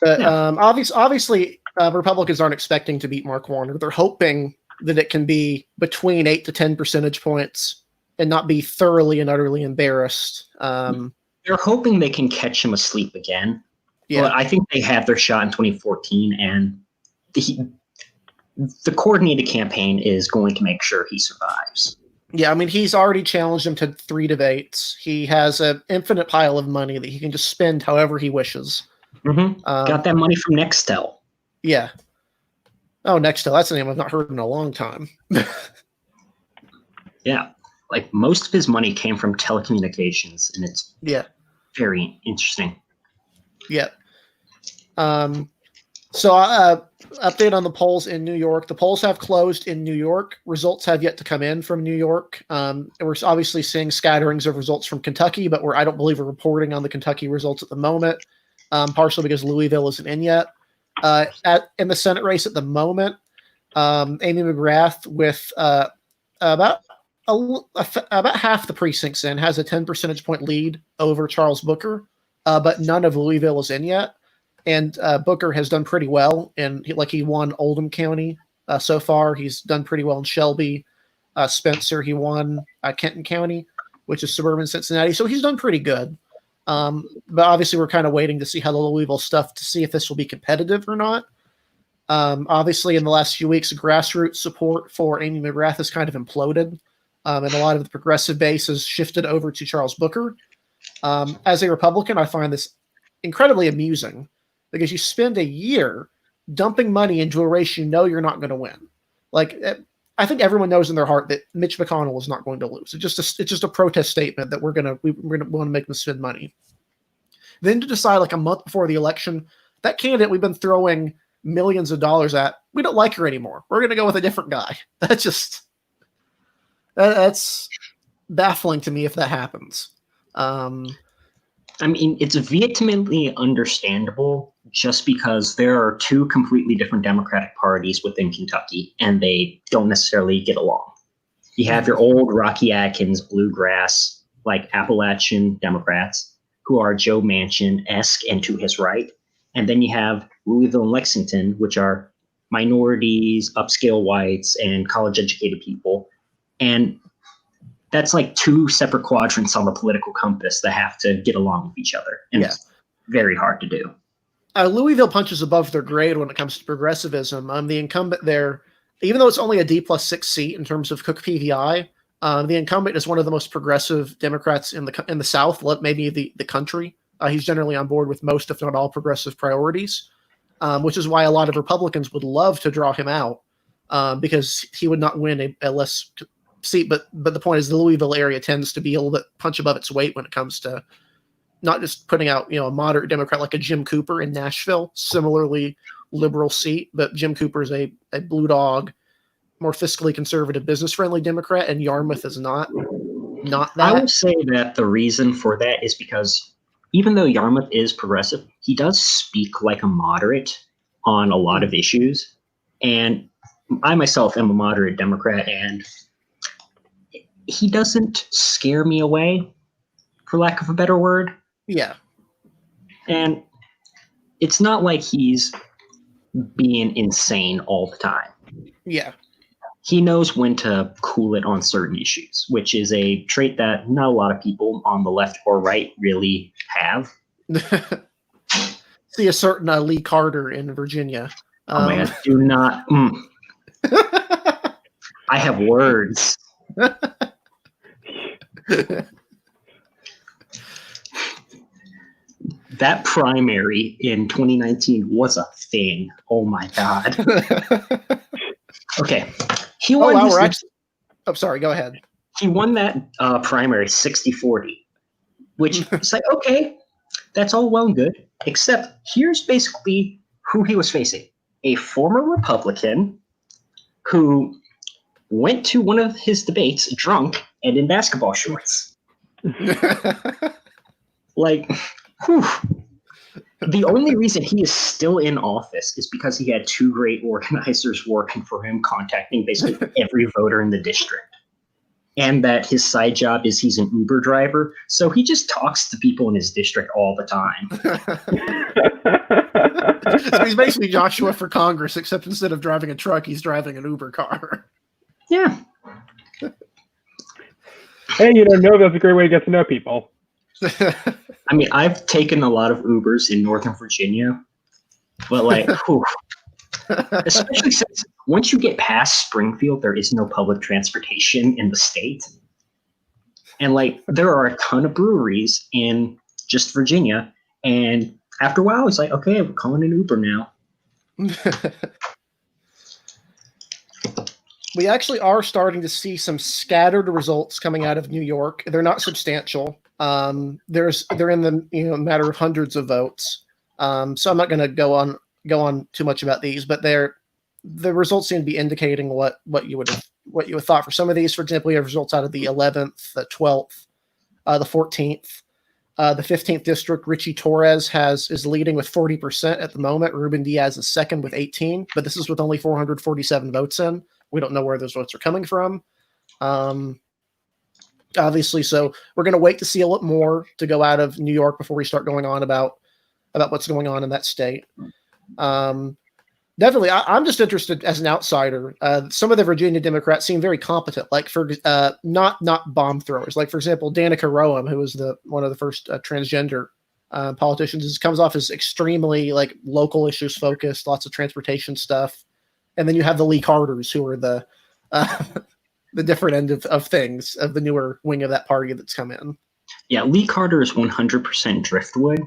But obviously, Republicans aren't expecting to beat Mark Warner. They're hoping that it can be between 8 to 10 percentage points and not be thoroughly and utterly embarrassed. They're hoping they can catch him asleep again. Yeah. But I think they had their shot in 2014, and the coordinated campaign is going to make sure he survives. Yeah, I mean, he's already challenged him to 3 debates. He has an infinite pile of money that he can just spend however he wishes. Mm-hmm. Got that money from Nextel. Yeah. Oh, Nextel. That's a name I've not heard in a long time. Yeah. Like, most of his money came from telecommunications, and it's very interesting. Yeah. So, update on the polls in New York. The polls have closed in New York. Results have yet to come in from New York. We're obviously seeing scatterings of results from Kentucky, but I don't believe we're reporting on the Kentucky results at the moment, partially because Louisville isn't in yet. In the Senate race at the moment, Amy McGrath with about half the precincts in has a 10 percentage point lead over Charles Booker, but none of Louisville is in yet. And Booker has done pretty well, and he won Oldham County so far. He's done pretty well in Shelby. Spencer, he won Kenton County, which is suburban Cincinnati. So he's done pretty good. But obviously, we're kind of waiting to see how the Louisville stuff, to see if this will be competitive or not. Obviously, in the last few weeks, grassroots support for Amy McGrath has kind of imploded, and a lot of the progressive base has shifted over to Charles Booker. As a Republican, I find this incredibly amusing, because you spend a year dumping money into a race you know you're not going to win. Like, I think everyone knows in their heart that Mitch McConnell is not going to lose. It's just a protest statement that we're gonna want to make them spend money. Then to decide, like, a month before the election, that candidate we've been throwing millions of dollars at, we don't like her anymore. We're gonna go with a different guy. That's baffling to me if that happens. I mean, it's vehemently understandable just because there are two completely different Democratic parties within Kentucky, and they don't necessarily get along. You have your old Rocky Adkins, bluegrass, like Appalachian Democrats, who are Joe Manchin-esque and to his right. And then you have Louisville and Lexington, which are minorities, upscale whites, and college-educated people. And that's like two separate quadrants on the political compass that have to get along with each other. And it's very hard to do. Louisville punches above their grade when it comes to progressivism. The incumbent there, even though it's only a D+6 seat in terms of Cook PVI, the incumbent is one of the most progressive Democrats in the South, maybe the country. He's generally on board with most, if not all, progressive priorities, which is why a lot of Republicans would love to draw him out because he would not win a less seat. But the point is, the Louisville area tends to be a little bit punch above its weight when it comes to not just putting out, a moderate Democrat like a Jim Cooper in Nashville, similarly liberal seat, but Jim Cooper is a blue dog, more fiscally conservative, business-friendly Democrat, and Yarmouth is not that. I would say that the reason for that is because even though Yarmouth is progressive, he does speak like a moderate on a lot of issues. And I myself am a moderate Democrat, and he doesn't scare me away, for lack of a better word. Yeah. And it's not like he's being insane all the time. Yeah. He knows when to cool it on certain issues, which is a trait that not a lot of people on the left or right really have. See a certain Lee Carter in Virginia. Oh my God, do not. I have words. That primary in 2019 was a thing. Oh my God. Okay. He won. Sorry, go ahead. He won that primary 60-40, which is like, okay, that's all well and good. Except here's basically who he was facing. A former Republican who went to one of his debates drunk and in basketball shorts. Like, whew. The only reason he is still in office is because he had two great organizers working for him, contacting basically every voter in the district. And that his side job is he's an Uber driver. So he just talks to people in his district all the time. So he's basically Joshua for Congress, except instead of driving a truck, he's driving an Uber car. Yeah. Hey, that's a great way to get to know people. I mean, I've taken a lot of Ubers in Northern Virginia, but like, whew. Especially since once you get past Springfield, there is no public transportation in the state. And like, there are a ton of breweries in just Virginia. And after a while, it's like, okay, we're calling an Uber now. We actually are starting to see some scattered results coming out of New York. They're not substantial. They're in the matter of hundreds of votes. So I'm not going to go on too much about these, but the results seem to be indicating what you would have thought for some of these. For example, we have results out of the 11th, the 12th, the 14th, the 15th district. Richie Torres is leading with 40% at the moment. Ruben Diaz is second with 18, but this is with only 447 votes in. We don't know where those votes are coming from. Obviously, so we're going to wait to see a lot more to go out of New York before we start going on about what's going on in that state. Definitely, I'm just interested as an outsider. Some of the Virginia Democrats seem very competent, like for not bomb throwers. Like, for example, Danica Roem, who was one of the first transgender politicians, comes off as extremely like local issues focused, lots of transportation stuff. And then you have the Lee Carters, who are the different end of things, of the newer wing of that party that's come in. Yeah, Lee Carter is 100% driftwood.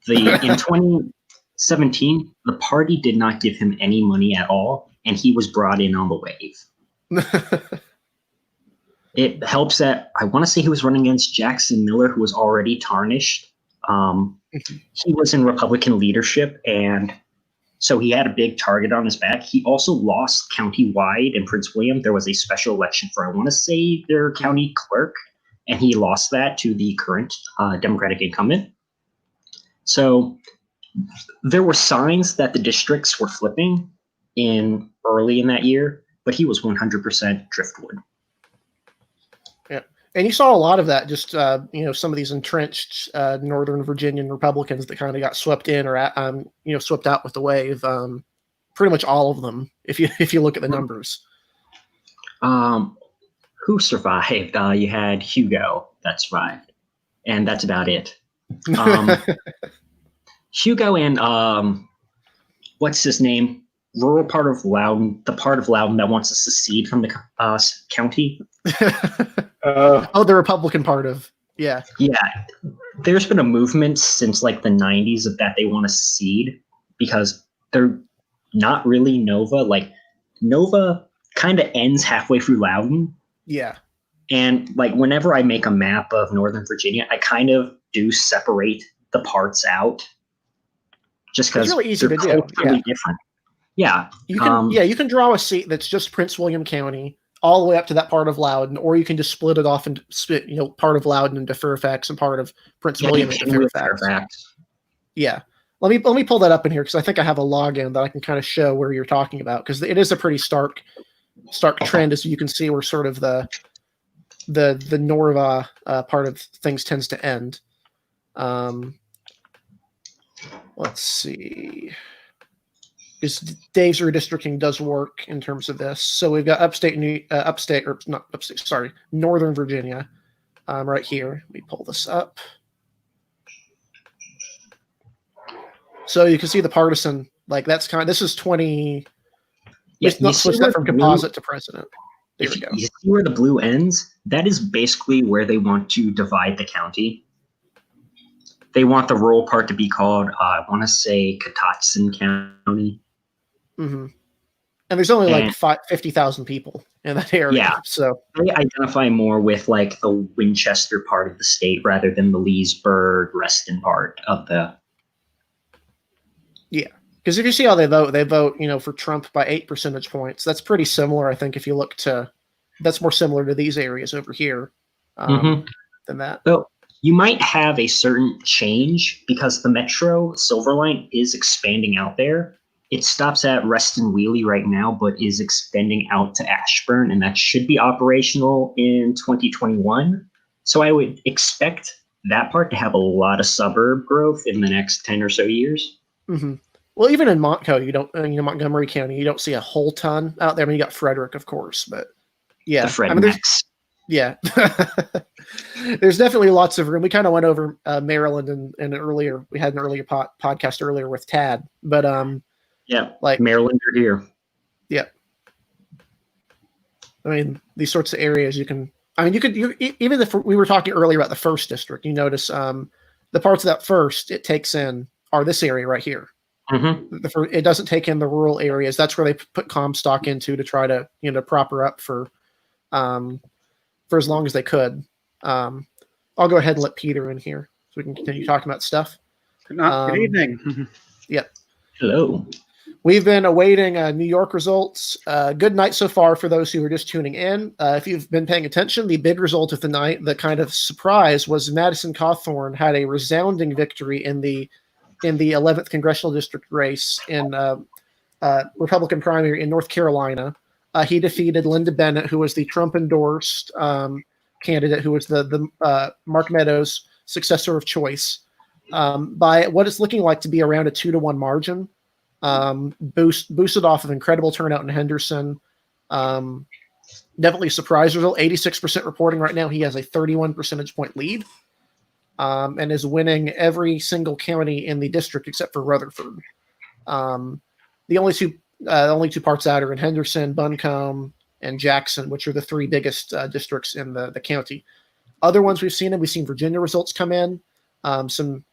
In 2017, the party did not give him any money at all, and he was brought in on the wave. It helps that I want to say he was running against Jackson Miller, who was already tarnished. He was in Republican leadership, and so he had a big target on his back. He also lost countywide in Prince William. There was a special election for, I want to say, their county clerk, and he lost that to the current Democratic incumbent. So there were signs that the districts were flipping early in that year, but he was 100% driftwood. Yeah, and you saw a lot of that. Just some of these entrenched Northern Virginian Republicans that kind of got swept in or swept out with the wave. Pretty much all of them, if you look at the numbers. Who survived? You had Hugo that survived, and that's about it. Hugo and what's his name? Rural part of Loudon, the part of Loudon that wants to secede from the county. Oh, the Republican part of yeah. There's been a movement since like the 90s of that they want to secede because they're not really Nova. Like Nova kind of ends halfway through Loudon. Yeah. And like whenever I make a map of Northern Virginia, I kind of do separate the parts out just because it's really easy they're to do. culturally different. Yeah. You can you can draw a seat that's just Prince William County all the way up to that part of Loudon, or you can just split it off and split, part of Loudon into Fairfax and part of Prince William into Fairfax. Yeah. Let me pull that up in here because I think I have a login that I can kind of show where you're talking about, because it is a pretty stark trend, as you can see, where sort of the Norva part of things tends to end. Let's see. Dave's redistricting does work in terms of this. So we've got Northern Virginia, right here. Let me pull this up. So you can see the partisan, like this is 20. It's not switch that from composite to president. There we go. You see where the blue ends? That is basically where they want to divide the county. They want the rural part to be called, I want to say, Catoctin County. Mm-hmm. And there's only like 50,000 people in that area. Yeah. So they identify more with like the Winchester part of the state rather than the Leesburg, Reston part of the. Yeah. Because if you see how they vote, for Trump by 8 percentage points. That's pretty similar, I think, if you look to, that's more similar to these areas over here than that. So you might have a certain change because the Metro Silver Line is expanding out there. It stops at Reston Wheelie right now, but is expanding out to Ashburn, and that should be operational in 2021. So I would expect that part to have a lot of suburb growth in the next 10 or so years. Mm-hmm. Well, even in Montco, you don't, Montgomery County, you don't see a whole ton out there. I mean, you got Frederick, of course, but yeah. Yeah. There's definitely lots of room. We kind of went over Maryland and earlier. We had an earlier podcast earlier with Tad, but like Maryland are here. Yeah. I mean, these sorts of areas even if we were talking earlier about the first district, you notice the parts of that first it takes in are this area right here. Mm-hmm. It doesn't take in the rural areas. That's where they put Comstock into to try to prop her up for as long as they could. I'll go ahead and let Peter in here so we can continue talking about stuff. Good evening. Yep. Hello. We've been awaiting New York results. Good night so far for those who are just tuning in. If you've been paying attention, the big result of the night, the kind of surprise, was Madison Cawthorn had a resounding victory in the 11th congressional district race in Republican primary in North Carolina. He defeated Linda Bennett, who was the Trump-endorsed candidate, who was the Mark Meadows successor of choice, by what it's looking like to be around a 2-to-1 margin. Boosted off of incredible turnout in Henderson. Definitely a surprise result. 86% reporting right now. He has a 31 percentage point lead, and is winning every single county in the district except for Rutherford. The only two parts out are in Henderson, Buncombe, and Jackson, which are the three biggest districts in the county. Other ones we've seen Virginia results come in. Some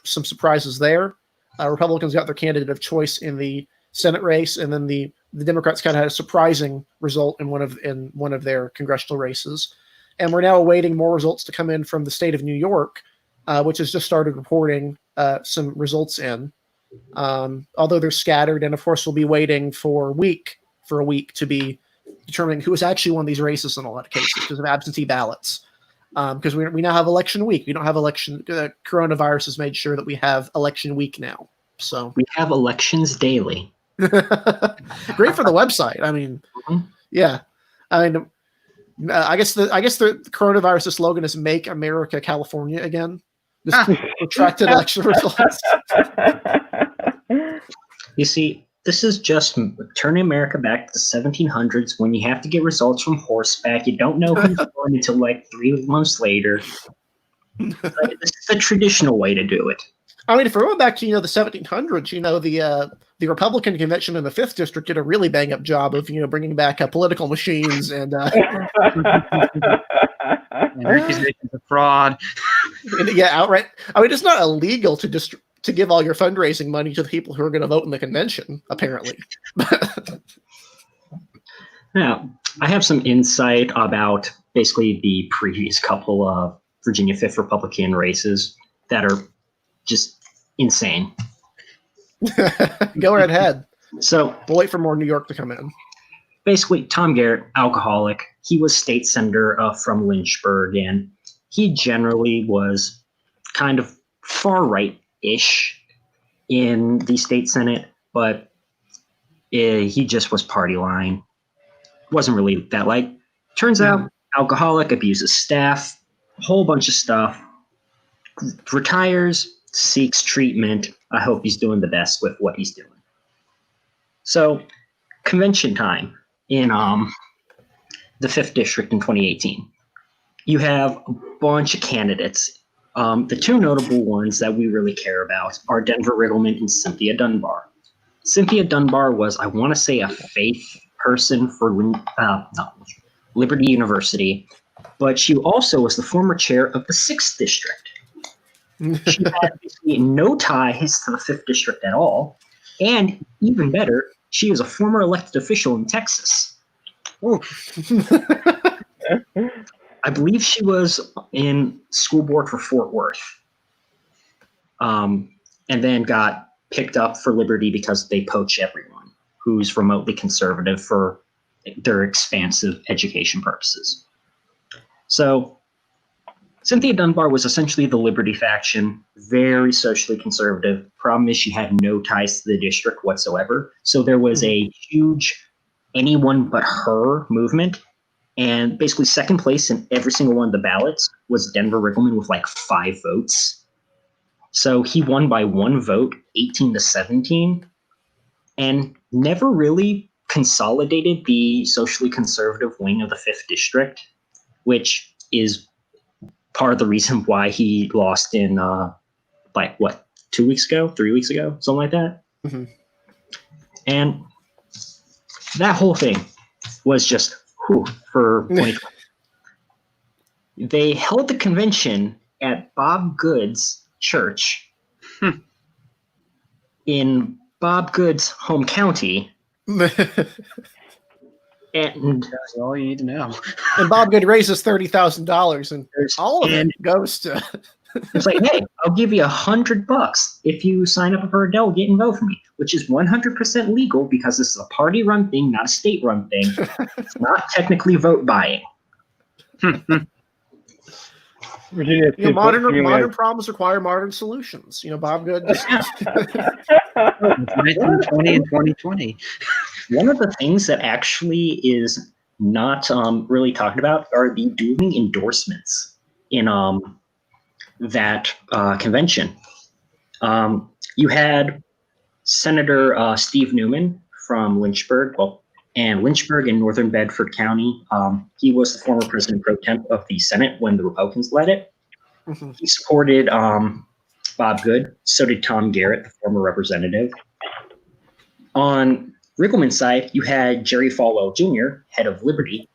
surprises there. Republicans got their candidate of choice in the Senate race, and then the Democrats kind of had a surprising result in one of their congressional races. And we're now awaiting more results to come in from the state of New York, which has just started reporting some results in. Although they're scattered, and of course we'll be waiting for a week to be determining who has actually won these races in a lot of cases because of absentee ballots. Because we now have election week. We don't have election. Coronavirus has made sure that we have election week now. So we have elections daily. Great for the website. I mean, yeah. I mean, I guess the coronavirus slogan is "Make America California Again." Just retracted election results. You see, this is just turning America back to the 1700s when you have to get results from horseback. You don't know who's won until like 3 months later. This is the traditional way to do it. I mean, if we're going back to the 1700s, the Republican convention in the 5th district did a really bang up job of bringing back political machines and And accusations of fraud. outright. I mean, it's not illegal to give all your fundraising money to the people who are going to vote in the convention, apparently. Now, I have some insight about basically the previous couple of Virginia 5th Republican races that are just insane. Go right ahead. So We'll wait for more New York to come in. basically, Tom Garrett, alcoholic, he was state senator from Lynchburg, and he generally was kind of far right-ish in the state senate, but he just was party line. Wasn't really that turns out alcoholic, abuses staff, a whole bunch of stuff, retires, seeks treatment. I hope he's doing the best with what he's doing. So convention time in the 5th district in 2018. You have a bunch of candidates. The two notable ones that we really care about are Denver Riggleman and Cynthia Dunbar. Cynthia Dunbar was, I want to say, a faith person for Liberty University, but she also was the former chair of the 6th district. She had basically no ties to the 5th district at all, and even better, she is a former elected official in Texas. I believe she was in school board for Fort Worth, and then got picked up for Liberty because they poach everyone who's remotely conservative for their expansive education purposes. So Cynthia Dunbar was essentially the Liberty faction, very socially conservative. Problem is she had no ties to the district whatsoever. So there was a huge anyone but her movement. And basically second place in every single one of the ballots was Denver Riggleman with 5 votes. So he won by 1 vote, 18-17, and never really consolidated the socially conservative wing of the 5th district, which is part of the reason why he lost in 2 weeks ago, 3 weeks ago, something like that. Mm-hmm. And that whole thing was just for 2020. They held the convention at Bob Good's church in Bob Good's home county. And That's all you need to know. And Bob Good raises $30,000, and all of it goes to. it's hey, I'll give you $100 if you sign up for a delegate and vote for me, which is 100% legal because this is a party-run thing, not a state-run thing. It's not technically vote buying. Virginia, modern problems require modern solutions. Bob Good. 1920 and 2020. One of the things that actually is not really talked about are the dueling endorsements in that convention. You had Senator Steve Newman from Lynchburg, and Lynchburg in northern Bedford County. He was the former president pro tem of the Senate when the Republicans led it. Mm-hmm. He supported Bob Good. So did Tom Garrett, the former representative. On Riggleman's side, you had Jerry Falwell Jr., head of Liberty.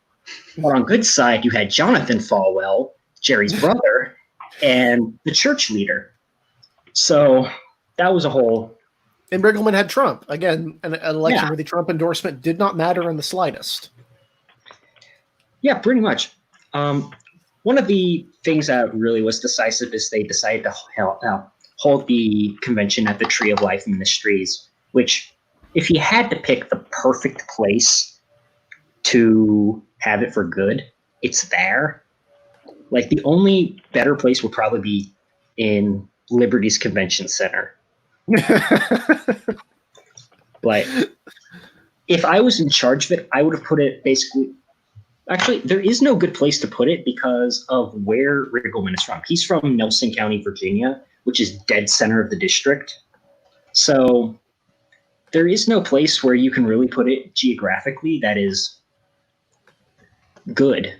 But on Good's side, you had Jonathan Falwell, Jerry's brother, and the church leader. So that was a whole. And Riggleman had Trump. Again, an election where the Trump endorsement did not matter in the slightest. Yeah, pretty much. One of the things that really was decisive is they decided to hold the convention at the Tree of Life Ministries, which if you had to pick the perfect place to have it for good, it's there. The only better place would probably be in Liberty's Convention Center. If I was in charge of it, I would have put it basically. Actually, there is no good place to put it because of where Riggleman is from. He's from Nelson County, Virginia, which is dead center of the district. So there is no place where you can really put it geographically that is good.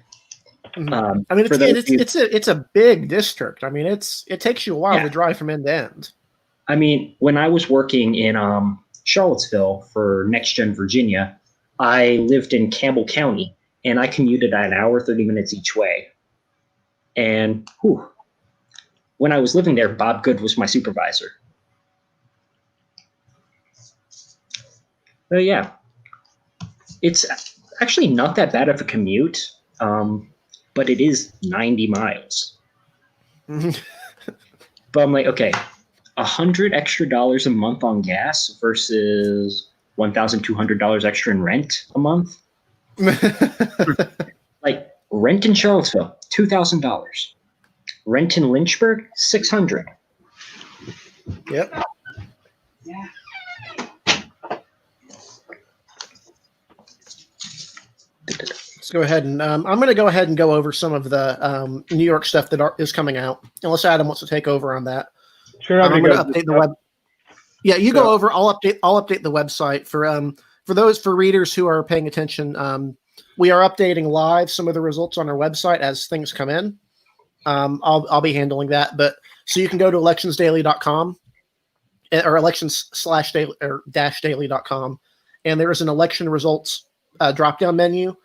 I mean, it's a big district. I mean, it takes you a while to drive from end to end. I mean, when I was working in Charlottesville for Next Gen Virginia, I lived in Campbell County, and I commuted an hour, 30 minutes each way. And when I was living there, Bob Good was my supervisor. But yeah, it's actually not that bad of a commute, but it is 90 miles. But I'm like, okay, $100 extra a month on gas versus $1,200 extra in rent a month. Like rent in Charlottesville, $2,000. Rent in Lynchburg, $600. Yep. Let's go ahead and I'm going to go ahead and go over some of the New York stuff that is coming out, unless Adam wants to take over on that. Sure, I'm going to update the web. Yeah, you go over. I'll update the website for readers who are paying attention. We are updating live some of the results on our website as things come in. I'll be handling that, but so you can go to electionsdaily.com or elections/daily or -daily.com, and there is an election results drop down menu.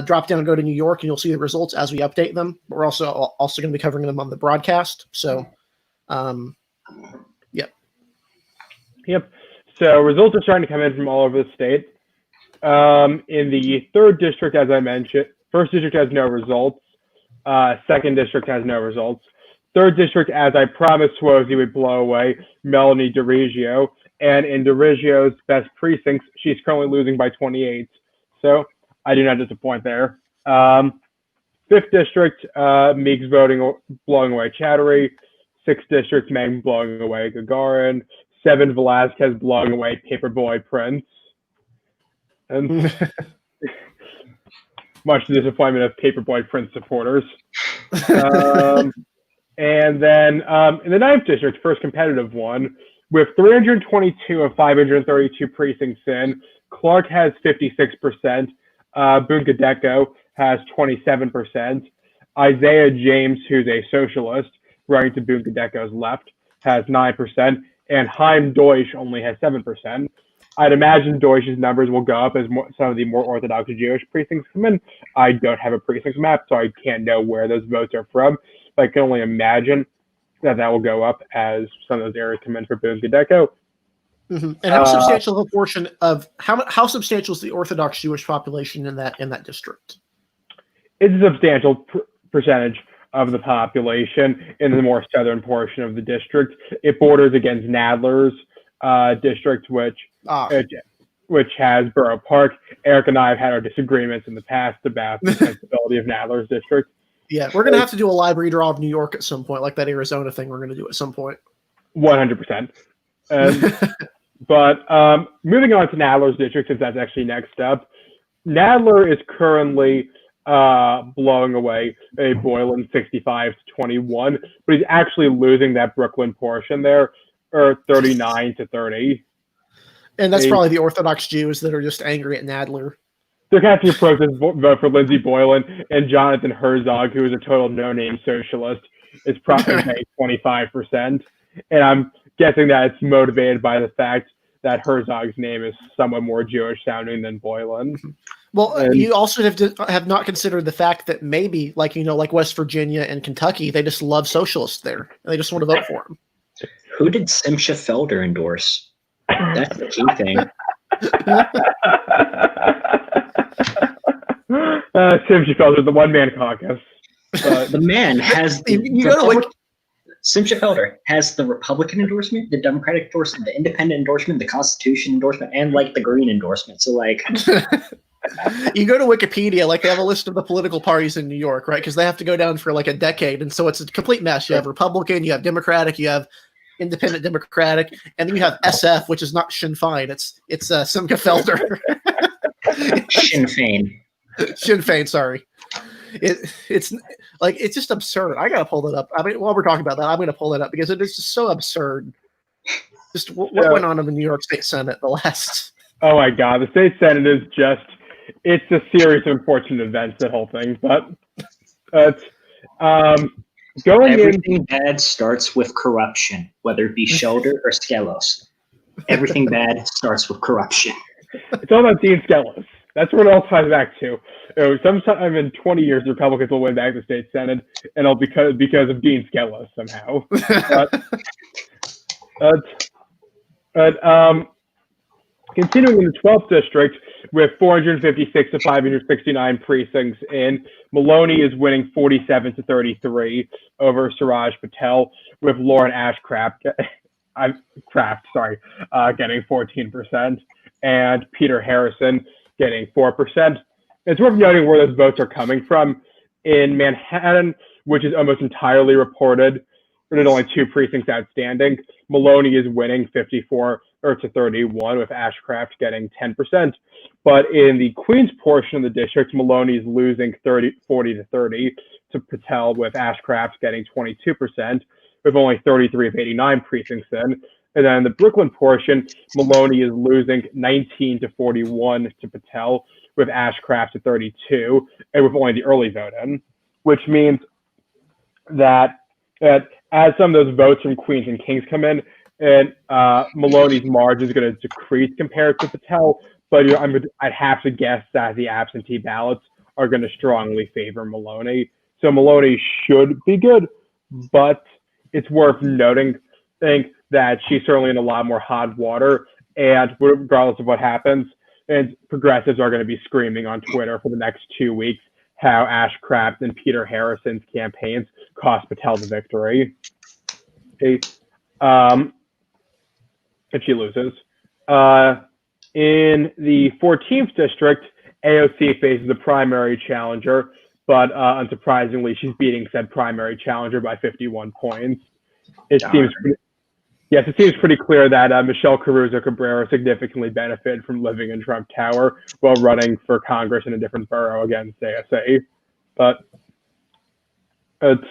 Drop down, go to New York, and you'll see the results as we update them. But we're also going to be covering them on the broadcast. So, Yep. So results are starting to come in from all over the state. In the 3rd district, as I mentioned, 1st district has no results. 2nd district has no results. 3rd district, as I promised Swozy would blow away Melanie DiRigio. And in DiRigio's best precincts, she's currently losing by 28. So I do not disappoint there. 5th district, Meeks voting, blowing away Chattery. 6th district, Meng blowing away Gagarin. 7, Velasquez blowing away Paperboy Prince. And much to the disappointment of Paperboy Prince supporters. And then in the 9th district, first competitive one, with 322 of 532 precincts in, Clark has 56%. Bungadeko has 27%. Isaiah James, who's a socialist, running to Bungadeko's left, has 9%. And Chaim Deutsch only has 7%. I'd imagine Deutsch's numbers will go up as some of the more Orthodox Jewish precincts come in. I don't have a precinct map, so I can't know where those votes are from. But I can only imagine that will go up as some of those areas come in for Bungadeko. Mm-hmm. And how substantial a portion of how substantial is the Orthodox Jewish population in that district? It's a substantial percentage of the population in the more southern portion of the district. It borders against Nadler's district, which has Borough Park. Eric and I have had our disagreements in the past about the sensibility of Nadler's district. Yeah, we're going to have to do a live redraw of New York at some point, like that Arizona thing we're going to do at some point. 100%. But moving on to Nadler's district, since that's actually next up, Nadler is currently blowing away a Boylan 65-21, but he's actually losing that Brooklyn portion there, or 39-30. And that's probably the Orthodox Jews that are just angry at Nadler. They're casting a protest vote for Lindsey Boylan, and Jonathan Herzog, who is a total no-name socialist, is probably paying 25%. And I'm guessing that it's motivated by the fact that Herzog's name is somewhat more Jewish sounding than Boylan. Well, you also have not considered the fact that maybe, like West Virginia and Kentucky, they just love socialists there. And they just want to vote for them. Who did Simcha Felder endorse? That's the key thing. Simcha Felder, the one-man caucus. The man has Simcha Felder has the Republican endorsement, the Democratic endorsement, the Independent endorsement, the Constitution endorsement, and the Green endorsement. So you go to Wikipedia, they have a list of the political parties in New York, right? Because they have to go down for a decade, and so it's a complete mess. You have Republican, you have Democratic, you have Independent Democratic, and then you have SF, which is not Sinn Féin. It's Simcha Felder. Sinn Féin. Sinn Féin, sorry. It's just absurd. I gotta pull that up. I mean, while we're talking about that, I'm gonna pull it up because it is just so absurd. Just what went on in the New York State Senate the last. Oh my God, the state Senate is just—it's a series of unfortunate events. That whole thing, but Going in, Everything bad starts with corruption, whether it be Shelder or Skelos. Everything bad starts with corruption. it's all about Dean Skelos. That's what it all ties back to. Sometime in 20 years, the Republicans will win back the state Senate, and it'll because of Dean Skelos somehow. Continuing in the 12th district with 456 to 569 precincts in, Maloney is winning 47 to 33 over Suraj Patel, with Lauren Ashcraft getting 14%, and Peter Harrison getting 4%. It's worth noting where those votes are coming from. In Manhattan, which is almost entirely reported, there's only 2 precincts outstanding. Maloney is winning 54 to 31, with Ashcraft getting 10%. But in the Queens portion of the district, Maloney is losing 40 to 30 to Patel, with Ashcraft getting 22%, with only 33 of 89 precincts in. And then in the Brooklyn portion, Maloney is losing 19 to 41 to Patel, with Ashcraft at 32, and with only the early vote in, which means that as some of those votes from Queens and Kings come in, and Maloney's margin is going to decrease compared to Patel, but I'd have to guess that the absentee ballots are going to strongly favor Maloney. So Maloney should be good, but it's worth noting, that she's certainly in a lot more hot water, and regardless of what happens, and progressives are going to be screaming on Twitter for the next 2 weeks how Ashcraft and Peter Harrison's campaigns cost Patel the victory. If she loses. In the 14th district, AOC faces a primary challenger, but unsurprisingly, she's beating said primary challenger by 51 points. It seems pretty clear that Michelle Caruso Cabrera significantly benefited from living in Trump Tower while running for Congress in a different borough against ASA. But it's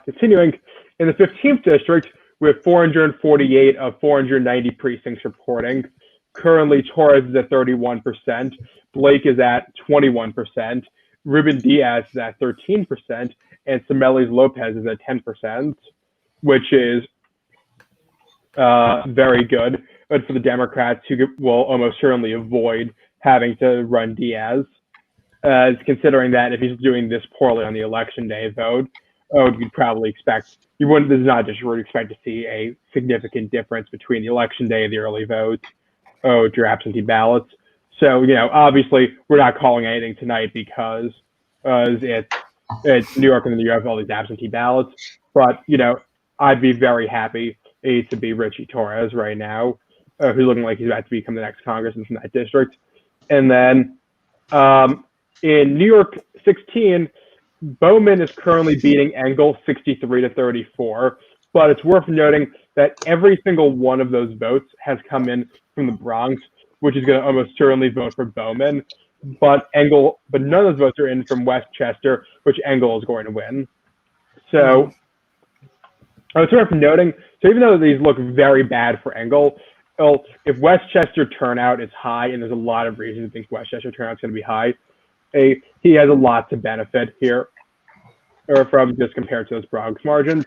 continuing in the 15th district, with 448 of 490 precincts reporting. Currently, Torres is at 31%, Blake is at 21%, Ruben Diaz is at 13%, and Semelis Lopez is at 10%, which is very good. But for the Democrats, who will almost certainly avoid having to run Diaz, considering that if he's doing this poorly on the election day vote, you'd probably expect you wouldn't. This is not just you would expect to see a significant difference between the election day and the early votes, your absentee ballots. So obviously we're not calling anything tonight because it's New York and you have all these absentee ballots. But I'd be very happy to be Richie Torres right now, who's looking like he's about to become the next congressman from that district. And then in New York 16. Bowman is currently beating Engel 63 to 34, but it's worth noting that every single one of those votes has come in from the Bronx, which is going to almost certainly vote for Bowman. But none of those votes are in from Westchester, which Engel is going to win. So it's worth noting. So even though these look very bad for Engel, if Westchester turnout is high, and there's a lot of reasons to think Westchester turnout is going to be high, he has a lot to benefit here, or from just compared to those Bronx margins.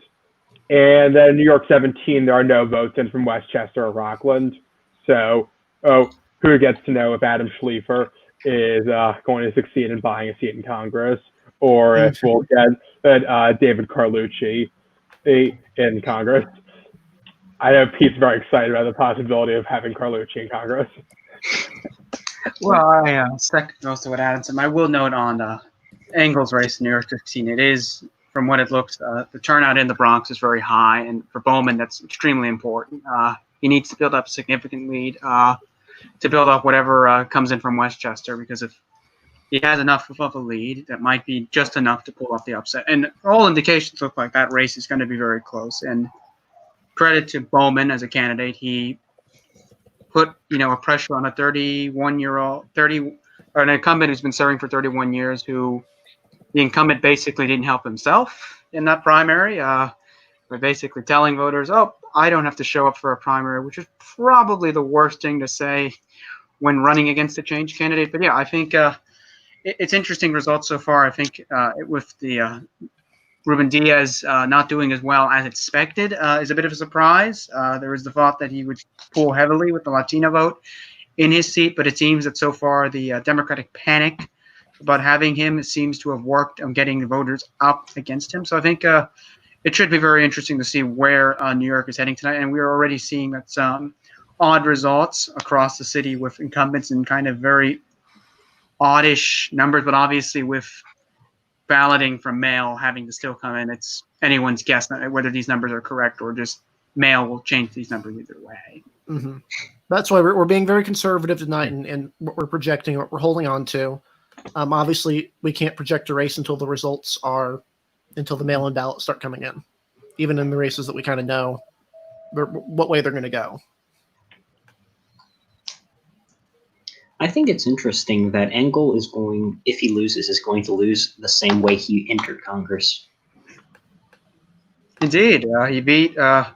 And then New York 17, there are no votes in from Westchester or Rockland. So, who gets to know if Adam Schleifer is going to succeed in buying a seat in Congress, or if we'll get David Carlucci in Congress. I know Pete's very excited about the possibility of having Carlucci in Congress. Well, I second most of what Adam said. I will note on Engel's race in New York 16, it is, from what it looks, the turnout in the Bronx is very high, and for Bowman, that's extremely important. He needs to build up a significant lead to build up whatever comes in from Westchester, because if he has enough of a lead, that might be just enough to pull off the upset. And all indications look like that race is going to be very close. And credit to Bowman as a candidate, he put a pressure on a 31-year-old, or an incumbent who's been serving for 31 years, who the incumbent basically didn't help himself in that primary. By basically telling voters, "Oh, I don't have to show up for a primary," which is probably the worst thing to say when running against a change candidate. But yeah, I think it's interesting results so far. I think with the Ruben Diaz not doing as well as expected is a bit of a surprise. There was the thought that he would pull heavily with the Latino vote in his seat, but it seems that so far the Democratic panic about having him seems to have worked on getting the voters up against him. So I think it should be very interesting to see where New York is heading tonight. And we are already seeing that some odd results across the city with incumbents in kind of very oddish numbers, but obviously with balloting from mail having to still come in, it's anyone's guess whether these numbers are correct or just mail will change these numbers either way. Mm-hmm. That's why we're being very conservative tonight and what we're projecting, what we're holding on to. Obviously, we can't project a race until the mail-in ballots start coming in, even in the races that we kind of know what way they're going to go. I think it's interesting that Engel is going, if he loses, is going to lose the same way he entered Congress. Indeed. He beat, back,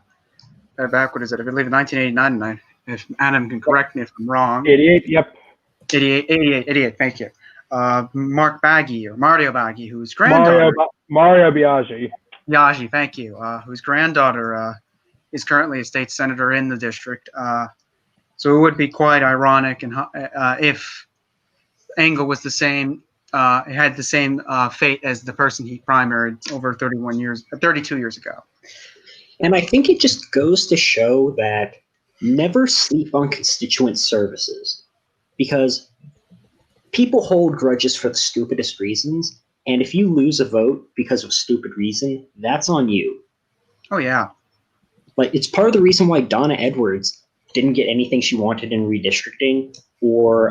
what is it, I believe 1989, if Adam can correct me if I'm wrong. 88, yep. 88, thank you. Mario Baggi, whose granddaughter... Mario Biaggi. Biaggi, thank you. Whose granddaughter is currently a state senator in the district. So it would be quite ironic and if Engel was had the same fate as the person he primaried over 32 years ago. And I think it just goes to show that never sleep on constituent services, because people hold grudges for the stupidest reasons. And if you lose a vote because of a stupid reason, that's on you. Oh, yeah. Like, it's part of the reason why Donna Edwards didn't get anything she wanted in redistricting, or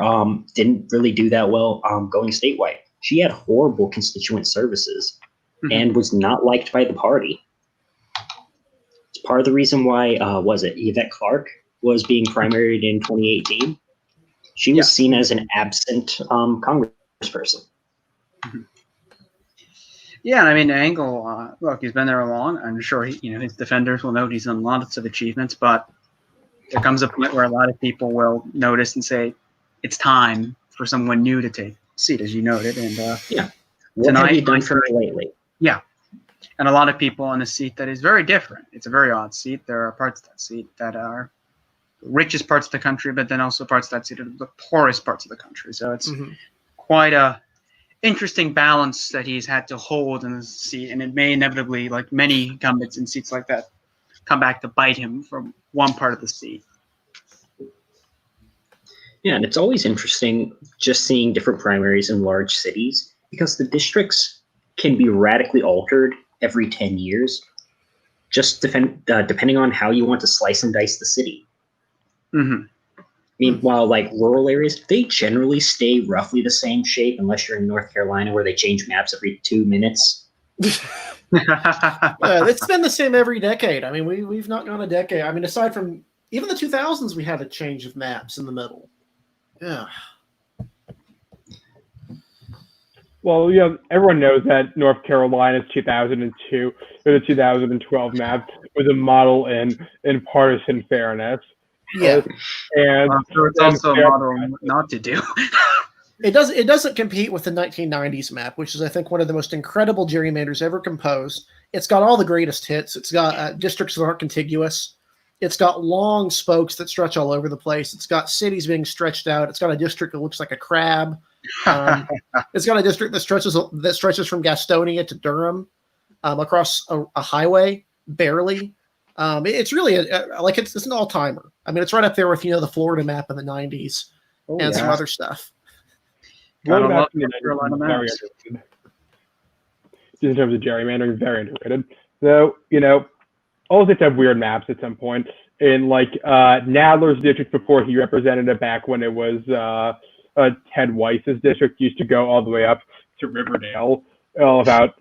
didn't really do that well going statewide. She had horrible constituent services and was not liked by the party. It's part of the reason why, Yvette Clarke was being primaried in 2018. She was seen as an absent congressperson. Yeah, I mean, Engel, look, he's been there long. I'm sure his defenders will note he's done lots of achievements, but there comes a point where a lot of people will notice and say it's time for someone new to take a seat, as you noted. And What have you done for me lately? Yeah, and a lot of people on a seat that is very different. It's a very odd seat. There are parts of that seat that are the richest parts of the country, but then also parts of that seat are the poorest parts of the country. So it's quite a interesting balance that he's had to hold in the seat, and it may inevitably, like many incumbents in seats like that, come back to bite him from one part of the seat. Yeah, and it's always interesting just seeing different primaries in large cities, because the districts can be radically altered every 10 years, just depending on how you want to slice and dice the city. Meanwhile, like rural areas, they generally stay roughly the same shape, unless you're in North Carolina where they change maps every 2 minutes. It's been the same every decade. I mean, we've not gone a decade. I mean, aside from even the 2000s, we had a change of maps in the middle. Yeah. Well, everyone knows that North Carolina's 2002 or the 2012 map was a model in partisan fairness. Yeah, and so it's also a model not to do. It doesn't compete with the 1990s map, which is, I think, one of the most incredible gerrymanders ever composed. It's got all the greatest hits. It's got districts that aren't contiguous. It's got long spokes that stretch all over the place. It's got cities being stretched out. It's got a district that looks like a crab. It's got a district that stretches from Gastonia to Durham, across a highway, barely. It's really it's an all-timer. I mean, it's right up there with the Florida map in the 90s some other stuff. Just in terms of gerrymandering, very integrated. So, all states have weird maps at some point. In Nadler's district before he represented it back when it was Ted Weiss's district, used to go all the way up to Riverdale, went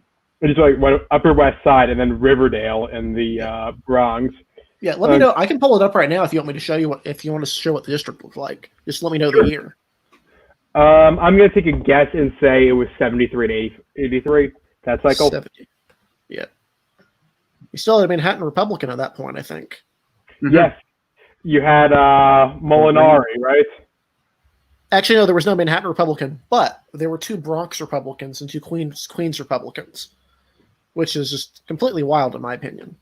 Upper West Side and then Riverdale in the Bronx. Yeah, let me know. I can pull it up right now if you want me to show you if you want to show what the district looked like. Just let me know the year. I'm going to take a guess and say it was 73 to 83, that cycle. 70. Yeah. You still had a Manhattan Republican at that point, I think. Yes. You had Molinari, right? Actually, no, there was no Manhattan Republican, but there were 2 Bronx Republicans and 2 Queens Republicans. which is just completely wild in my opinion.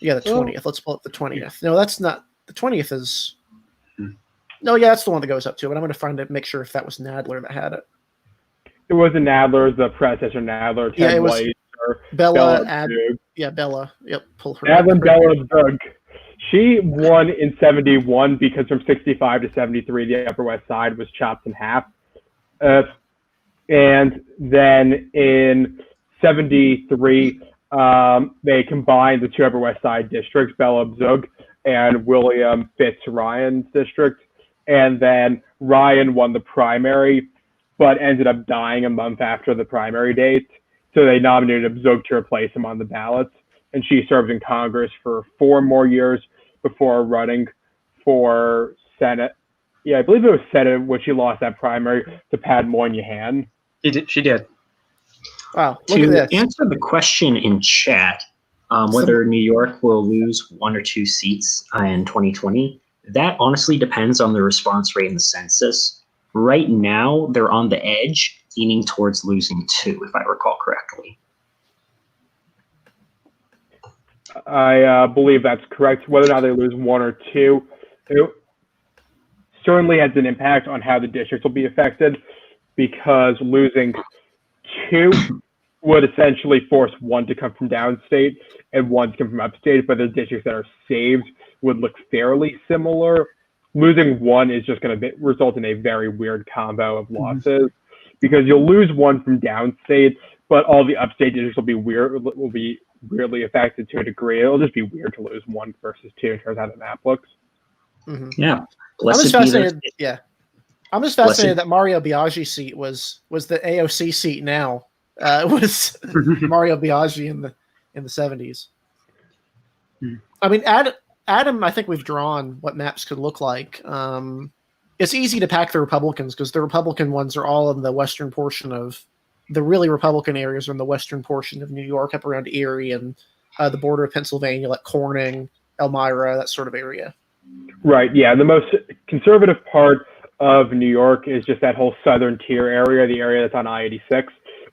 Yeah, the 20th. Let's pull up the 20th. No, that's not the 20th. Is no, yeah, that's the one that goes up to. But I'm going to find it, make sure if that was Nadler that had it. It wasn't Nadler, the predecessor Nadler, Ted Yeah, it was White, or Bella. Zug. Yeah, Bella. Yep, pull her. Madeline Bella Zug. She won in 71 because from 65 to 73, the Upper West Side was chopped in half. And then in 73, they combined the two Upper West Side districts, Bella Zug and William Fitz Ryan's district. And then Ryan won the primary, but ended up dying a month after the primary date. So they nominated Zug to replace him on the ballots. And she served in Congress for 4 more years before running for Senate. Yeah, I believe it was Senate, which she lost that primary to Pat Moynihan. She did. Wow, look at To this. answer the question in chat, whether New York will lose 1 or 2 seats in 2020, that honestly depends on the response rate in the census. Right now, they're on the edge, leaning towards losing 2, if I recall correctly. I believe that's correct. Whether or not they lose 1 or 2, it certainly has an impact on how the districts will be affected, because losing 2 would essentially force 1 to come from downstate and 1 to come from upstate, but the districts that are saved would look fairly similar. Losing 1 is just going to result in a very weird combo of losses, because you'll lose 1 from downstate, but all the upstate districts will be weirdly affected to a degree. It'll just be weird to lose 1 versus 2 in terms of how the map looks. Mm-hmm. Yeah. I'm just fascinated. Blessed. I'm just fascinated that Mario Biaggi's seat was the AOC seat now. It was Mario Biaggi in the 70s. I mean, Adam, I think we've drawn what maps could look like. It's easy to pack the Republicans because the Republican ones are all in the western portion of the really Republican areas are in the western portion of New York, up around Erie and the border of Pennsylvania, like Corning, Elmira, that sort of area. Right. Yeah. The most conservative part of New York is just that whole southern tier area, the area that's on I-86,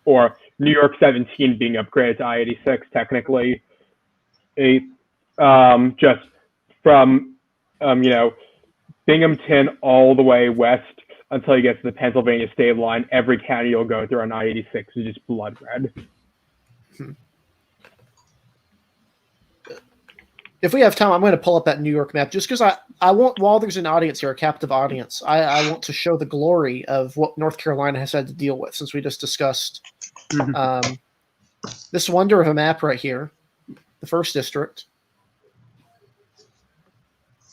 or New York 17 being upgraded to I-86 technically. Just from Binghamton all the way west until you get to the Pennsylvania state line, every county you'll go through on I-86 is just blood red. If we have time, I'm going to pull up that New York map just because I want, while there's an audience here, a captive audience, I want to show the glory of what North Carolina has had to deal with since we just discussed this wonder of a map right here, the 1st district.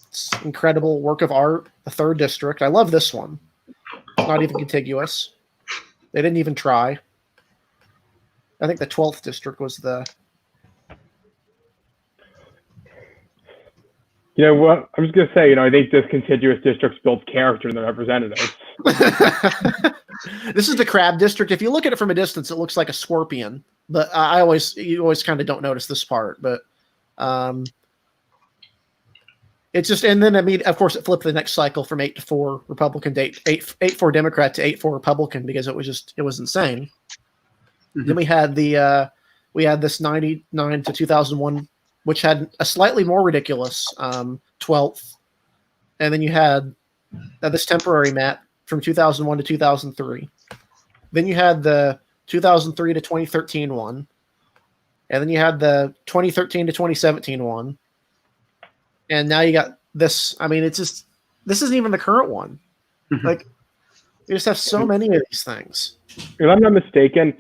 It's incredible work of art, the 3rd district. I love this one. It's not even contiguous. They didn't even try. I think the 12th district was the... You know what? I'm just going to say, I think this contiguous districts builds character in the representatives. This is the crab district. If you look at it from a distance, it looks like a scorpion. But you always kind of don't notice this part. But it's just, and then of course, it flipped the next cycle from 8-4 Republican to 8-4 Democrat to 8-4 Republican because it was insane. Then we had this 99 to 2001. Which had a slightly more ridiculous 12th. And then you had this temporary map from 2001 to 2003. Then you had the 2003 to 2013 one. And then you had the 2013 to 2017 one. And now you got this. I mean, this isn't even the current one. Like, you just have so many of these things. If I'm not mistaken,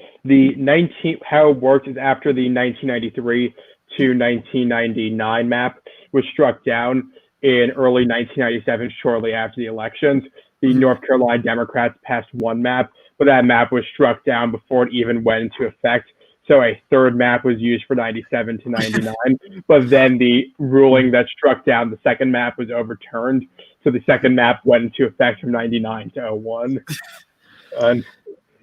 how it worked is after the 1993 to 1999 map was struck down in early 1997, shortly after the elections. The North Carolina Democrats passed 1 map, but that map was struck down before it even went into effect. So a 3rd map was used for 97 to 99, but then the ruling that struck down the 2nd map was overturned. So the 2nd map went into effect from 99 to 01.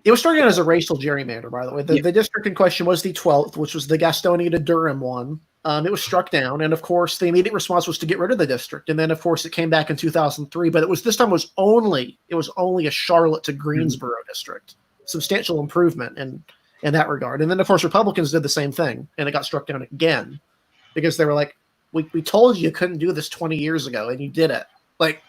It was struck down as a racial gerrymander, by the way. The district in question was the 12th, which was the Gastonia to Durham one. It was struck down, and of course, the immediate response was to get rid of the district. And then, of course, it came back in 2003, but this time was only a Charlotte to Greensboro district. Substantial improvement, and in that regard. And then, of course, Republicans did the same thing, and it got struck down again because they were like, we told you couldn't do this 20 years ago, and you did it. Like,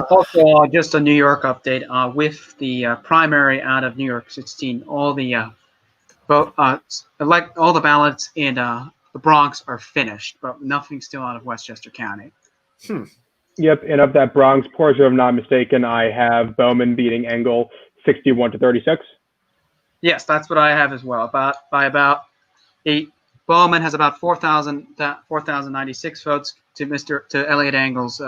Also, just a New York update. With the primary out of New York 16, all the all the ballots in the Bronx are finished, but nothing still out of Westchester County. Yep, and of that Bronx portion, if I'm not mistaken, I have Bowman beating Engel 61-36. Yes, that's what I have as well. By about 8. Bowman has about 4,096 votes to Elliot Engel's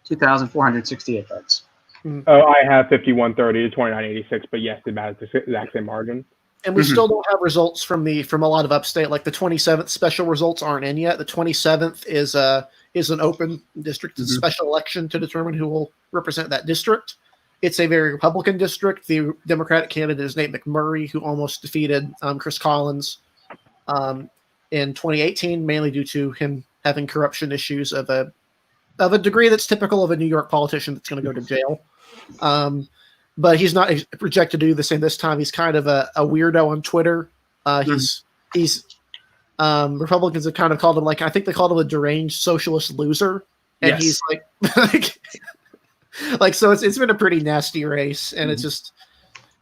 2,468 votes. Oh, I have 51-30 to 29-86, but yes, about the exact same margin. and we still don't have results from a lot of upstate. Like the 27th special results aren't in yet. The 27th is an open district, it's a special election to determine who will represent that district. It's a very Republican district. The Democratic candidate is Nate McMurray, who almost defeated Chris Collins in 2018, mainly due to him having corruption issues of a degree that's typical of a New York politician that's going to go to jail. But he's not projected to do the same this time. He's kind of a weirdo on Twitter. He's Republicans have kind of called him, like, I think they called him a deranged socialist loser. And he's like, so it's been a pretty nasty race. And it's just,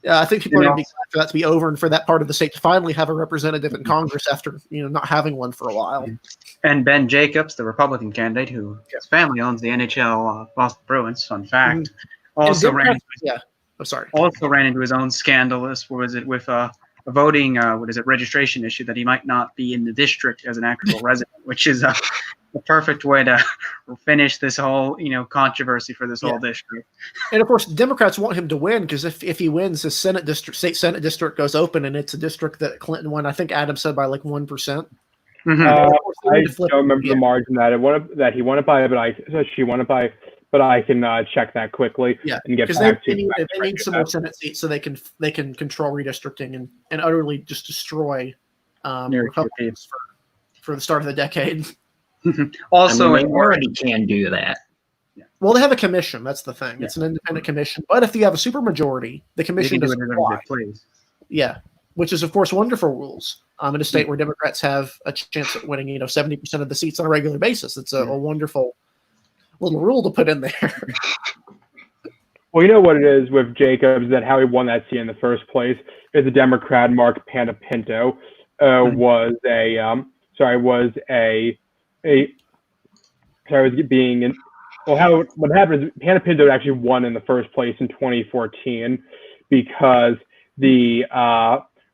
I think people are going to be glad for that to be over and for that part of the state to finally have a representative in Congress after, not having one for a while. And Ben Jacobs, the Republican candidate, who his family owns the NHL Boston Bruins, fun fact, also ran into his own scandalous, with a voting, registration issue that he might not be in the district as an actual resident, which is the perfect way to finish this whole, controversy for this whole district. And of course, the Democrats want him to win because if he wins, his state Senate district goes open, and it's a district that Clinton won. I think Adam said by like 1%. I don't remember the margin that he won it by, she won it by. But I can check that quickly and get back to you. They need some more Senate seats so they can control redistricting and utterly just destroy Republicans for the start of the decade. Also, they already can do that. Well, they have a commission. That's the thing. It's an independent commission. But if you have a supermajority, the commission doesn't apply. Yeah, which is, of course, wonderful rules in a state where Democrats have a chance at winning, 70% of the seats on a regular basis. It's a wonderful little rule to put in there. Well, you know what it is with Jacobs, that how he won that seat in the first place is the Democrat Mark Panapinto what happened is Panapinto actually won in the first place in 2014 because the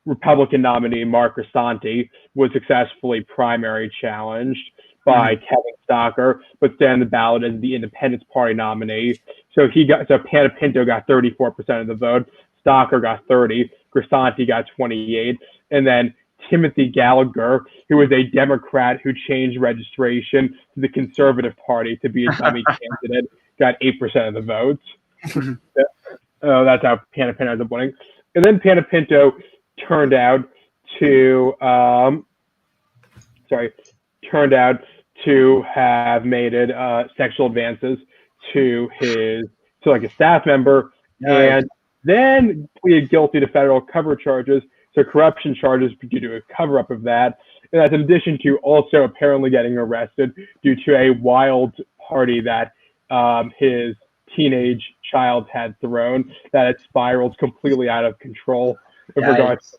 Republican nominee Mark Grisanti was successfully primary challenged by Kevin Stocker, but stayed on the ballot as the Independence Party nominee. So Panapinto got 34% of the vote, Stocker got 30%, Grisanti got 28%, and then Timothy Gallagher, who was a Democrat who changed registration to the Conservative Party to be a dummy candidate, got 8% of the votes. That's how Panapinto ended up winning. And then Panapinto turned out to have made sexual advances to a staff member, and then pleaded guilty to federal cover charges, so corruption charges due to a cover-up of that. And that's in addition to also apparently getting arrested due to a wild party that his teenage child had thrown, that it spiraled completely out of control with regards to.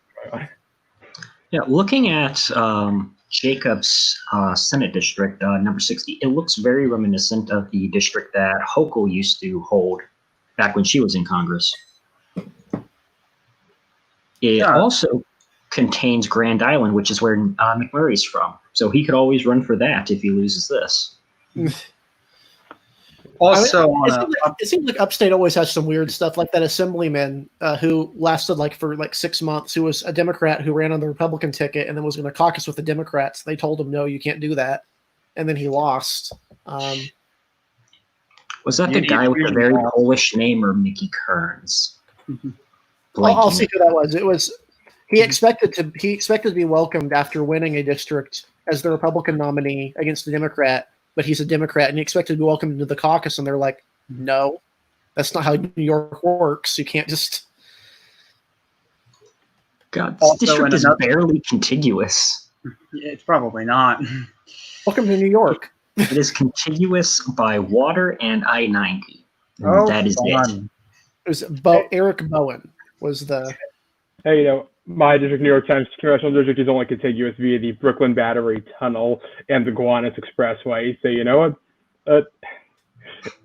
Yeah, looking at Jacobs' Senate district, number 60, it looks very reminiscent of the district that Hochul used to hold back when she was in Congress. It also contains Grand Island, which is where McMurray's from. So he could always run for that if he loses this. Also, it seems like Upstate always has some weird stuff, like that assemblyman who lasted for 6 months, who was a Democrat who ran on the Republican ticket and then was going to caucus with the Democrats. They told him, no, you can't do that. And then he lost. Was that the guy with a very Polish name, or Mickey Kearns? I'll see who that was. It was he expected to be welcomed after winning a district as the Republican nominee against the Democrat. But he's a Democrat, and he expected to be welcomed into the caucus, and they're like, no, that's not how New York works. You can't just God, this Also district in is another- barely contiguous. It's probably not. Welcome to New York. It is contiguous by water and I-90. And Oh, that is it. fun. It was Eric Bowen was the. Hey, my district, New York Times Congressional District, is only contiguous via the Brooklyn Battery Tunnel and the Gowanus Expressway. So, you know what?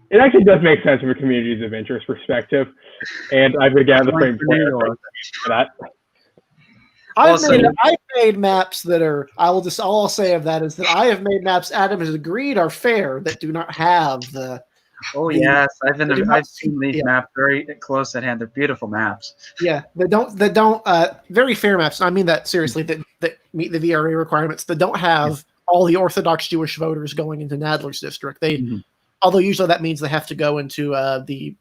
It actually does make sense from a communities of interest perspective. And I've been getting the frame for that. I've made maps that are. All I'll say of that is that I have made maps. Adam has agreed are fair that do not have the. Oh yes, I've seen these yeah. maps very close at hand. They're beautiful maps. Yeah, that don't very fair maps. I mean that seriously. That meet the VRA requirements. That don't have all the Orthodox Jewish voters going into Nadler's district. Although usually that means they have to go into the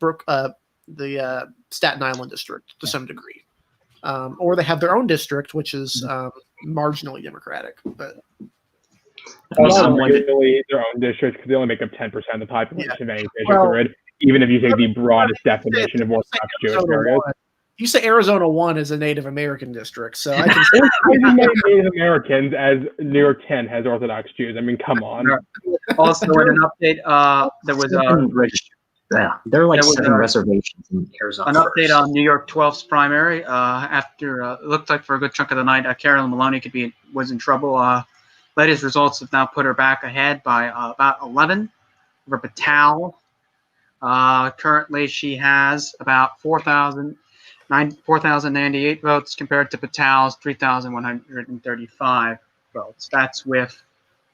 Staten Island district to some degree. Or they have their own district, which is marginally Democratic. But Really their own district because they only make up 10% of the population of any district grid, even if you take the broadest definition of Orthodox Jewish areas. You say Arizona 1 is a Native American district, so I can say Native Americans as New York 10 has Orthodox Jews. I mean, come on. Also, in an update, there was there are like 7 reservations in Arizona. An update on New York 12's primary. After it looked like for a good chunk of the night, Carolyn Maloney was in trouble. Latest results have now put her back ahead by about 11 over Patel. Currently, she has about 4,098 votes compared to Patel's 3,135 votes. That's with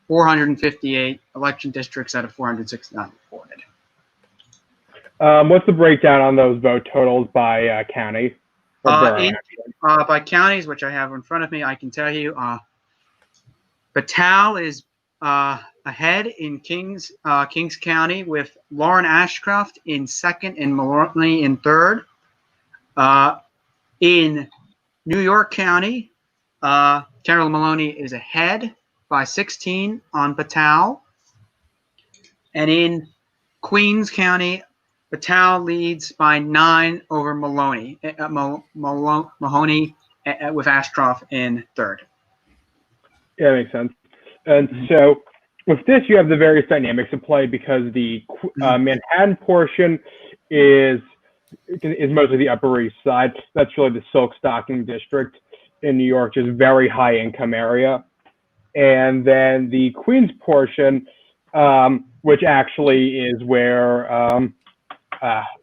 458 election districts out of 469 reported. What's the breakdown on those vote totals by county? By counties, which I have in front of me, I can tell you Patel is ahead in Kings County with Lauren Ashcroft in second and Maloney in third. In New York County, Carolyn Maloney is ahead by 16 on Patel. And in Queens County, Patel leads by 9 over Maloney. Mahoney with Ashcroft in third. Yeah, that makes sense. And so with this, you have the various dynamics at play because the Manhattan portion is mostly the Upper East Side. That's really the silk stocking district in New York, just very high income area. And then the Queens portion, which actually is where,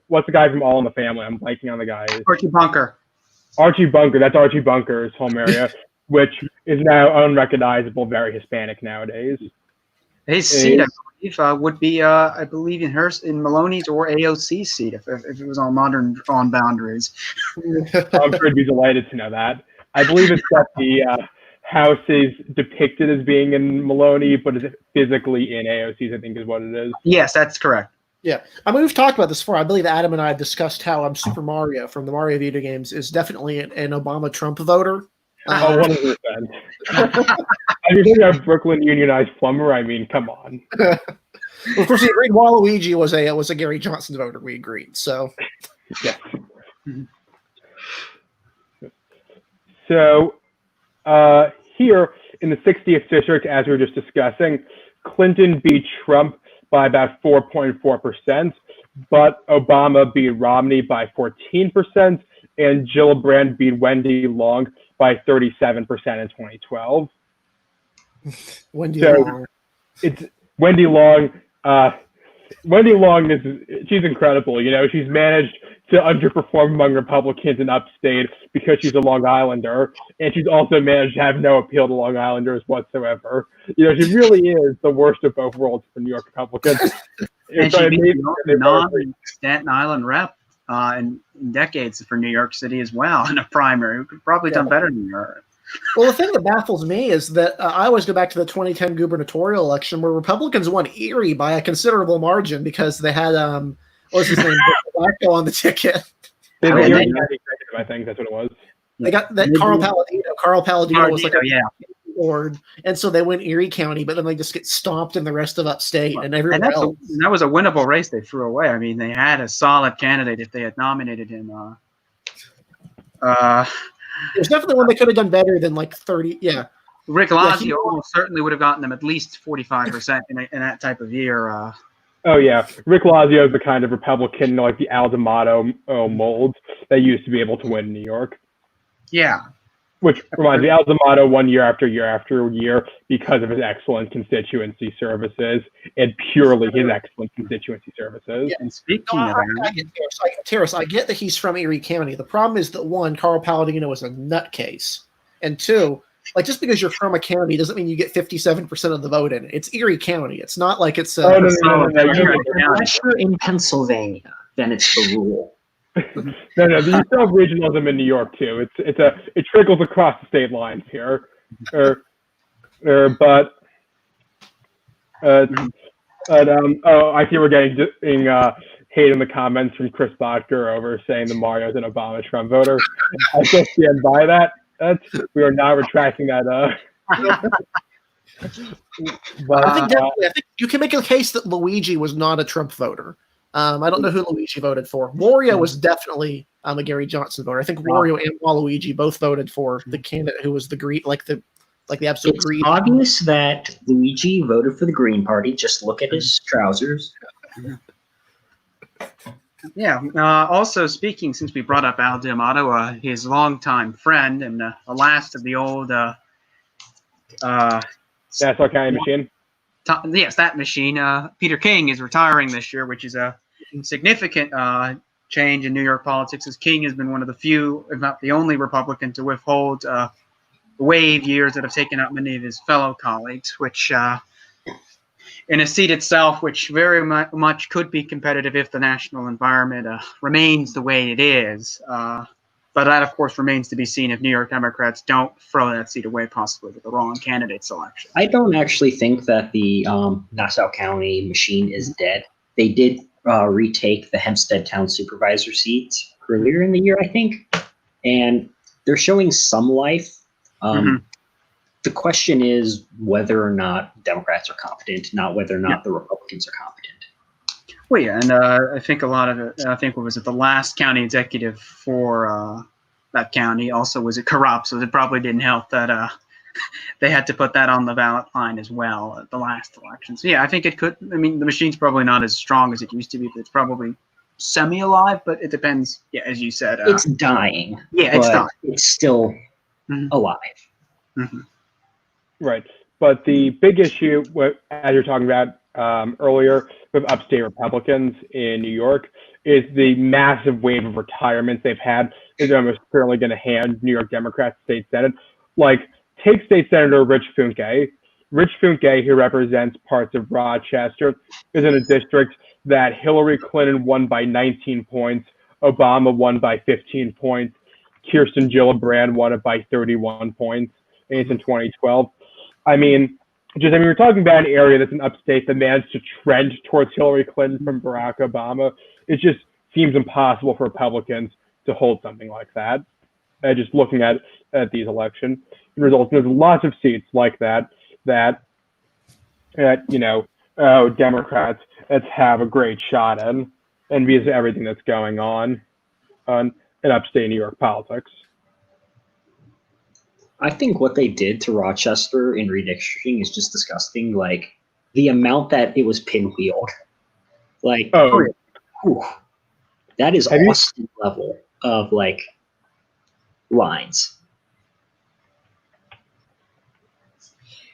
what's the guy from All in the Family? I'm blanking on the guy. Archie Bunker. Archie Bunker. That's Archie Bunker's home area, which is now unrecognizable, very Hispanic nowadays. His seat, I believe, would be, I believe, in Maloney's or AOC's seat if it was on modern drawn boundaries. I'm sure he'd be delighted to know that. I believe it's that the house is depicted as being in Maloney, but is physically in AOC's, I think is what it is. Yes, that's correct. Yeah. I mean, we've talked about this before. I believe Adam and I have discussed how Super Mario from the Mario video games is definitely an Obama-Trump voter. 100%. I mean, you're a Brooklyn unionized plumber. I mean, come on. Of course, we agreed Waluigi was a Gary Johnson voter. We agreed. So, yeah. So, here in the 60th district, as we were just discussing, Clinton beat Trump by about 4.4%, but Obama beat Romney by 14%, and Gillibrand beat Wendy Long by 37% in 2012. Wendy Long. It's Wendy Long. Wendy Long she's incredible. You know, she's managed to underperform among Republicans in upstate because she's a Long Islander, and she's also managed to have no appeal to Long Islanders whatsoever. You know, she really is the worst of both worlds for New York Republicans. And she beat the non-Staten Island rep in decades for New York City as well in a primary. Who could probably done better than her. Well, the thing that baffles me is that I always go back to the 2010 gubernatorial election where Republicans won Erie by a considerable margin because they had what's his name, Blacko on the ticket. I think that's what it was. They got that Carl Palladino. Carl Palladino was like Lord, and so they win Erie County, but then they just get stomped in the rest of upstate and everywhere else. That was a winnable race they threw away. I mean, they had a solid candidate if they had nominated him. There's definitely one they could have done better than like 30. Yeah. Rick Yeah, Lazio almost certainly would have gotten them at least 45% in that type of year. Oh yeah, Rick Lazio is the kind of Republican like the Al D'Amato mold that used to be able to win in New York. Yeah. Which reminds me, Al D'Amato won year after year because of his excellent constituency services and purely his excellent constituency services. Yeah. And speaking No, of I that, get Terrace. I get that he's from Erie County. The problem is that one, Carl Palladino is a nutcase, and two, like just because you're from a county doesn't mean you get 57% of the vote in it. It's Erie County. It's not like it's. No. Unless you're in Pennsylvania, then it's the rule. No. You still have regionalism in New York too. It trickles across the state lines here, but I see we're getting hate in the comments from Chris Botker over saying that Mario's an Obama Trump voter. I still stand by that. We are not retracting that. But, I think you can make a case that Luigi was not a Trump voter. I don't know who Luigi voted for. Wario was definitely a Gary Johnson voter. I think Wario and Waluigi both voted for the candidate who was the green, like the absolute It's green. obvious that Luigi voted for the Green Party. Just look at his trousers. yeah. Also speaking, since we brought up Al D'Amato, his longtime friend and the last of the old. Nassau County machine. Yes, that machine. Peter King is retiring this year, which is a significant change in New York politics, as King has been one of the few, if not the only Republican to withhold wave years that have taken out many of his fellow colleagues, which in a seat itself, which very much could be competitive if the national environment remains the way it is. But that, of course, remains to be seen if New York Democrats don't throw that seat away, possibly with the wrong candidate selection. I don't actually think that the Nassau County machine is dead. They did retake the Hempstead Town Supervisor seat earlier in the year, I think, and they're showing some life. The question is whether or not Democrats are competent, not whether or not the Republicans are competent. Well, yeah, and I think a lot of it, what was it, the last county executive for that county also was corrupt, so it probably didn't help that they had to put that on the ballot line as well at the last election. So, yeah, I think it could. I mean, the machine's probably not as strong as it used to be, but it's probably semi-alive, but it depends, yeah, as you said. It's dying. Yeah, it's dying. It's still alive. Right. But the big issue, as you're talking about earlier, with upstate Republicans in New York, is the massive wave of retirements they've had is almost certainly going to hand New York Democrats state senate. Like, take State Senator Rich Funke. Rich Funke, who represents parts of Rochester, is in a district that Hillary Clinton won by 19 points, Obama won by 15 points, Kirsten Gillibrand won it by 31 points, and it's in 2012. We're talking about an area that's an upstate that managed to trend towards Hillary Clinton from Barack Obama. It just seems impossible for Republicans to hold something like that. Just looking at these election results, there's lots of seats like that Democrats have a great shot in, and because of everything that's going on in upstate New York politics. I think what they did to Rochester in redistricting is just disgusting. Like, the amount that it was pinwheeled. Like, that is Austin level of, like, lines.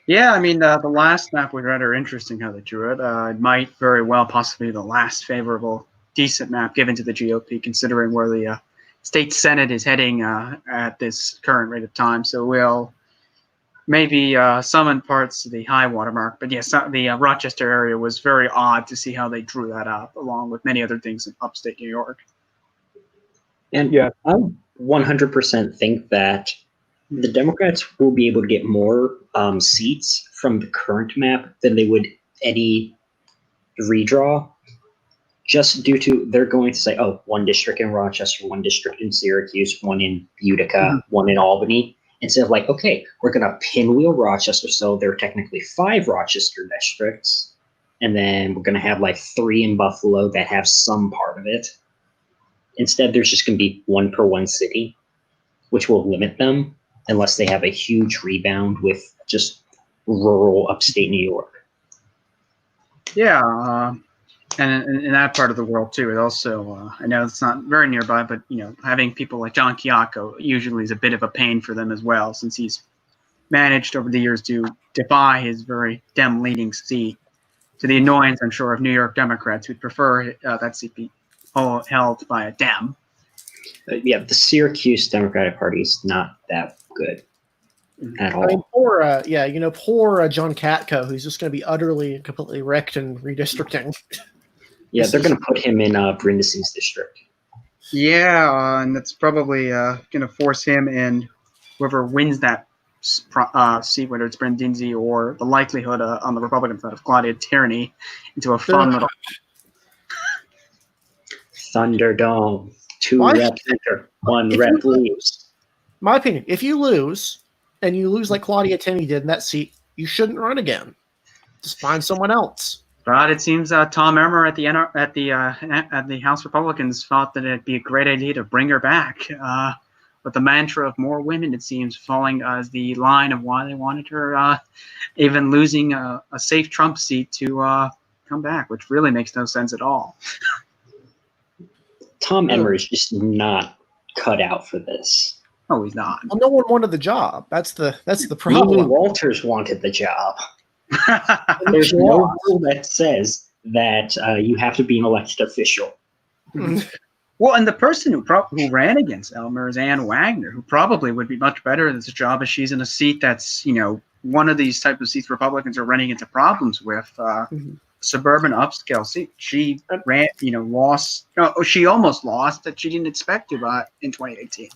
Yeah, I mean, the last map was rather interesting how they drew it. It might very well possibly be the last favorable, decent map given to the GOP, considering where the state senate is heading at this current rate of time. So we'll maybe summon parts to the high water mark. But yes, the Rochester area was very odd to see how they drew that up, along with many other things in upstate New York. And I 100% think that the Democrats will be able to get more seats from the current map than they would any redraw, just due to they're going to say, oh, one district in Rochester, one district in Syracuse, one in Utica, one in Albany. Instead of like, okay, we're going to pinwheel Rochester, so there are technically 5 Rochester districts, and then we're going to have like 3 in Buffalo that have some part of it. Instead, there's just going to be 1 per 1 city. which will limit them unless they have a huge rebound with just rural upstate New York. Yeah, and in that part of the world too, it also I know it's not very nearby, but having people like John Kiyoko usually is a bit of a pain for them as well, since he's managed over the years to defy his very Dem-leaning seat, to the annoyance, I'm sure, of New York Democrats who'd prefer that seat be held by a Dem. Yeah, the Syracuse Democratic Party is not that good at all. I mean, poor John Katko, who's just going to be utterly and completely wrecked in redistricting. Yeah, they're going to put him in Brindisi's district. Yeah, and that's probably going to force him and whoever wins that seat, whether it's Brindisi or the likelihood on the Republican side of Claudia Tierney, into a fun little Thunderdome. 2 reps enter, 1 rep leaves. My opinion, if you lose, and you lose like Claudia Tierney did in that seat, you shouldn't run again. Just find someone else. But it seems Tom Emmer at the House Republicans thought that it'd be a great idea to bring her back. But the mantra of more women, it seems, falling as the line of why they wanted her, even losing a safe Trump seat to come back, which really makes no sense at all. Tom Emmer is just not cut out for this. No, he's not. Well, no one wanted the job. That's the Mimi problem. Walters wanted the job. There's no rule that says that you have to be an elected official. Well, and the person who ran against Elmer is Ann Wagner, who probably would be much better at this job if she's in a seat that's, one of these type of seats Republicans are running into problems with. Suburban upscale seat. She ran, lost. She almost lost that she didn't expect to in 2018.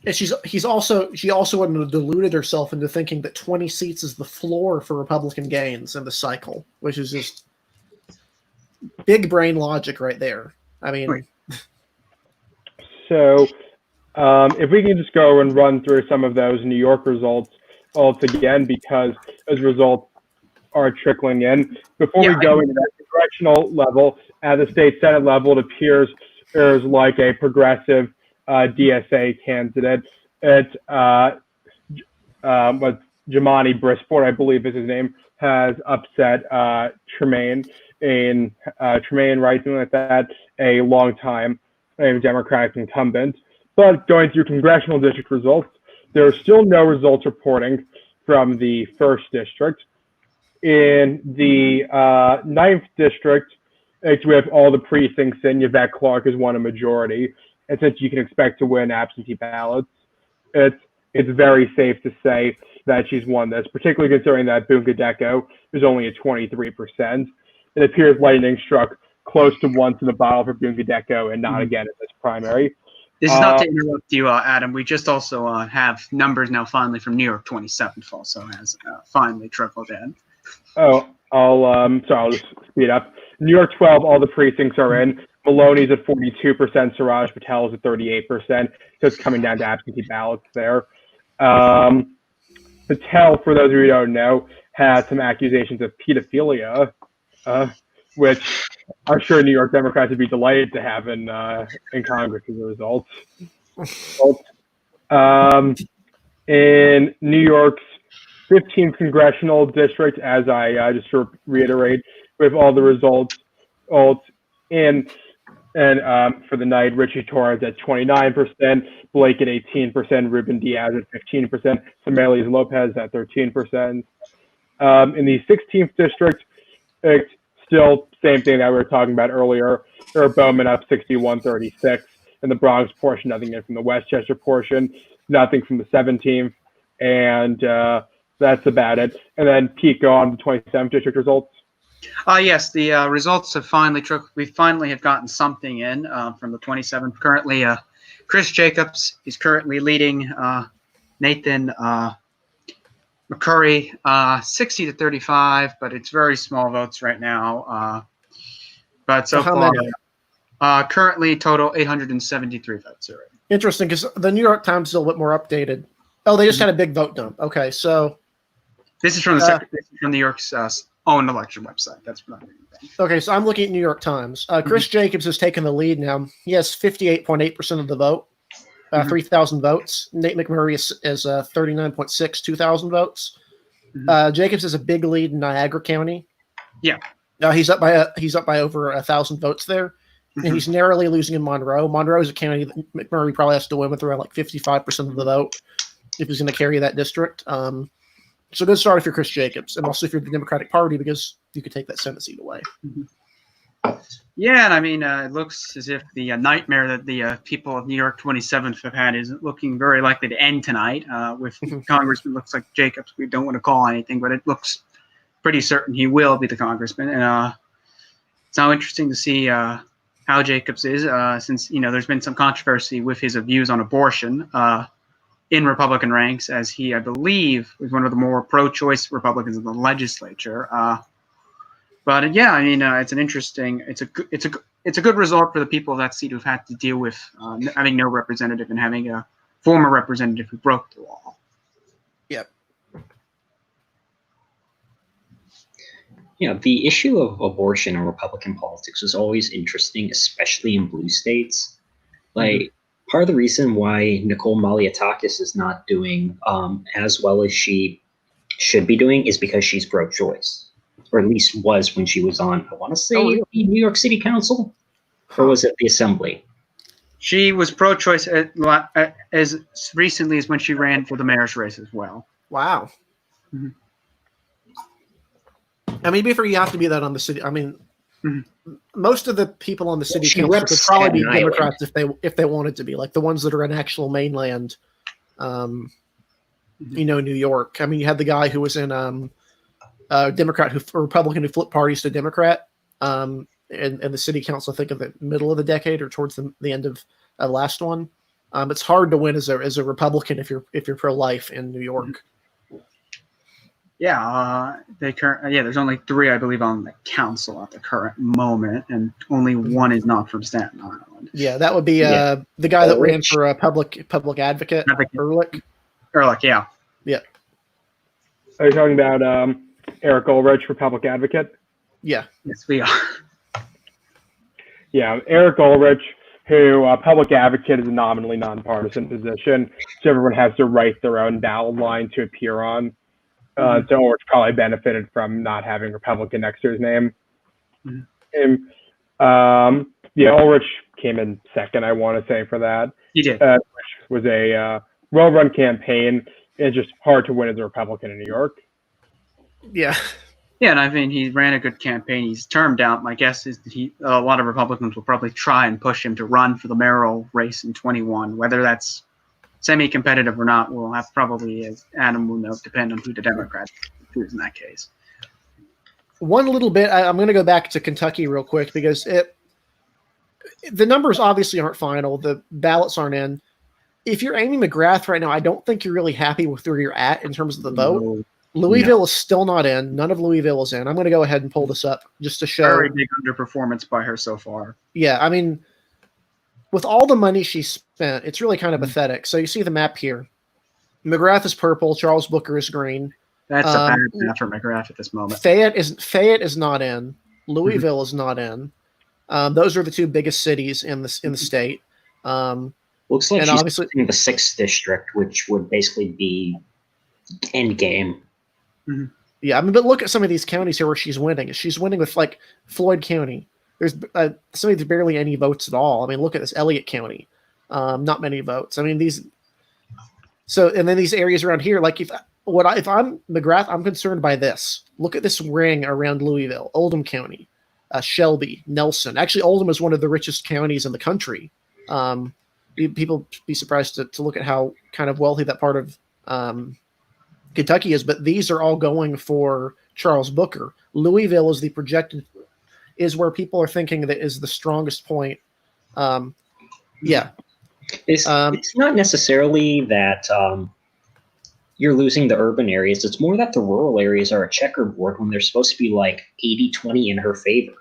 And she also deluded herself into thinking that 20 seats is the floor for Republican gains in the cycle, which is just big brain logic right there. I mean, so if we can just go and run through some of those New York results again, because those results are trickling in. Before we go into that congressional level, at the state Senate level, it appears there's like a progressive DSA candidate. It's what Jimani Brisport, I believe is his name, has upset Tremaine Wright, something like that, a long time Democratic incumbent. But going through congressional district results, there are still no results reporting from the 1st district. In the 9th district, we have all the precincts in. Yvette Clarke has won a majority. And since you can expect to win absentee ballots, it's very safe to say that she's won this, particularly considering that Bunkadeko is only at 23%. It appears lightning struck close to once in the bottle for Bunkadeko and not again in this primary. This is not to interrupt you, Adam. We just also have numbers now finally from New York 27th also has finally trickled in. Oh, I'll just speed up. New York 12, all the precincts are in. Maloney's at 42%, Suraj Patel's at 38%, so it's coming down to absentee ballots there. Patel, for those of you who don't know, had some accusations of pedophilia, which I'm sure New York Democrats would be delighted to have in Congress as a result. In New York's 15th congressional district, as I just reiterate, with all the results in, and for the night, Richie Torres at 29%, Blake at 18%, Ruben Diaz at 15%, Samelius Lopez at 13%. In the 16th district, it's still same thing that we were talking about earlier. Herb Bowman up 61-36. In the Bronx portion, nothing in from the Westchester portion, nothing from the 17th, and that's about it. And then Pete, go on to 27th district results. Yes, the results have finally we finally have gotten something in from the 27th. Currently, Chris Jacobs is currently leading Nathan McCurry 60-35, but it's very small votes right now. But so far, currently total 873 votes already. Interesting, because the New York Times is a little bit more updated. Oh, they just had a big vote dump. Okay, so this is from the this is from New York's own election website. That's what I'm reading. Okay, so I'm looking at New York Times. Chris Jacobs has taken the lead now. He has 58.8% of the vote. Mhm. 3,000 votes. Nate McMurray is 39.6, 2,000 votes. Jacobs has a big lead in Niagara County. Yeah. He's up by over 1,000 votes there, and he's narrowly losing in Monroe. Monroe is a county that McMurray probably has to win with around like 55% of the vote if he's going to carry that district. So good start if you're Chris Jacobs, and also if you're the Democratic Party, because you could take that Senate seat away. Yeah, and I mean, it looks as if the nightmare that the people of New York 27th have had is looking very likely to end tonight. With Congressman, looks like Jacobs. We don't want to call anything, but it looks pretty certain he will be the congressman. And it's now interesting to see how Jacobs is, since there's been some controversy with his views on abortion in Republican ranks, as he, I believe, was one of the more pro-choice Republicans in the legislature. But yeah, I mean, it's a good result for the people of that seat who've had to deal with having no representative and having a former representative who broke the law. Yep. The issue of abortion in Republican politics was always interesting, especially in blue states. Like, part of the reason why Nicole Malliotakis is not doing as well as she should be doing is because she's pro-choice. Or at least was when she was on, I want to say, the New York City Council? Or was it the Assembly? She was pro-choice as recently as when she ran for the mayor's race as well. Wow. I mean, before you have to be that on the city. I mean, most of the people on the city council could probably be Democrats if they wanted to be, like the ones that are in actual mainland, New York. I mean, you had the guy who was in Democrat or Republican who flipped parties to Democrat, and the city council, I think, of the middle of the decade or towards the end of last one. It's hard to win as a Republican if you're pro-life in New York. Yeah, there's only 3, I believe, on the council at the current moment, and only 1 is not from Staten Island. Yeah, that would be the guy that ran for a public advocate, Ehrlich. Ehrlich, yeah. Yeah. Are you talking about Eric Ulrich for public advocate? Yeah. Yes, we are. Yeah, Eric Ulrich, who public advocate is a nominally nonpartisan position, so everyone has to write their own ballot line to appear on. So Ulrich probably benefited from not having Republican next to his name. And, Ulrich came in second, I want to say, for that. He did. Which was a well-run campaign. It's just hard to win as a Republican in New York. Yeah. Yeah, and I mean, he ran a good campaign. He's termed out. My guess is that a lot of Republicans will probably try and push him to run for the mayoral race in 21. Whether that's semi-competitive or not, we'll have probably, as Adam will know, depend on who the Democrats choose in that case. One little bit, I'm going to go back to Kentucky real quick because the numbers obviously aren't final. The ballots aren't in. If you're Amy McGrath right now, I don't think you're really happy with where you're at in terms of the vote. Louisville is still not in. None of Louisville is in. I'm going to go ahead and pull this up just to show. Very big underperformance by her so far. Yeah, I mean, with all the money she spent, it's really kind of pathetic. So you see the map here. McGrath is purple. Charles Booker is green. That's a bad map for McGrath at this moment. Fayette is not in. Louisville is not in. Those are the 2 biggest cities in the state. Looks like and she's obviously in the 6th district, which would basically be end game. Yeah, I mean, but look at some of these counties here where she's winning. She's winning with like Floyd County. There's there's barely any votes at all. I mean, look at this Elliott County, not many votes. I mean, and then these areas around here, like if I'm McGrath, I'm concerned by this. Look at this ring around Louisville, Oldham County, Shelby, Nelson. Actually, Oldham is one of the richest counties in the country. People be surprised to look at how kind of wealthy that part of Kentucky is, but these are all going for Charles Booker. Louisville is is where people are thinking that is the strongest point. It's not necessarily that you're losing the urban areas. It's more that the rural areas are a checkerboard when they're supposed to be like 80-20 in her favor.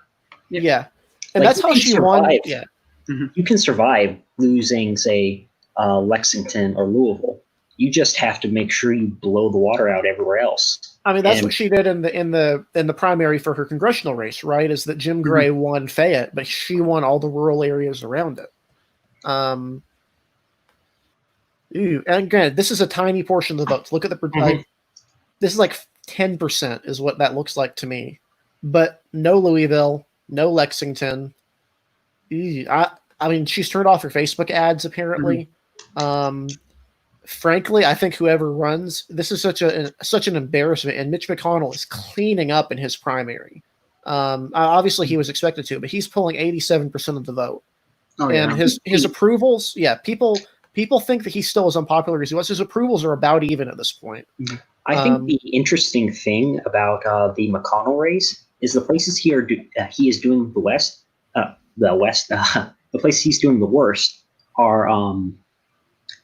Yeah. And like, that's how she won. Yeah. You can survive losing, say, Lexington or Louisville. You just have to make sure you blow the water out everywhere else. I mean, that's what she did in the primary for her congressional race, right? Is that Jim Gray won Fayette, but she won all the rural areas around it. Ooh, and granted, this is a tiny portion of the votes. Look at the this is like 10% is what that looks like to me. But no Louisville, no Lexington. Ooh, I mean, she's turned off her Facebook ads apparently. Frankly, I think whoever runs, this is such an embarrassment, and Mitch McConnell is cleaning up in his primary. Obviously, he was expected to, but he's pulling 87% of the vote. Oh, And his approvals, people think that he's still as unpopular as he was. His approvals are about even at this point. I think the interesting thing about the McConnell race is the places he is doing the places he's doing the worst are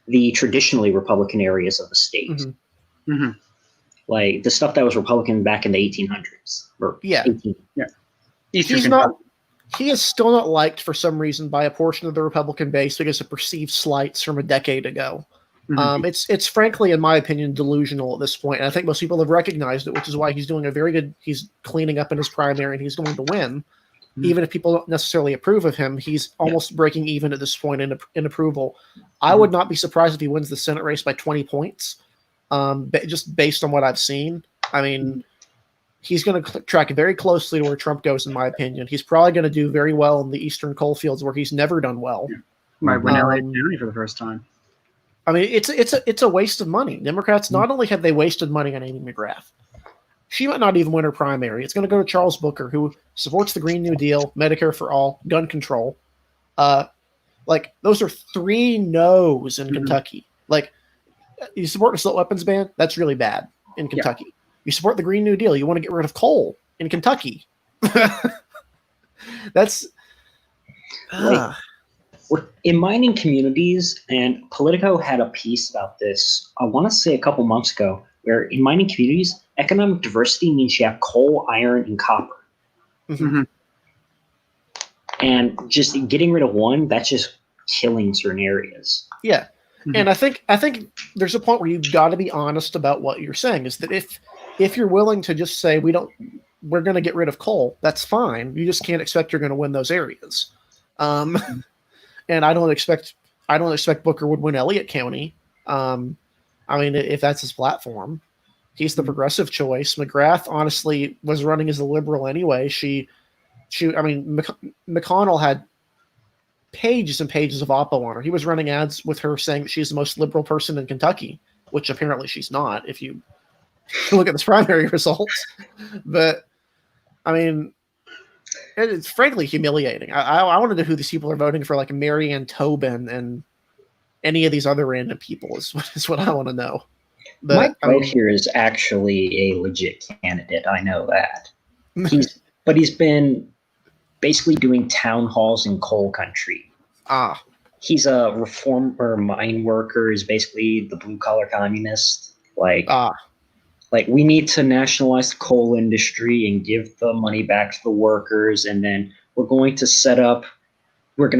the traditionally Republican areas of the state. Like the stuff that was Republican back in the 1800s. He is still not liked for some reason by a portion of the Republican base because of perceived slights from a decade ago. It's frankly, in my opinion, delusional at this point. And I think most people have recognized it, which is why he's doing he's cleaning up in his primary and he's going to win. Even if people don't necessarily approve of him, he's almost breaking even at this point in approval. I would not be surprised if he wins the Senate race by 20 points, just based on what I've seen. I mean, he's going to track very closely to where Trump goes, in my opinion. He's probably going to do very well in the eastern coal fields where he's never done well. Might win LA County for the first time. I mean, it's a waste of money. Democrats, not only have they wasted money on Amy McGrath, she might not even win her primary. It's going to go to Charles Booker, who supports the Green New Deal, Medicare for all, gun control. Like, those are 3 no's in Kentucky. Like, you support a assault weapons ban? That's really bad in Kentucky. You support the Green New Deal. You want to get rid of coal in Kentucky. That's... in mining communities, and Politico had a piece about this, I want to say a couple months ago, where in mining communities, economic diversity means you have coal, iron, and copper. And just getting rid of one, that's just killing certain areas. Yeah. And I think there's a point where you've got to be honest about what you're saying, is that if you're willing to just say we're going to get rid of coal, that's fine. You just can't expect you're going to win those areas. And I don't expect Booker would win Elliott County. I mean, if that's his platform, he's the progressive choice. McGrath, honestly, was running as a liberal anyway. McConnell had pages and pages of oppo on her. He was running ads with her saying that she's the most liberal person in Kentucky, which apparently she's not if you look at the primary results. But, I mean, it's frankly humiliating. I want to know who these people are voting for, like Marianne Tobin and any of these other random people is what I want to know. But, Mike Rowe here is actually a legit candidate. I know that. He's been basically doing town halls in coal country. He's a reformer, mine worker, is basically the blue collar communist. Like we need to nationalize the coal industry and give the money back to the workers, and then we're going to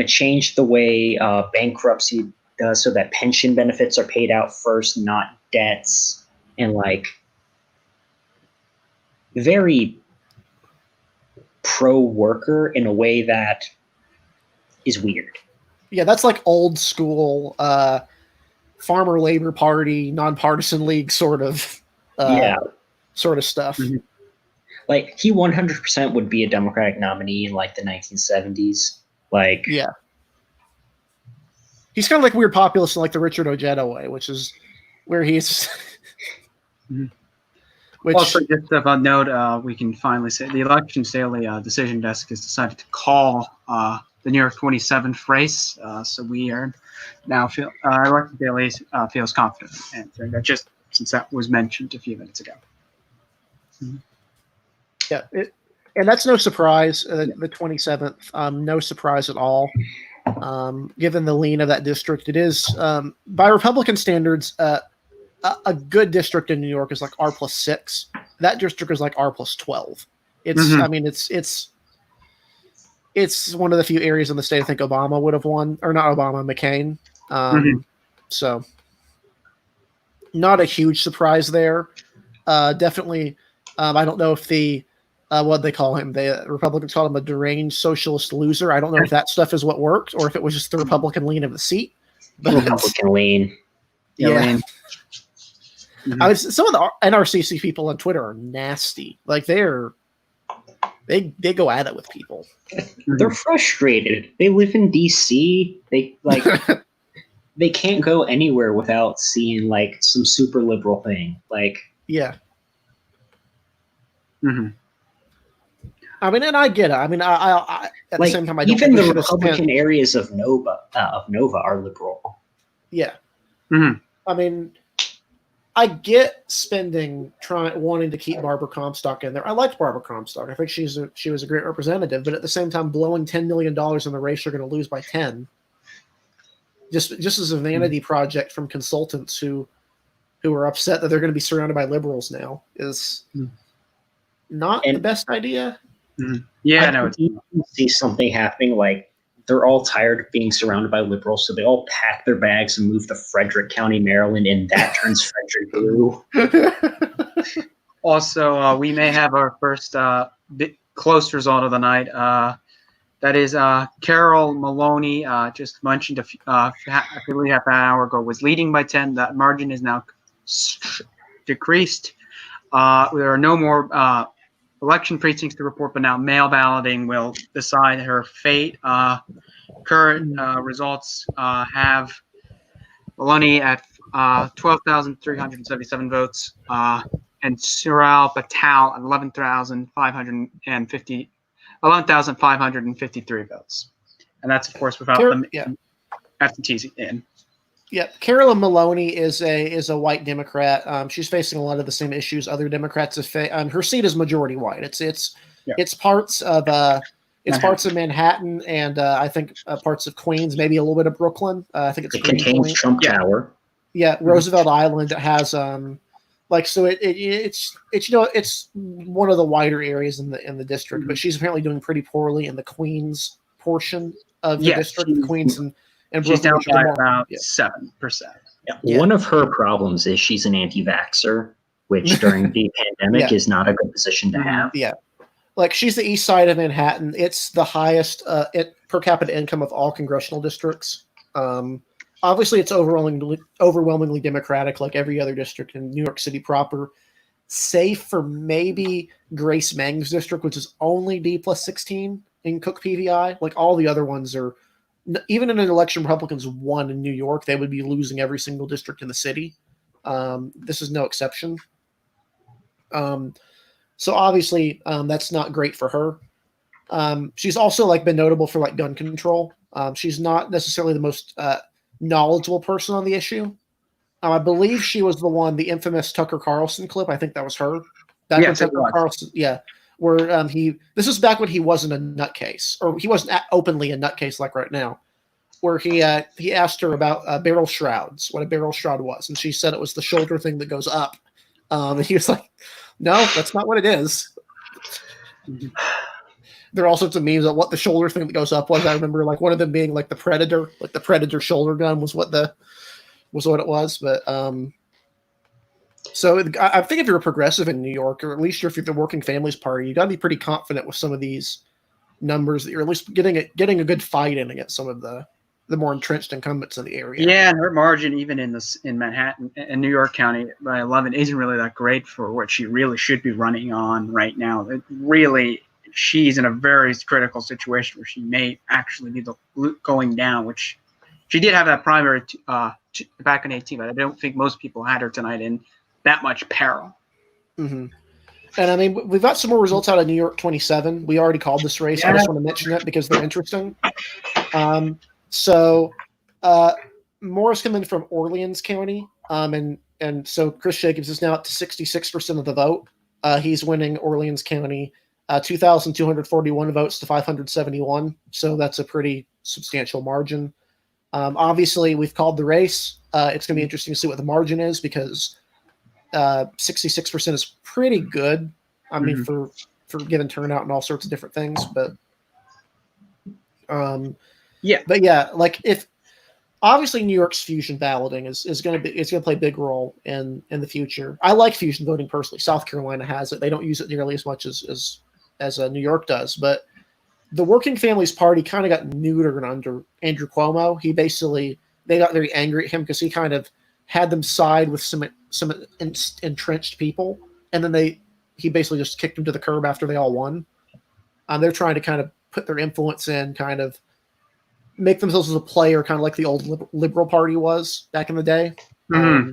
change the way bankruptcy does so that pension benefits are paid out first, not debts, and like very pro-worker in a way that is weird. Yeah, that's like old school farmer labor party, nonpartisan league sort of stuff. Like he 100% would be a Democratic nominee in like the 1970s. Like he's kind of like weird populist in like the Richard Ojeda way, which is where he's. Also, just of note, we can finally say the Elections Daily decision desk has decided to call the New York 27th race. So we are now Elections Daily feels confident in answering that, just since that was mentioned a few minutes ago. Yeah, and that's no surprise. The 27th, no surprise at all. Given the lean of that district, it is by Republican standards. A good district in New York is like R+6. That district is like R+12. It's I mean it's one of the few areas in the state I think Obama would have won, or not Obama, McCain. So not a huge surprise there. Definitely, I don't know if the what they call him, the Republicans call him a deranged socialist loser. I don't know if that stuff is what worked or if it was just the Republican lean of the seat. But Republican lean. Yeah. Yeah. Lane. Mhm. I was some of the NRCC people on Twitter are nasty. Like they go at it with people. They're frustrated. They live in DC. They like they can't go anywhere without seeing like some super liberal thing. Like Yeah. Mhm. I mean, and I get it. I mean, I at the same time, I don't even think we the should have Republican spent. areas of Nova are liberal. Yeah. Mhm. I mean, I get wanting to keep Barbara Comstock in there. I liked Barbara Comstock. I think she was a great representative, but at the same time, blowing $10 million in the race, you're going to lose by 10. Just as a vanity project from consultants who are upset that they're going to be surrounded by liberals now is not the best idea. Yeah, I no, can see something happening like they're all tired of being surrounded by liberals, so they all pack their bags and move to Frederick County, Maryland, and that turns Frederick blue. Also, we may have our first close result of the night. That is Carol Maloney, just mentioned I believe half an hour ago, was leading by 10. That margin is now decreased. There are no more election precincts to report, but now mail balloting will decide her fate. Current results have Maloney at 12,377 votes, and Surel Patel at 11,553 votes. And that's, of course, without them absentees in. Yeah, Carolyn Maloney is a white Democrat. She's facing a lot of the same issues other Democrats have faced. Her seat is majority white. It's parts of parts of Manhattan and I think parts of Queens, maybe a little bit of Brooklyn. I think it contains Trump Tower. Yeah, Roosevelt Island has it's one of the wider areas in the district, but she's apparently doing pretty poorly in the Queens portion of the district, Queens and she's down by Brooklyn. about 7%. Yeah. One of her problems is she's an anti-vaxxer, which during the pandemic is not a good position to have. Yeah. Like she's the east side of Manhattan. It's the highest per capita income of all congressional districts. Obviously, it's overwhelmingly Democratic, like every other district in New York City proper, save for maybe Grace Meng's district, which is only D+16 in Cook PVI. Like all the other ones are, even in an election Republicans won in New York, they would be losing every single district in the city. This is no exception. So obviously, that's not great for her. She's also been notable for gun control. She's not necessarily the most knowledgeable person on the issue. I believe she was the infamous Tucker Carlson clip. I think that was her. Carlson, where this was back when he wasn't a nutcase, or he wasn't openly a nutcase like right now, where he asked her about barrel shrouds, what a barrel shroud was, and she said it was the shoulder thing that goes up. And he was like, no, that's not what it is. There are all sorts of memes of what the shoulder thing that goes up was. I remember one of them being the Predator, the Predator shoulder gun was what it was. But so I think if you're a progressive in New York, or at least if you're the Working Families Party, you got to be pretty confident with some of these numbers that you're at least getting a good fight in against some of the more entrenched incumbents in the area. Yeah, and her margin even in Manhattan and New York County by 11 isn't really that great for what she really should be running on right now. She's in a very critical situation where she may actually be going down, which she did have that primary back in 18, but I don't think most people had her tonight in that much peril. Mm-hmm. And I mean, we've got some more results out of New York 27. We already called this race. I just want to mention it because they're interesting. So Morris coming from Orleans County, and so Chris Jacobs is now up to 66% of the vote. He's winning Orleans County 2,241 votes to 571. So that's a pretty substantial margin. Obviously, we've called the race. It's going to be interesting to see what the margin is because 66% is pretty good. I mean, for given turnout and all sorts of different things, but if obviously New York's fusion balloting is going to play a big role in the future. I like fusion voting personally. South Carolina has it. They don't use it nearly as much as New York does, but the Working Families Party kind of got neutered under Andrew Cuomo. They got very angry at him because he kind of had them side with some entrenched people, and then he basically just kicked them to the curb after they all won. They're trying to kind of put their influence in, kind of make themselves as a player, kind of like the old Liberal Party was back in the day. Yeah,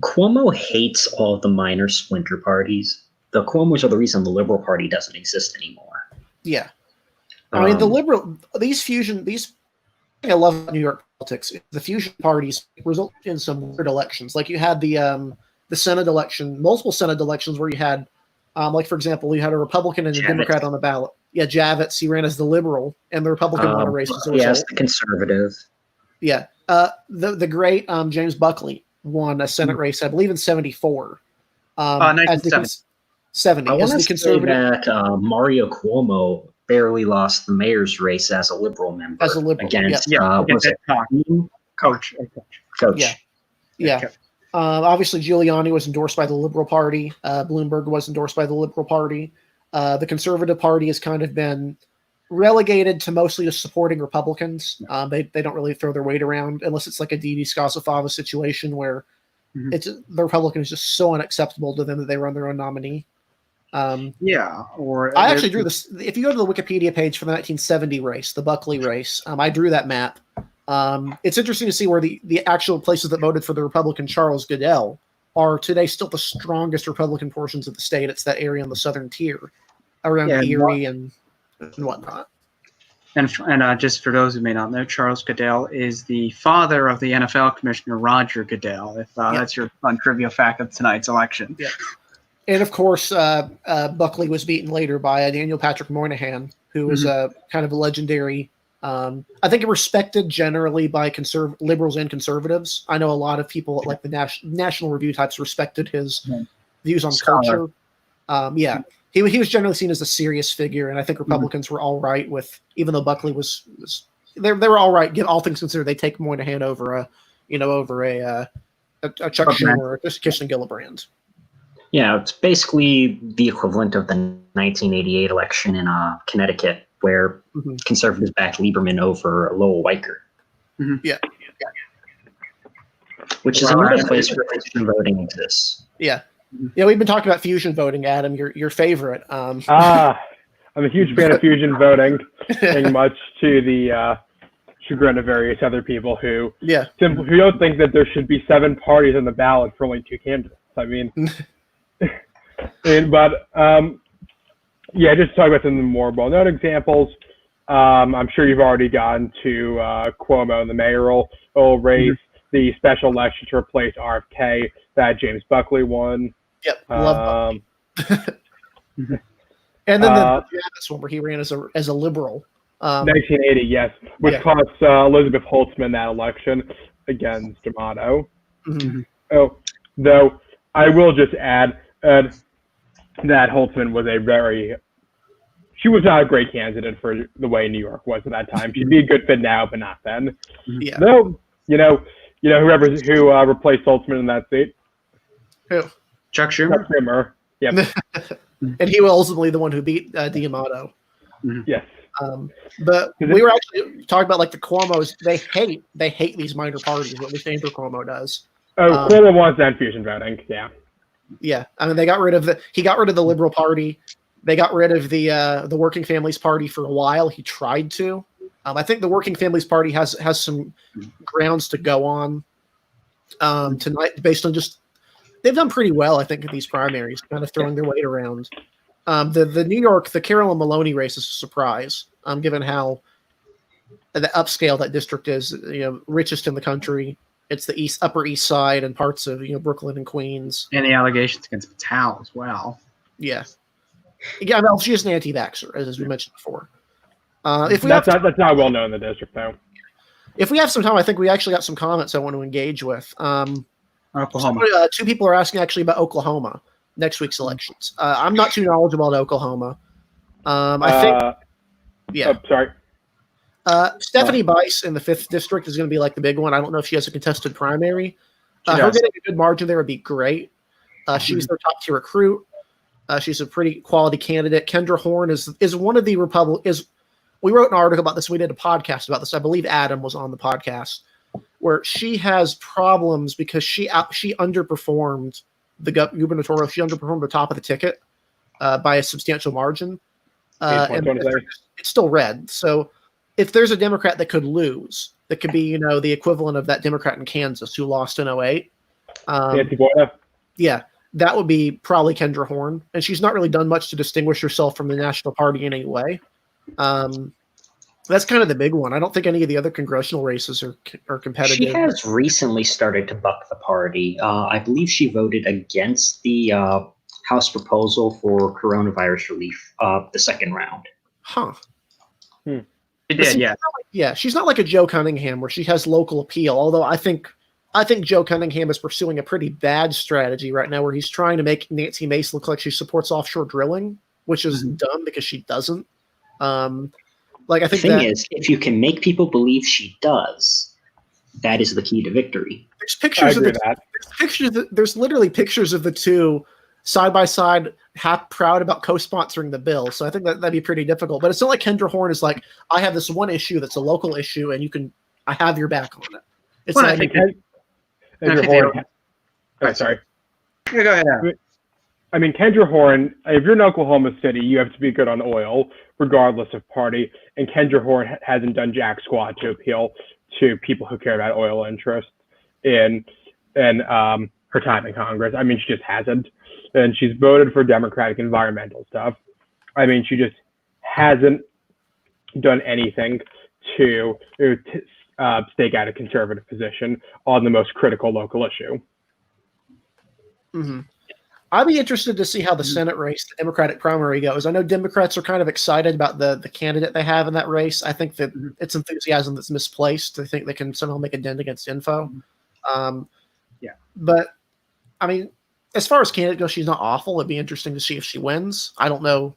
Cuomo hates all the minor splinter parties. The Cuomos are the reason the Liberal Party doesn't exist anymore. Yeah. I mean, I love New York politics. The fusion parties result in some weird elections. Like you had the Senate election, multiple Senate elections where you had, like for example, you had a Republican and a Democrat on the ballot. Yeah, Javits, he ran as the Liberal, and the Republican won a race as a result. Yes, the Conservative. Yeah. The great James Buckley won a Senate race, I believe in 74. 70. I want As to the say Conservative, that Mario Cuomo barely lost the mayor's race as a Liberal member. As a Liberal, against, against Coach. Yeah. Obviously, Giuliani was endorsed by the Liberal Party. Bloomberg was endorsed by the Liberal Party. The Conservative Party has kind of been relegated to mostly just supporting Republicans. They don't really throw their weight around unless it's like a Didi Scasafava situation where the Republican is just so unacceptable to them that they run their own nominee. Or I actually drew this. If you go to the Wikipedia page for the 1970 race, the Buckley race, I drew that map. It's interesting to see where the actual places that voted for the Republican Charles Goodell are today still the strongest Republican portions of the state. It's that area on the southern tier around Erie and whatnot. And just for those who may not know, Charles Goodell is the father of the NFL commissioner, Roger Goodell, if that's your fun trivia fact of tonight's election. Yeah. And of course, Buckley was beaten later by Daniel Patrick Moynihan, who was kind of a legendary, I think respected generally by liberals and conservatives. I know a lot of people like the National Review types respected his views on culture. He was generally seen as a serious figure, and I think Republicans were all right with, even though Buckley was they were all right. All things considered, they take Moynihan over a Chuck Schumer or a Kirsten Gillibrand. Yeah, it's basically the equivalent of the 1988 election in Connecticut, where conservatives backed Lieberman over Lowell Weicker. Yeah. Which is another place where fusion voting exists. Yeah. Yeah, we've been talking about fusion voting, Adam, your favorite. I'm a huge fan of fusion voting, much to the chagrin of various other people who don't think that there should be 7 parties on the ballot for only 2 candidates. I mean, just to talk about some of the more well-known examples. I'm sure you've already gotten to Cuomo in the mayoral race, the special election to replace RFK that James Buckley won. Yep, love Buckley. And then the Javits one where he ran as a liberal. 1980, yes, which cost Elizabeth Holtzman that election against D'Amato. Oh, though I will just add that Holtzman was she was not a great candidate for the way New York was at that time. She'd be a good fit now, but not then. Yeah. No, who replaced Holtzman in that seat? Who? Chuck Schumer. Yep. And he was ultimately the one who beat D'Amato. Yes. But we were actually talking about like the Cuomos. They hate these minor parties. At least Andrew Cuomo does. Oh, Cuomo wants that fusion voting. Yeah. Yeah. I mean, he got rid of the Liberal Party. They got rid of the Working Families Party for a while. He tried to. I think the Working Families Party has some grounds to go on tonight based on just they've done pretty well, I think, at these primaries, kind of throwing their weight around. The New York, the Carolyn Maloney race is a surprise, given how the upscale that district is. Richest in the country. It's the Upper East Side and parts of Brooklyn and Queens. And the allegations against Patel as well. Yeah. Yeah, well, she is an anti-vaxxer, as we mentioned before. That's not well known in the district, though. If we have some time, I think we actually got some comments I want to engage with. Oklahoma. 2 people are asking actually about Oklahoma next week's elections. I'm not too knowledgeable about Oklahoma. I think. Yeah. Oh, sorry. Stephanie Bice in the 5th district is going to be like the big one. I don't know if she has a contested primary. Her getting a good margin there would be great. She's their top tier recruit. She's a pretty quality candidate. Kendra Horn is one of the we wrote an article about this. We did a podcast about this. I believe Adam was on the podcast. where she has problems because she underperformed the gubernatorial. She underperformed the top of the ticket by a substantial margin. And it's still red. So if there's a Democrat that could lose, that could be, the equivalent of that Democrat in Kansas who lost in 2008. Yeah, that would be probably Kendra Horn. And she's not really done much to distinguish herself from the National Party in any way. That's kind of the big one. I don't think any of the other congressional races are competitive. She has recently started to buck the party. I believe she voted against the House proposal for coronavirus relief, the second round. Huh. She did, yeah. Yeah, she's not like a Joe Cunningham where she has local appeal, although I think Joe Cunningham is pursuing a pretty bad strategy right now where he's trying to make Nancy Mace look like she supports offshore drilling, which is dumb because she doesn't. I think the thing is, if you can make people believe she does, that is the key to victory. There's pictures of there's literally pictures of the two side by side, proud about co-sponsoring the bill. So I think that'd be pretty difficult. But it's not like Kendra Horn is like, I have this one issue that's a local issue, and I have your back on it. It's sorry. Yeah, go ahead. I mean, Kendra Horn, if you're in Oklahoma City, you have to be good on oil, regardless of party. And Kendra Horn hasn't done jack squat to appeal to people who care about oil interests in her time in Congress. I mean, she just hasn't. And she's voted for Democratic environmental stuff. I mean, she just hasn't done anything to stake out a conservative position on the most critical local issue. Mm-hmm. I'd be interested to see how the Senate race, the Democratic primary goes. I know Democrats are kind of excited about the candidate they have in that race. I think that it's enthusiasm that's misplaced. They think they can somehow make a dent against info. But, I mean, as far as candidate goes, she's not awful. It'd be interesting to see if she wins. I don't know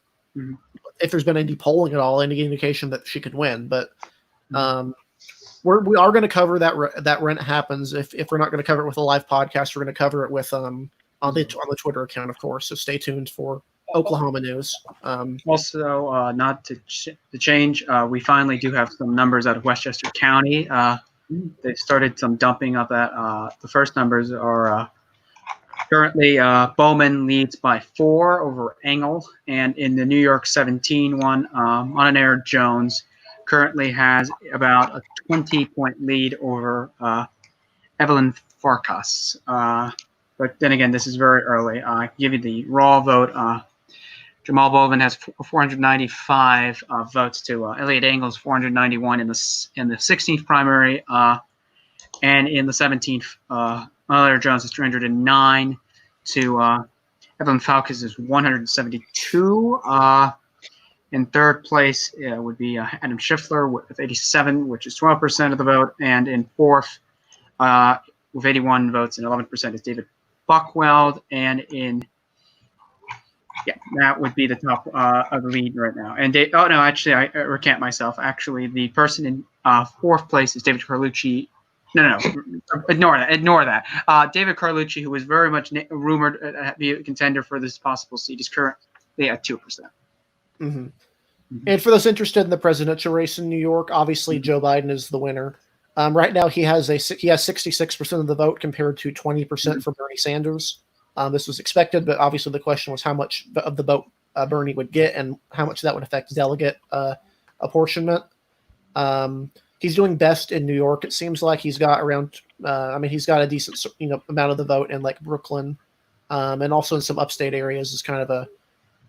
if there's been any polling at all, any indication that she could win. But we are going to cover that when it happens. If we're not going to cover it with a live podcast, we're going to cover it with on the Twitter account, of course. So stay tuned for Oklahoma news. Also, not to change, we finally do have some numbers out of Westchester County. They started some dumping of that. The first numbers are currently Bowman leads by 4 over Engel, and in the New York 17 one, Unanair Jones currently has about a 20-point lead over Evelyn Farkas. But then again, this is very early. I give you the raw vote. Jamal Bowman has 495 votes to Elliot Engel's 491 in the 16th primary, and in the 17th, Unanair Jones is 309 to Evelyn Farkas is 172. In third place would be Adam Schiffler with 87, which is 12% of the vote. And in fourth, with 81 votes and 11%, is David Buckweld. And that would be the top of the lead right now. And I recant myself. Actually, the person in fourth place is David Carlucci. No, ignore that. David Carlucci, who was very much rumored to be a contender for this possible seat, is currently at 2%. Mm-hmm. And for those interested in the presidential race in New York, obviously Joe Biden is the winner. Right now, he has 66% of the vote compared to 20% for Bernie Sanders. This was expected, but obviously the question was how much of the vote Bernie would get and how much that would affect delegate apportionment. He's doing best in New York. It seems like he's got around. He's got a decent amount of the vote in like Brooklyn, and also in some upstate areas as kind of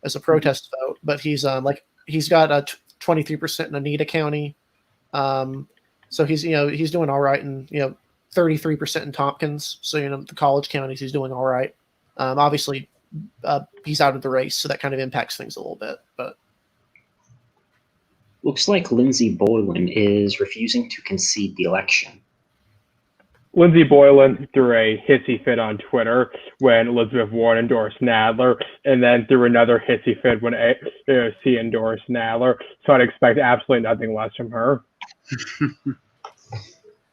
as a protest vote. But he's got a 23% in Oneida County. So he's doing all right, and 33% in Tompkins. So the college counties he's doing all right. Obviously, he's out of the race, so that kind of impacts things a little bit. But looks like Lindsey Boylan is refusing to concede the election. Lindsey Boylan threw a hissy fit on Twitter when Elizabeth Warren endorsed Nadler, and then threw another hissy fit when AOC endorsed Nadler. So I'd expect absolutely nothing less from her.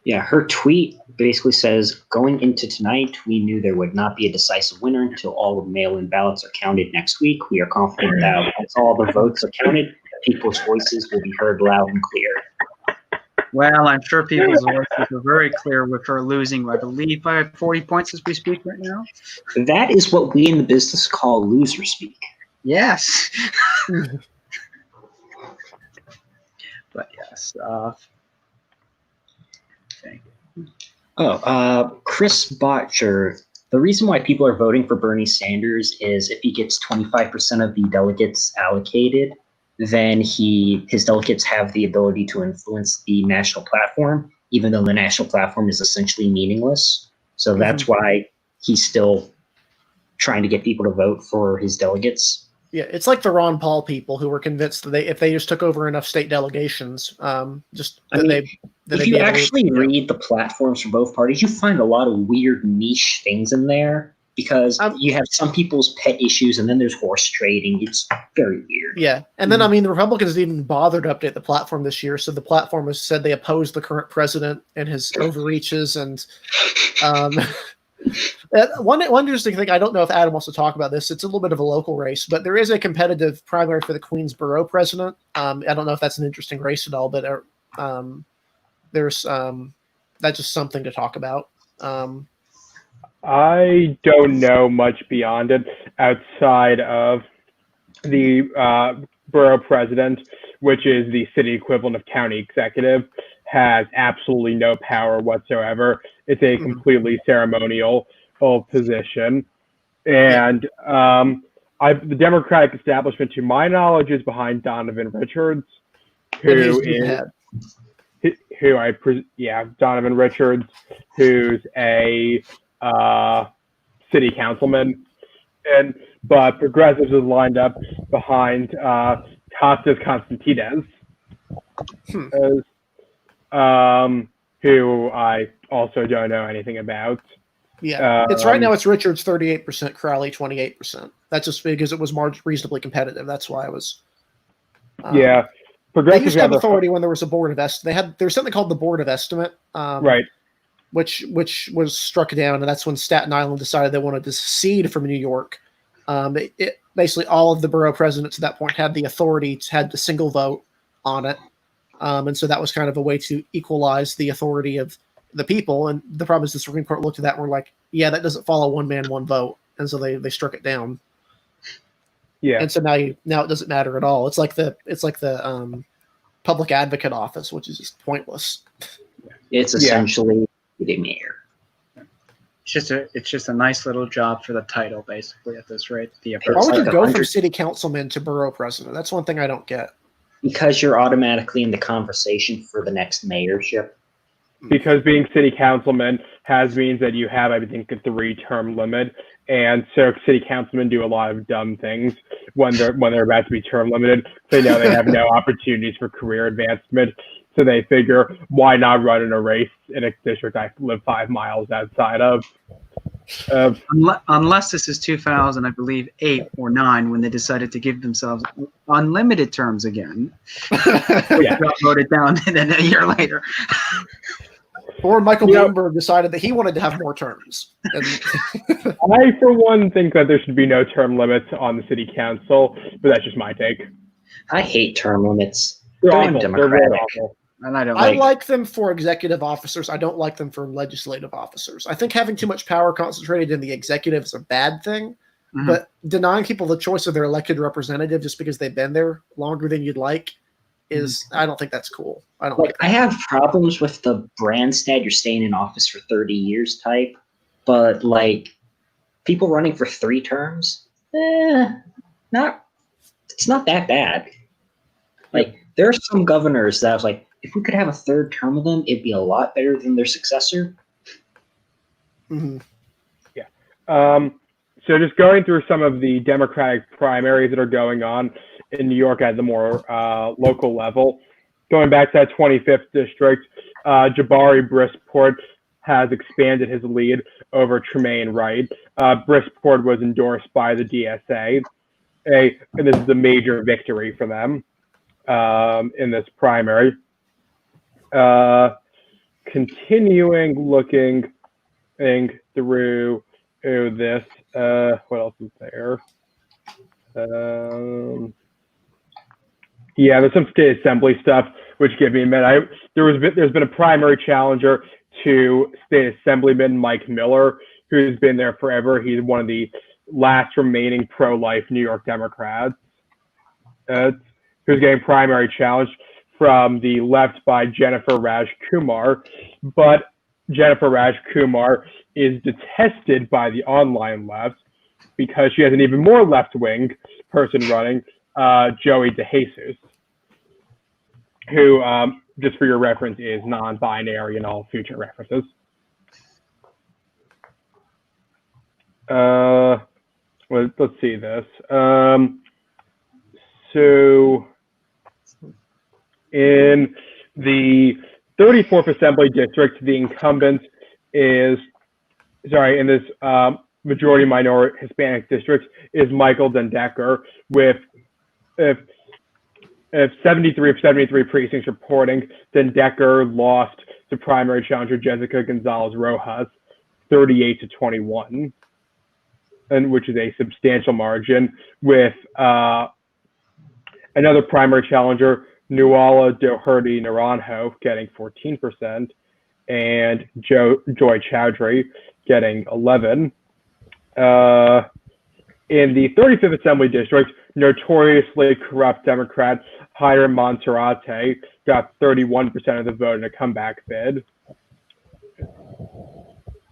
Yeah, her tweet basically says, going into tonight, we knew there would not be a decisive winner until all the mail-in ballots are counted next week. We are confident that once all the votes are counted, people's voices will be heard loud and clear. Well, I'm sure people's voices are very clear with her losing, I believe, by 40 points as we speak right now. That is what we in the business call loser speak. Yes. But yes. Okay. Chris Botcher. The reason why people are voting for Bernie Sanders is if he gets 25% of the delegates allocated, then his delegates have the ability to influence the national platform, even though the national platform is essentially meaningless. So that's why he's still trying to get people to vote for his delegates. Yeah, it's like the Ron Paul people who were convinced that if they just took over enough state delegations, if you actually read the platforms for both parties, you find a lot of weird niche things in there because you have some people's pet issues and then there's horse trading. It's very weird. Yeah. And then, the Republicans didn't even bother to update the platform this year. So the platform has said they oppose the current president and his overreaches. And one interesting thing, I don't know if Adam wants to talk about this. It's a little bit of a local race, but there is a competitive primary for the Queensboro president. I don't know if that's an interesting race at all, but there's that's just something to talk about. I don't know much beyond it outside of the borough president, which is the city equivalent of county executive, has absolutely no power whatsoever. It's a completely ceremonial position. And the Democratic establishment, to my knowledge, is behind Donovan Richards, Donovan Richards, who's a city councilman, but progressives is lined up behind Costas Constantides, who I also don't know anything about. Yeah, it's right now. It's Richards 38%, Crowley 28%. That's just because it was reasonably competitive. That's why I was. They used to have authority when there was a board of estimate. There's something called the Board of Estimate, right? Which was struck down, and that's when Staten Island decided they wanted to secede from New York. Basically all of the borough presidents at that point had the authority, had the single vote on it, and so that was kind of a way to equalize the authority of the people. And the problem is the Supreme Court looked at that and were like, yeah, that doesn't follow one man, one vote, and so they struck it down. Yeah, and so now it doesn't matter at all. It's like the public advocate office, which is just pointless. It's essentially the mayor. It's just a nice little job for the title, basically, at this rate. Why would you go from city councilman to borough president? That's one thing I don't get. Because you're automatically in the conversation for the next mayorship. Because being city councilman means that you have, I think, a 3-term limit, and so city councilmen do a lot of dumb things when they're about to be term limited. They know they have no opportunities for career advancement, so they figure, why not run in a race in a district I live 5 miles outside of? Unless this is 2000, I believe 8 or 9, when they decided to give themselves unlimited terms again. Got voted down, and then a year later. Or Michael Bloomberg decided that he wanted to have more terms. I, for one, think that there should be no term limits on the city council, but that's just my take. I hate term limits. They're awful. Democratic. They're awful. And I like them for executive officers. I don't like them for legislative officers. I think having too much power concentrated in the executive is a bad thing, but denying people the choice of their elected representative just because they've been there longer than you'd like I don't think that's cool. I don't like that. I have problems with the Branstad, you're staying in office for 30 years type, but people running for 3 terms, it's not that bad. There are some governors that I was like, if we could have a 3rd term of them, it'd be a lot better than their successor. Yeah. So just going through some of the Democratic primaries that are going on in New York at the more local level. Going back to that 25th district, Jabari Brisport has expanded his lead over Tremaine Wright. Brisport was endorsed by the DSA, and this is a major victory for them in this primary. Continuing looking through this, what else is there? There's some state assembly stuff which gave me a minute. There's been a primary challenger to State Assemblyman Mike Miller, who's been there forever. He's one of the last remaining pro-life New York Democrats, who's getting primary challenge from the left by Jennifer Rajkumar. But Jennifer Rajkumar is detested by the online left because she has an even more left-wing person running, Joey DeJesus, who, just for your reference, is non-binary in all future references. Well, let's see this. So in the 34th Assembly District, the incumbent is, in this majority minority Hispanic district is Michael Dendecker with, if 73 of 73 precincts reporting, Dendecker lost to primary challenger Jessica Gonzalez Rojas 38-21. And which is a substantial margin, with another primary challenger, Nuala Doherty Naranjo, getting 14%, and Joy Chowdhury getting 11%. In the 35th Assembly District, notoriously corrupt Democrat Hiram Monserrate got 31% of the vote in a comeback bid.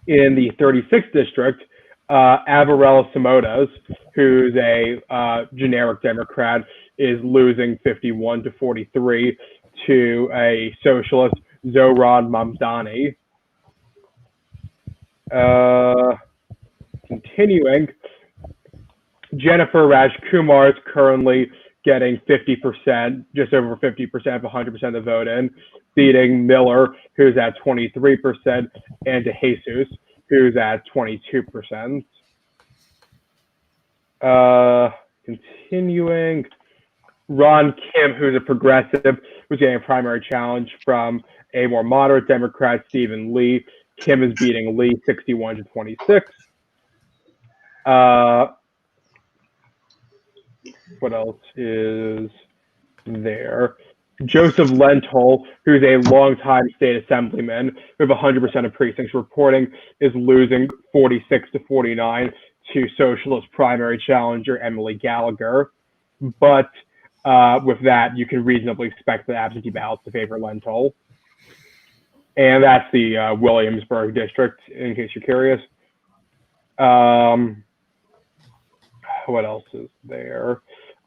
In the 36th District, Avarella Simotas, who's a generic Democrat, is losing 51-43 to a socialist, Zohran Mamdani. Continuing, Jennifer Rajkumar is currently getting 50%, just over 50% of 100% of the vote in, beating Miller, who's at 23%, and DeJesus, who's at 22%. Continuing, Ron Kim, who's a progressive, was getting a primary challenge from a more moderate Democrat, Stephen Lee. Kim is beating Lee 61-26. What else is there? Joseph Lentol, who's a longtime state assemblyman with 100% of precincts reporting, is losing 46-49 to socialist primary challenger Emily Gallagher. But with that, you can reasonably expect the absentee ballots to favor Lentol. And that's the Williamsburg district, in case you're curious. What else is there?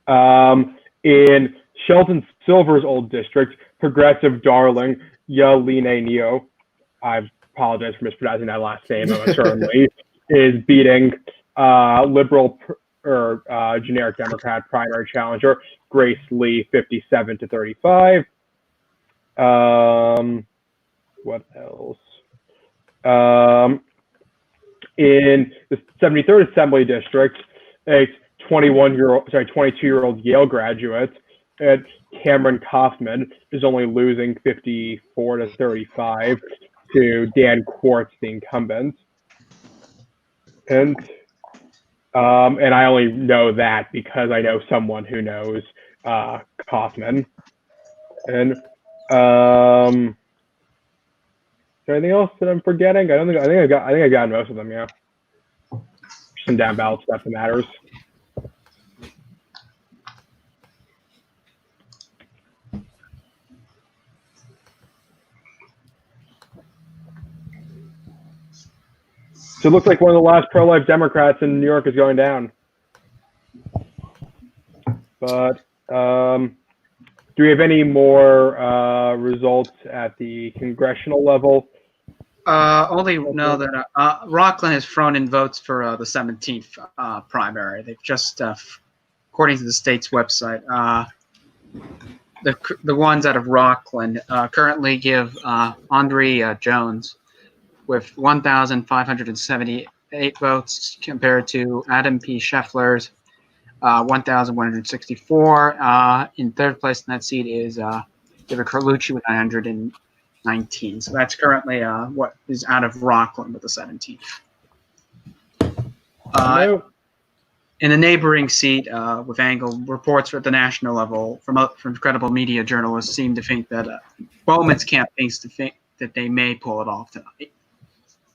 In Shelton Silver's old district, progressive darling Yaline Neo, I apologize for mispronouncing that last name, certainly, is beating liberal or generic Democrat primary challenger Grace Lee 57-35. What else? In the 73rd Assembly District, a 22-year-old Yale graduate, Cameron Kaufman, is only losing 54-35 to Dan Quartz, the incumbent. And I only know that because I know someone who knows Kaufman. And is there anything else that I'm forgetting? I think I got most of them. Yeah, some down ballot stuff that matters. So it looks like one of the last pro-life Democrats in New York is going down. But do we have any more results at the congressional level? Only know that Rockland has thrown in votes for the 17th primary. They've just, according to the state's website, the ones out of Rockland currently give Andre Jones with 1,578 votes compared to Adam P. Scheffler's 1,164. In third place in that seat is David Carlucci with 919. So that's currently what is out of Rockland with the 17th. in the neighboring seat with Angle, reports at the national level from credible media journalists seem to think that Bowman's camp thinks to think that they may pull it off tonight.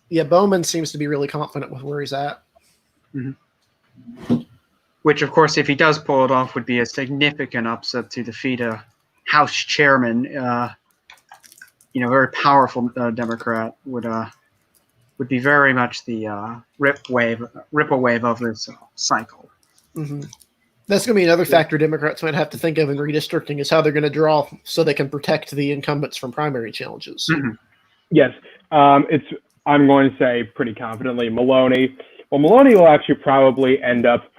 Yeah, Bowman seems to be really confident with where he's at. Mm-hmm. Which, of course, if he does pull it off, would be a significant upset to defeat a House chairman, very powerful Democrat would be very much the ripple wave of this cycle. Mm-hmm. That's going to be another factor Democrats might have to think of in redistricting is how they're going to draw so they can protect the incumbents from primary challenges. Mm-hmm. Yes, I'm going to say pretty confidently Maloney. Well, Maloney will actually probably end up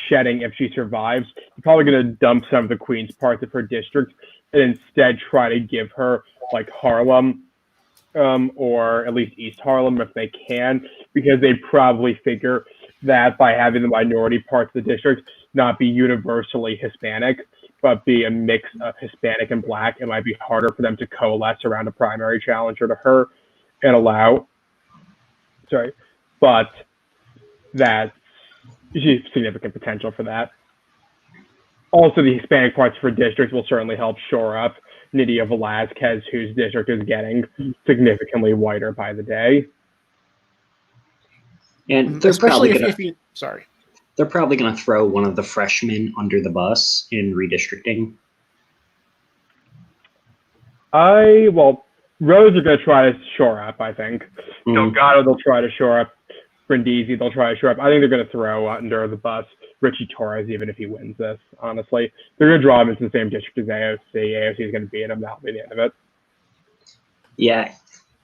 shedding if she survives. He's probably going to dump some of the Queen's parts of her district and instead try to give her like Harlem. Or at least East Harlem if they can, because they probably figure that by having the minority parts of the district not be universally Hispanic, but be a mix of Hispanic and Black, it might be harder for them to coalesce around a primary challenger to her and allow. But that's significant potential for that. Also, the Hispanic parts of her district will certainly help shore up Nydia Velázquez, whose district is getting significantly whiter by the day. And especially if you they're probably going to throw one of the freshmen under the bus in redistricting. Rose are going to try to shore up, I think. Delgado, they'll try to shore up. Brindisi, they'll try to shore up. I think they're going to throw under the bus Richie Torres, even if he wins this, honestly. They're going to draw him into the same district as AOC. AOC is going to beat him. That'll be the end of it. Yeah,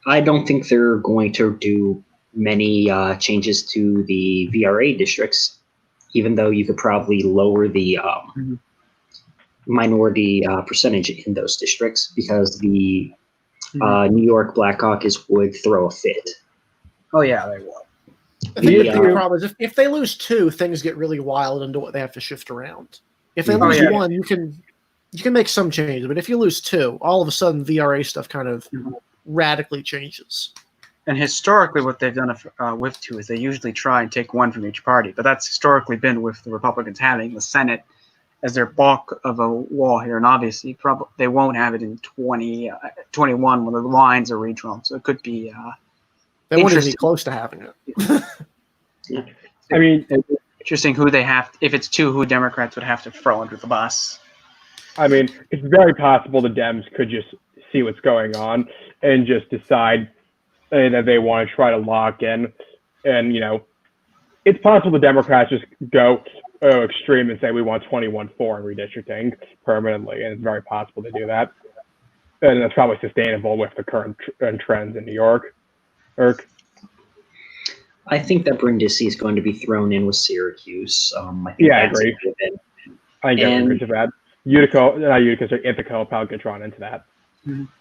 I don't think they're going to do many changes to the VRA districts, even though you could probably lower the minority percentage in those districts because the New York Black Caucus would throw a fit. Oh, yeah, they will. I think the big problem is if they lose 2, things get really wild into what they have to shift around. If they lose 1, you can make some changes, but if you lose 2, all of a sudden VRA stuff kind of radically changes. And historically, what they've done with 2 is they usually try and take 1 from each party, but that's historically been with the Republicans having the Senate as their bulk of a wall here, and obviously they won't have it in 2021 when the lines are redrawn, so it could be they won't even be close to having it. I mean, interesting who they have. If it's 2, who Democrats would have to throw under the bus. I mean, it's very possible the Dems could just see what's going on and just decide that they want to try to lock in. And, it's possible the Democrats just go extreme and say we want 21-4 in redistricting permanently. And it's very possible to do that. And that's probably sustainable with the current trends in New York. Eric? I think that Brindisi is going to be thrown in with Syracuse. I agree. I think that's bad. Ithaca will probably get drawn into that.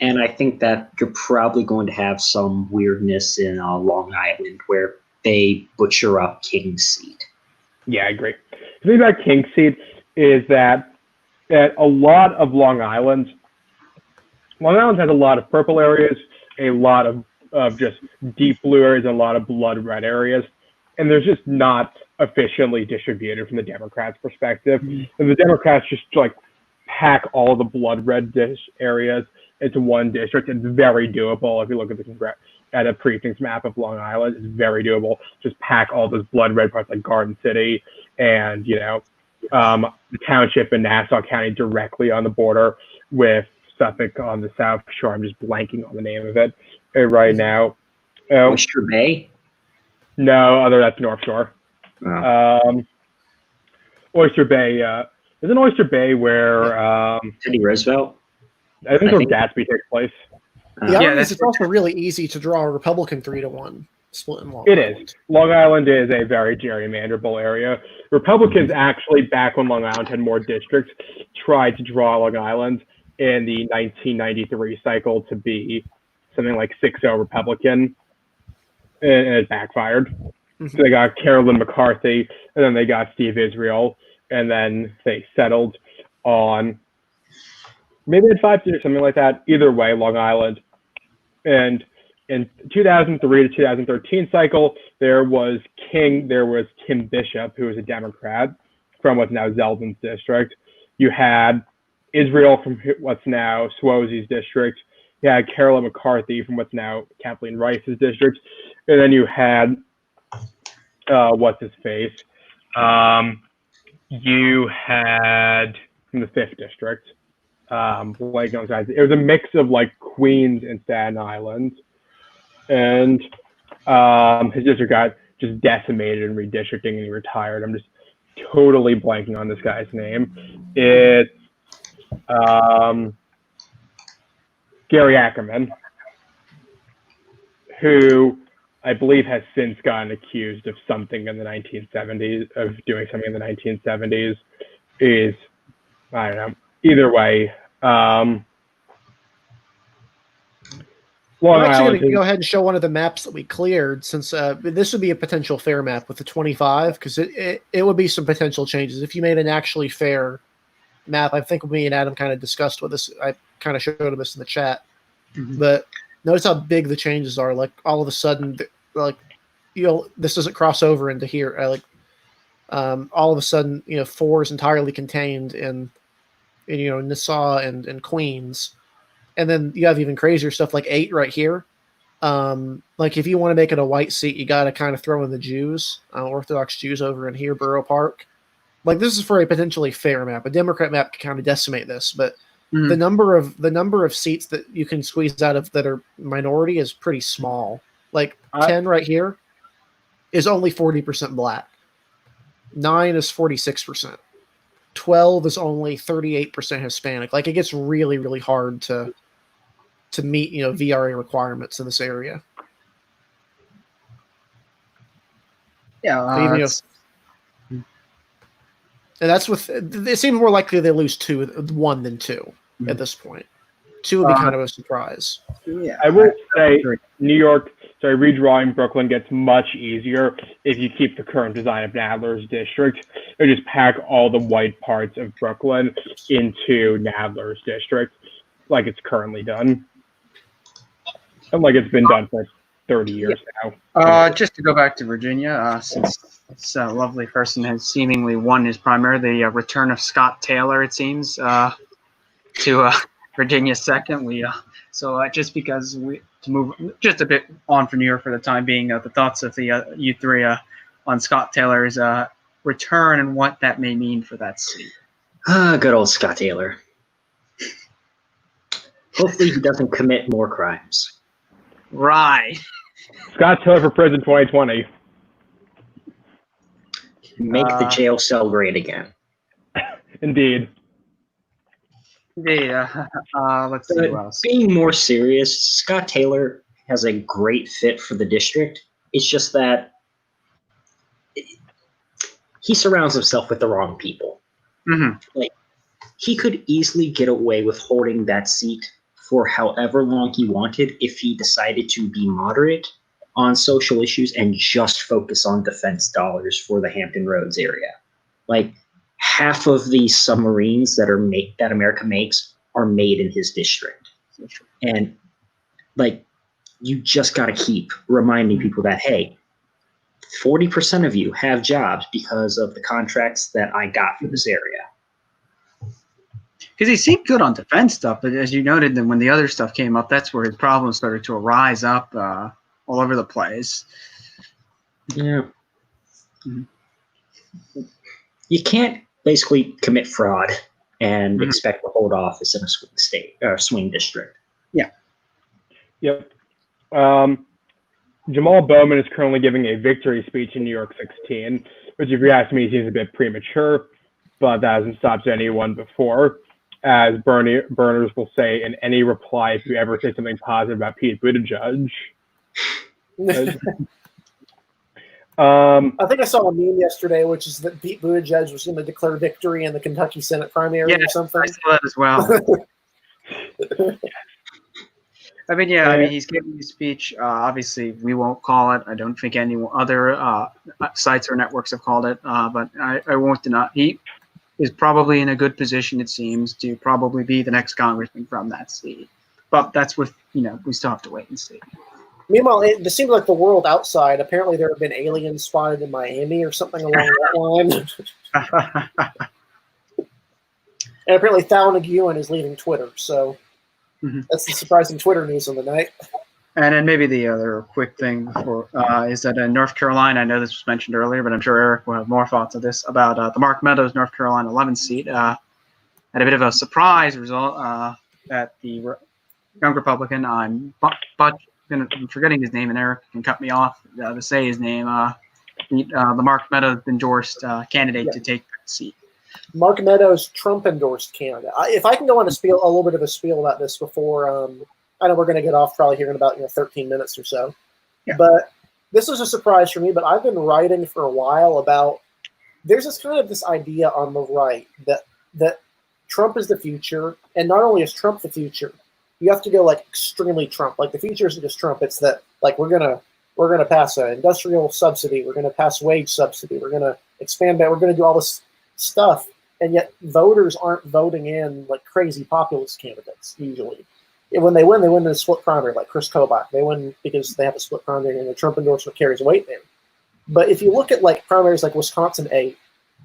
And I think that you're probably going to have some weirdness in Long Island where they butcher up King's seat. Yeah, I agree. The thing about King's seat is that a lot of Long Island has a lot of purple areas, a lot of just deep blue areas, and a lot of blood red areas, and they're just not efficiently distributed from the Democrats' perspective. And the Democrats just pack all the blood red areas into one district. It's very doable. If you look at a precincts map of Long Island, it's very doable. Just pack all those blood red parts like Garden City and the township in Nassau County directly on the border with Suffolk on the South Shore. I'm just blanking on the name of it right now. Oyster Bay? No, that's North Shore. Oh. Oyster Bay. Isn't Oyster Bay where Teddy Roosevelt? I think where Gatsby takes place. It's also really easy to draw a Republican 3-1 split in Long Island. It is. Long Island is a very gerrymanderable area. Republicans actually, back when Long Island had more districts, tried to draw Long Island in the 1993 cycle to be something like 6-0 Republican, and it backfired. So they got Carolyn McCarthy, and then they got Steve Israel, and then they settled on maybe at 5 or something like that. Either way, Long Island. And in 2003 to 2013 cycle, there was Tim Bishop, who was a Democrat from what's now Zeldin's district. You had Israel from what's now Swozey's district. You had Carolyn McCarthy from what's now Kathleen Rice's district. And then you had, what's his face? You had from the 5th district. It was a mix of like Queens and Staten Island. And his district got just decimated in redistricting and he retired. I'm just totally blanking on this guy's name. It's Gary Ackerman, who I believe has since gotten accused of something in the 1970s, of doing something in the 1970s. Is, I don't know. Either way, We're actually going to go ahead and show one of the maps that we cleared, since this would be a potential fair map with the 25, because it would be some potential changes. If you made an actually fair map, I think me and Adam kind of discussed with this. I kind of showed him this in the chat. Mm-hmm. But notice how big the changes are. Like, all of a sudden, like, this doesn't cross over into here. All of a sudden, 4 is entirely contained in Nassau and Queens. And then you have even crazier stuff like 8 right here. Like, if you want to make it a white seat, you got to kind of throw in the Jews, Orthodox Jews over in here, Borough Park. Like, this is for a potentially fair map. A Democrat map can kind of decimate this, but the number of seats that you can squeeze out of that are minority is pretty small. Like 10 right here is only 40% black. 9 is 46%. 12 is only 38% Hispanic. Like, it gets really, really hard to meet, VRA requirements in this area. Yeah. And that's with, it seems more likely they lose 1 than 2 at this point. 2 would be kind of a surprise. Yeah. I will say redrawing Brooklyn gets much easier if you keep the current design of Nadler's district. Or just pack all the white parts of Brooklyn into Nadler's district, like it's currently done. And like it's been done for 30 years now. Just to go back to Virginia, since this lovely person has seemingly won his primary, the return of Scott Taylor, it seems, to Virginia's 2nd. Just because to move just a bit on for New York for the time being, the thoughts of the U3 on Scott Taylor's return and what that may mean for that seat. Good old Scott Taylor. Hopefully he doesn't commit more crimes. Right. Scott Taylor for prison 2020. Make the jail cell great again. Indeed. Let's see what else. Being more serious, Scott Taylor has a great fit for the district. It's just that he surrounds himself with the wrong people. Mm-hmm. Like, he could easily get away with holding that seat for however long he wanted if he decided to be moderate on social issues and just focus on defense dollars for the Hampton Roads area. Like, half of the submarines that America makes are made in his district. And like, you just got to keep reminding people that, hey, 40% of you have jobs because of the contracts that I got for this area. Because he seemed good on defense stuff, but as you noted, then when the other stuff came up, that's where his problems started to rise up all over the place. Yeah. You can't basically commit fraud and expect to hold office in a swing state or swing district. Yeah. Yep. Jamal Bowman is currently giving a victory speech in New York 16, which, if you ask me, seems a bit premature, but that hasn't stopped anyone before. As burners will say in any reply, if you ever say something positive about Pete Buttigieg. I think I saw a meme yesterday, which is that Pete Buttigieg was going to declare victory in the Kentucky Senate primary or something. I saw that as well. I mean, he's giving a speech. Obviously, we won't call it. I don't think any other sites or networks have called it. But I won't deny. He is probably in a good position, it seems, to probably be the next congressman from that seat. But that's we still have to wait and see. Meanwhile, it seems like the world outside, apparently there have been aliens spotted in Miami or something along that line. And apparently Thao Nguyen is leaving Twitter, so that's the surprising Twitter news of the night. And then maybe the other quick thing is that in North Carolina, I know this was mentioned earlier, but I'm sure Eric will have more thoughts on this, about the Mark Meadows, North Carolina 11th seat. Had a bit of a surprise result that the young Republican, I'm forgetting his name, and Eric can cut me off to say his name, the Mark Meadows endorsed candidate to take that seat. Mark Meadows, Trump-endorsed candidate. If I can go on a little bit of a spiel about this before, I know we're going to get off probably here in about 13 minutes or so. Yeah. But this was a surprise for me, but I've been writing for a while about, there's this idea on the right that Trump is the future, and not only is Trump the future, you have to go like extremely Trump. Like the future isn't just Trump, it's that like we're gonna pass an industrial subsidy, we're gonna pass wage subsidy, we're gonna expand that, we're gonna do all this stuff. And yet voters aren't voting in like crazy populist candidates usually. And when they win in a split primary, like Chris Kobach. They win because they have a split primary and the Trump endorsement carries weight there. But if you look at like primaries like Wisconsin 8,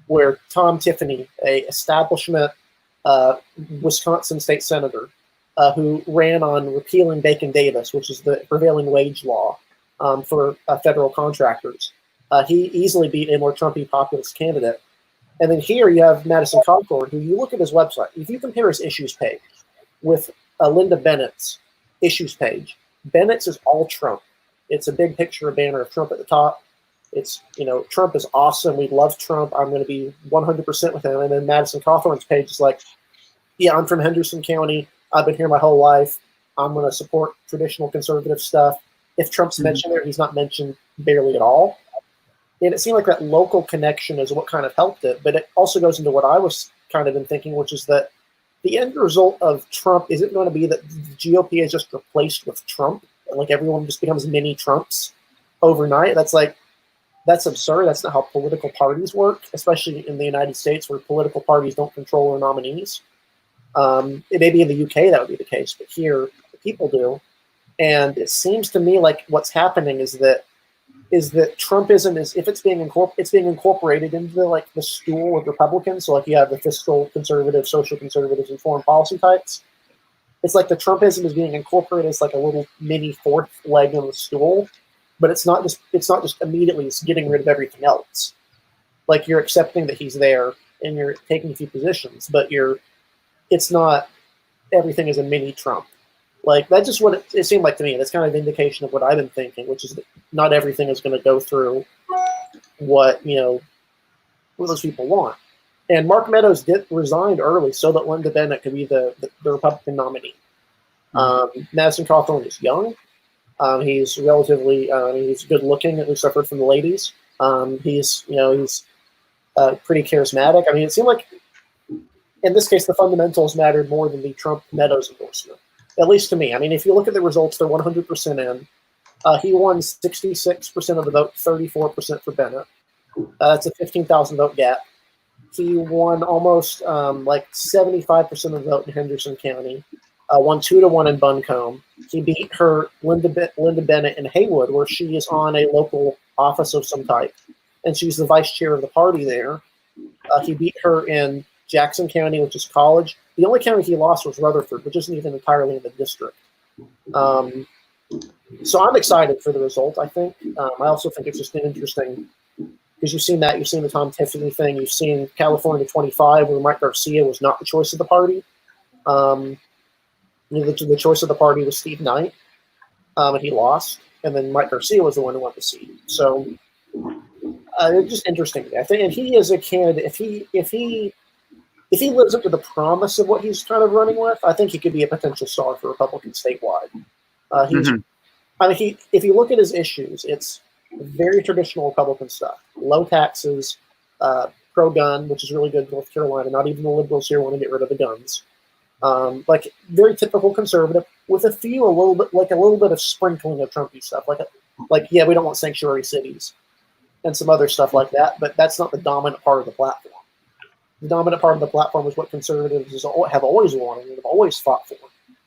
where Tom Tiffany, a establishment Wisconsin state senator who ran on repealing Bacon-Davis, which is the prevailing wage law for federal contractors, he easily beat a more Trumpy populist candidate. And then here you have Madison Cawthorn, who you look at his website. If you compare his issues page with Linda Bennett's issues page, Bennett's is all Trump. It's a big picture, a banner of Trump at the top. It's, Trump is awesome. We love Trump. I'm going to be 100% with him. And then Madison Cawthorn's page is like, yeah, I'm from Henderson County. I've been here my whole life. I'm going to support traditional conservative stuff. If Trump's mentioned there, he's not mentioned barely at all. And it seemed like that local connection is what kind of helped it. But it also goes into what I was kind of been thinking, which is that the end result of Trump isn't going to be that the GOP is just replaced with Trump. And like everyone just becomes mini Trumps overnight. That's absurd. That's not how political parties work, especially in the United States where political parties don't control their nominees. It may be in the UK that would be the case, but here the people do. And it seems to me like what's happening is that Trumpism is, if it's being incorporated into the stool of Republicans. So like you have the fiscal conservatives, social conservatives, and foreign policy types. It's like the Trumpism is being incorporated as like a little mini fourth leg on the stool, but it's not just immediately it's getting rid of everything else. Like you're accepting that he's there and you're taking a few positions, but it's not everything is a mini Trump. Like that's just what it seemed like to me. That's kind of an indication of what I've been thinking, which is that not everything is going to go through what those people want. And Mark Meadows resigned early so that Linda Bennett could be the Republican nominee. Madison Cawthorn is young. He's relatively he's good looking, at least I've heard from the ladies. He's pretty charismatic. I mean, it seemed like in this case the fundamentals mattered more than the Trump Meadows endorsement. At least to me. I mean, if you look at the results, they're 100% in. He won 66% of the vote, 34% for Bennett. That's a 15,000 vote gap. He won almost 75% of the vote in Henderson County. Won 2-1 in Buncombe. He beat her Linda Bennett in Haywood, where she is on a local office of some type, and she's the vice chair of the party there. He beat her in Jackson County, which is College. The only county he lost was Rutherford, which isn't even entirely in the district. So I'm excited for the result, I think. I also think it's just interesting because you've seen the Tom Tiffany thing. You've seen California 25, where Mike Garcia was not the choice of the party. The choice of the party was Steve Knight, and he lost. And then Mike Garcia was the one who won the seat. So it's just interesting. I think, and he is a candidate. If he lives up to the promise of what he's kind of running with, I think he could be a potential star for Republicans statewide. If you look at his issues, it's very traditional Republican stuff. Low taxes, pro-gun, which is really good in North Carolina. Not even the liberals here want to get rid of the guns. Like very typical conservative, with a little bit of sprinkling of Trumpy stuff. Like we don't want sanctuary cities and some other stuff like that. But that's not the dominant part of the platform. The dominant part of the platform is what conservatives have always wanted and have always fought for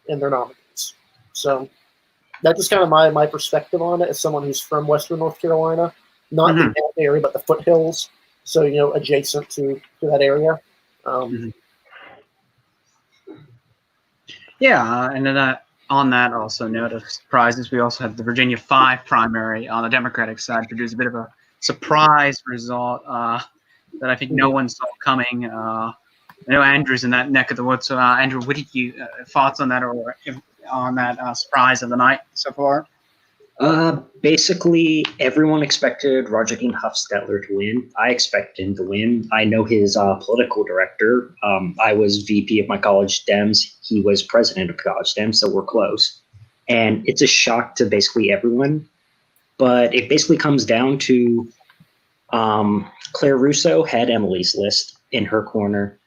in their nominees. So That's just kind of my perspective on it as someone who's from Western North Carolina, not the mountain area, but the foothills. So, adjacent to that area. Yeah, and then on that also note of surprises, we also had the Virginia 5 primary on the Democratic side produce a bit of a surprise result that I think no one saw coming. I know Andrew's in that neck of the woods. So, Andrew, what did you thoughts on that or on that surprise of the night so far? Basically, everyone expected Roger Dean Huffstetler to win. I expect him to win. I know his political director. I was VP of my college Dems. He was president of college Dems, so we're close. And it's a shock to basically everyone. But it basically comes down to Claire Russo had Emily's list in her corner.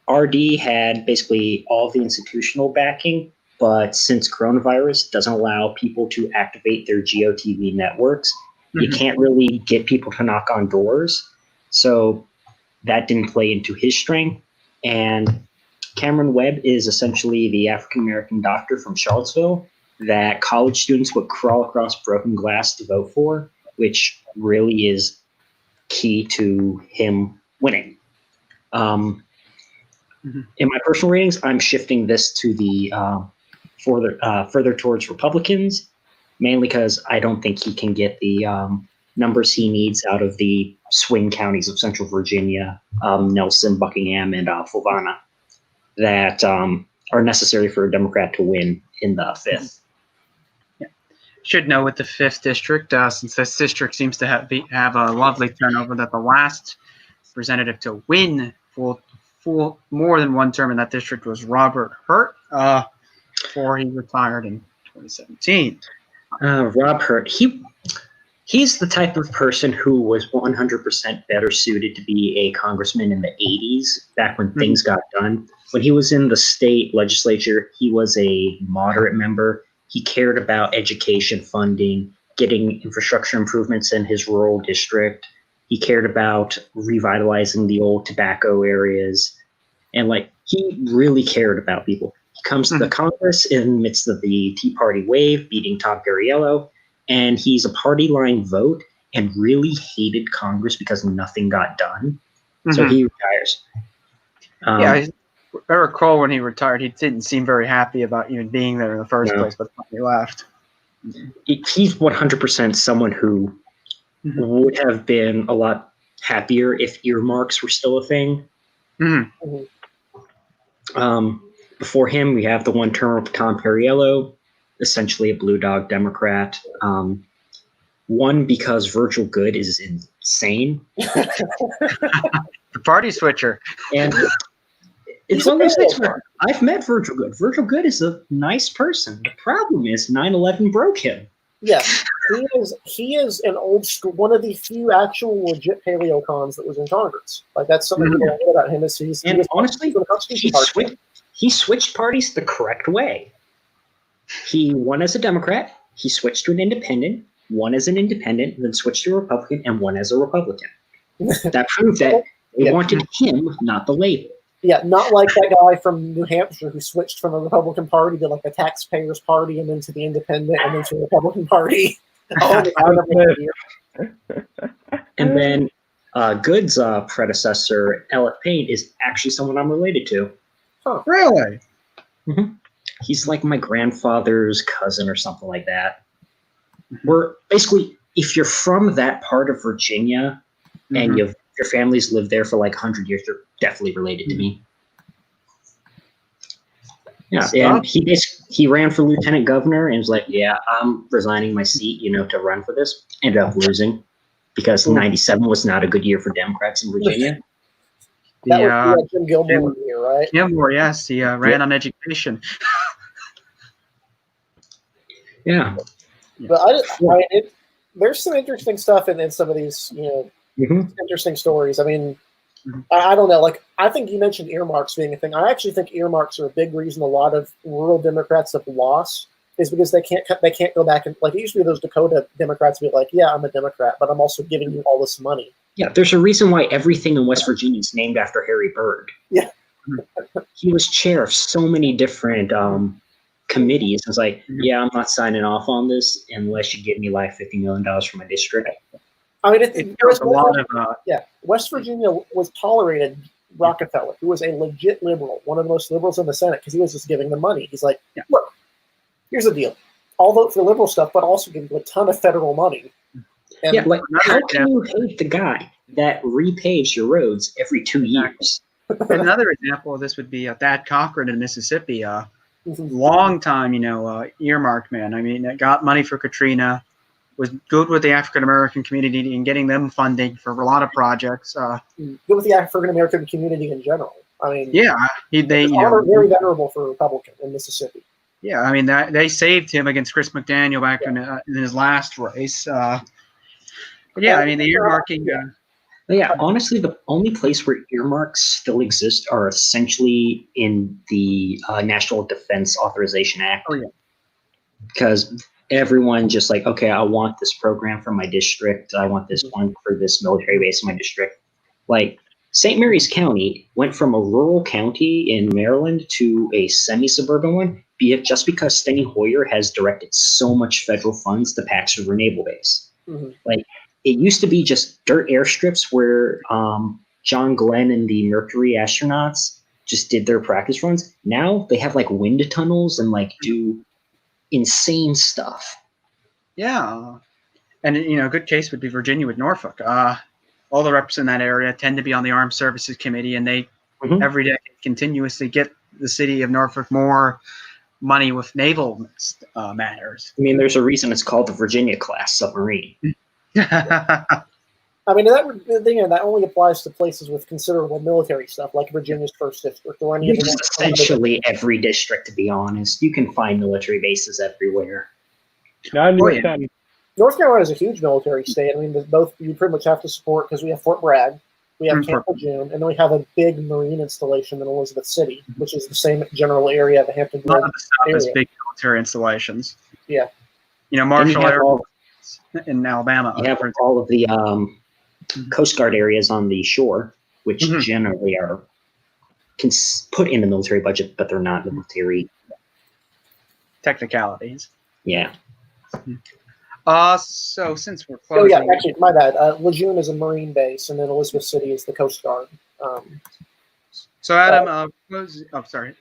RD had basically all the institutional backing. But since coronavirus doesn't allow people to activate their GeoTV networks, you can't really get people to knock on doors. So that didn't play into his strength. And Cameron Webb is essentially the African-American doctor from Charlottesville that college students would crawl across broken glass to vote for, which really is key to him winning. In my personal ratings, I'm shifting this to the further towards Republicans, mainly because I don't think he can get the numbers he needs out of the swing counties of Central Virginia, Nelson, Buckingham, and Fluvanna that are necessary for a Democrat to win in the 5th. Yeah. Should know with the 5th district, since this district seems to have a lovely turnover, that the last representative to win full more than one term in that district was Robert Hurt. Before he retired in 2017. Rob Hurt, he's the type of person who was 100% better suited to be a congressman in the 80s, back when things got done. When he was in the state legislature, he was a moderate member. He cared about education funding, getting infrastructure improvements in his rural district. He cared about revitalizing the old tobacco areas. And he really cared about people. He comes to the Congress in the midst of the Tea Party wave, beating Tom Perriello, and he's a party line vote and really hated Congress because nothing got done. So he retires. I recall when he retired, he didn't seem very happy about even being there in the first place, but he left. He's 100% someone who would have been a lot happier if earmarks were still a thing. Before him, we have the one term of Tom Perriello, essentially a blue dog Democrat. One, because Virgil Good is insane. The party switcher. And it's one of those things where I've met Virgil Good. Virgil Good is a nice person. The problem is 9/11 broke him. Yeah, he is an old school, one of the few actual legit paleocons that was in Congress. That's something we don't know about him. Honestly, he switched parties the correct way. He won as a Democrat, he switched to an independent, won as an independent, then switched to a Republican, and won as a Republican. That proved that they wanted him, not the label. Yeah, not like that guy from New Hampshire who switched from the Republican Party to the Taxpayers Party and then to the Independent and then to the Republican Party. And then Good's predecessor, Alec Payne, is actually someone I'm related to. Huh. Really? He's like my grandfather's cousin or something like that. We're basically, if you're from that part of Virginia and your family's lived there for 100 years, you're definitely related to me. Yeah, and he ran for lieutenant governor and was like, "Yeah, I'm resigning my seat, to run for this." Ended up losing because '97 was not a good year for Democrats in Virginia. That was Jim Gilmore here, right? Gilmore, yes, he ran on education. Yeah, but there's some interesting stuff in some of these, interesting stories. I mean, I don't know. I think you mentioned earmarks being a thing. I actually think earmarks are a big reason a lot of rural Democrats have lost, is because they can't go back and it used to be those Dakota Democrats be like, yeah, I'm a Democrat, but I'm also giving you all this money. Yeah, there's a reason why everything in West Virginia is named after Harry Byrd. Yeah, he was chair of so many different committees. It's like, yeah, I'm not signing off on this unless you give me like $50 million for my district. I mean, It was a lot of West Virginia was tolerated Rockefeller, who was a legit liberal, one of the most liberals in the Senate, because he was just giving them money. He's like, look, here's the deal. I'll vote for liberal stuff, but also give you a ton of federal money. And yeah, like how can you hate the guy that repaves your roads every 2 years? Another example of this would be Thad Cochran in Mississippi. Long time, earmarked man. I mean, got money for Katrina, was good with the African American community and getting them funding for a lot of projects. Good with the African American community in general. I mean, they very venerable for a Republican in Mississippi. Yeah, I mean they saved him against Chris McDaniel back in his last race. But yeah, I mean the earmarking. Yeah, honestly, the only place where earmarks still exist are essentially in the National Defense Authorization Act. Oh, yeah. Because everyone just like, okay, I want this program for my district. I want this one for this military base in my district. Like St. Mary's County went from a rural county in Maryland to a semi-suburban one, just because Steny Hoyer has directed so much federal funds to Pax River Naval Base. Mm-hmm. Like, it used to be just dirt airstrips where John Glenn and the Mercury astronauts just did their practice runs. Now they have like wind tunnels and like do insane stuff. Yeah. And, a good case would be Virginia with Norfolk. All the reps in that area tend to be on the Armed Services Committee, and they every day continuously get the city of Norfolk more money with naval matters. I mean, there's a reason it's called the Virginia-class submarine. I mean, that only applies to places with considerable military stuff, like Virginia's 1st District or any of the essentially every district, to be honest. You can find military bases everywhere. North Carolina is a huge military state. I mean, both you pretty much have to support because we have Fort Bragg, we have Camp Lejeune, and then we have a big marine installation in Elizabeth City, which is the same general area of the Hampton None Roads of the stuff area. is big military installations. Yeah. Marshall Air in Alabama. You have all of the Coast Guard areas on the shore, which generally are put in the military budget, but they're not military technicalities. Yeah. So since we're closing, actually, my bad. Lejeune is a Marine base, and then Elizabeth City is the Coast Guard. So Adam, sorry,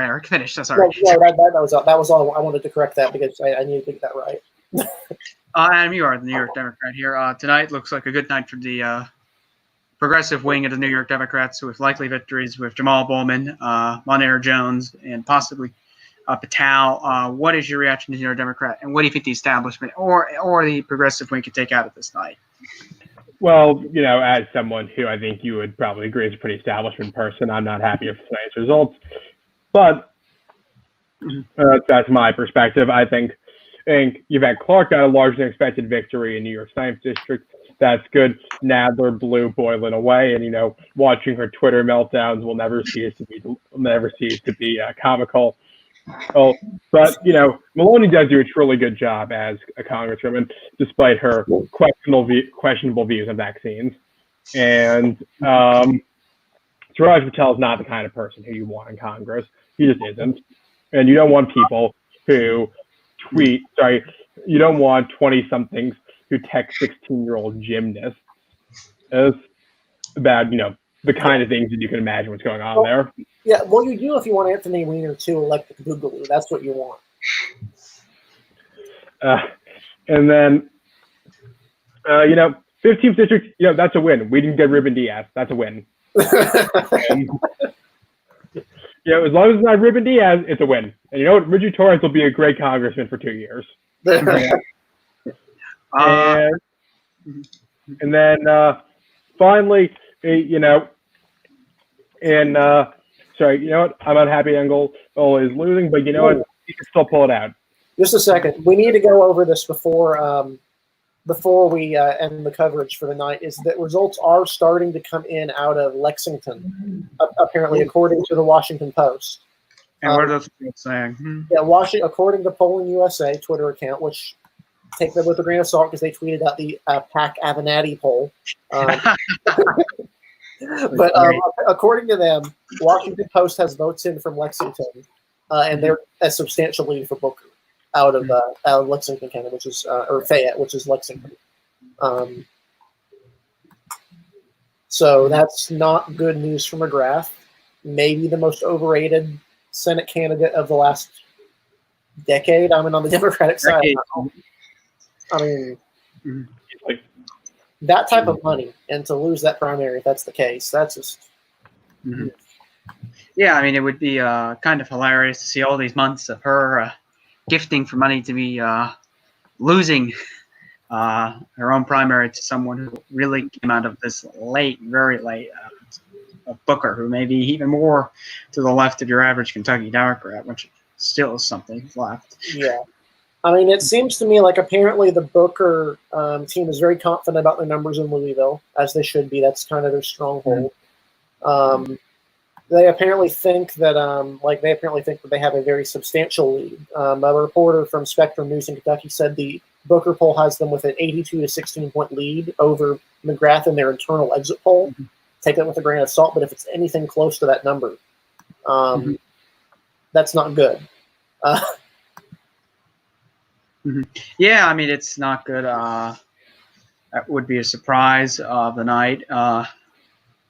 Eric, finish. Sorry. That was all. I wanted to correct that because I needed to get that right. Adam, you are the New York Democrat here. Tonight looks like a good night for the progressive wing of the New York Democrats, with likely victories with Jamal Bowman, Monere Jones, and possibly Patel. What is your reaction to the New York Democrat, and what do you think the establishment or the progressive wing could take out of this night? Well, as someone who I think you would probably agree is a pretty establishment person, I'm not happy with tonight's results. But that's my perspective. I think Yvette Clarke got a larger than expected victory in New York's 9th District. That's good. Nadler blew Boylan away, and watching her Twitter meltdowns will never cease to be comical. Oh, but Maloney does do a truly good job as a congresswoman, despite her questionable views on vaccines. And Suraj Patel is not the kind of person who you want in Congress. He just isn't. And you don't want people who you don't want 20-somethings who text 16-year-old gymnasts about, the kind of things that you can imagine what's going on there. Yeah, well, you do if you want Anthony Weiner to elect the Boogaloo. That's what you want. And then, 15th District, that's a win. We didn't get Ruben Diaz. That's a win. And, as long as it's not Ruben Diaz, it's a win. And you know what? Richie Torres will be a great congressman for 2 years. And then finally, I'm unhappy Engel is losing, but you know what? He can still pull it out. Just a second. We need to go over this before we end the coverage for the night. Is that results are starting to come in out of Lexington, apparently, according to the Washington Post. And what are those people saying? Yeah, according to Polling USA Twitter account, which take them with a grain of salt because they tweeted out the PAC Avenatti poll. But according to them, Washington Post has votes in from Lexington and they're a substantial lead for Booker out of Lexington County, which is or Fayette, which is Lexington. So that's not good news for McGrath. Maybe the most overrated Senate candidate of the last decade. I mean, on the Democratic side, I mean, Like, that type of money, and to lose that primary, if that's the case, that's just. Yeah, I mean, it would be kind of hilarious to see all these months of her gifting for money to be losing her own primary to someone who really came out of this late, very late, Booker, who may be even more to the left of your average Kentucky Democrat, which still is something left. Yeah. I mean, it seems to me like apparently the Booker team is very confident about their numbers in Louisville, as they should be. That's kind of their stronghold. They apparently think that they have a very substantial lead. A reporter from Spectrum News in Kentucky said the Booker poll has them with an 82 to 16 point lead over McGrath in their internal exit poll. Take that with a grain of salt, but if it's anything close to that number, that's not good. Yeah, I mean, it's not good. That would be a surprise of the night.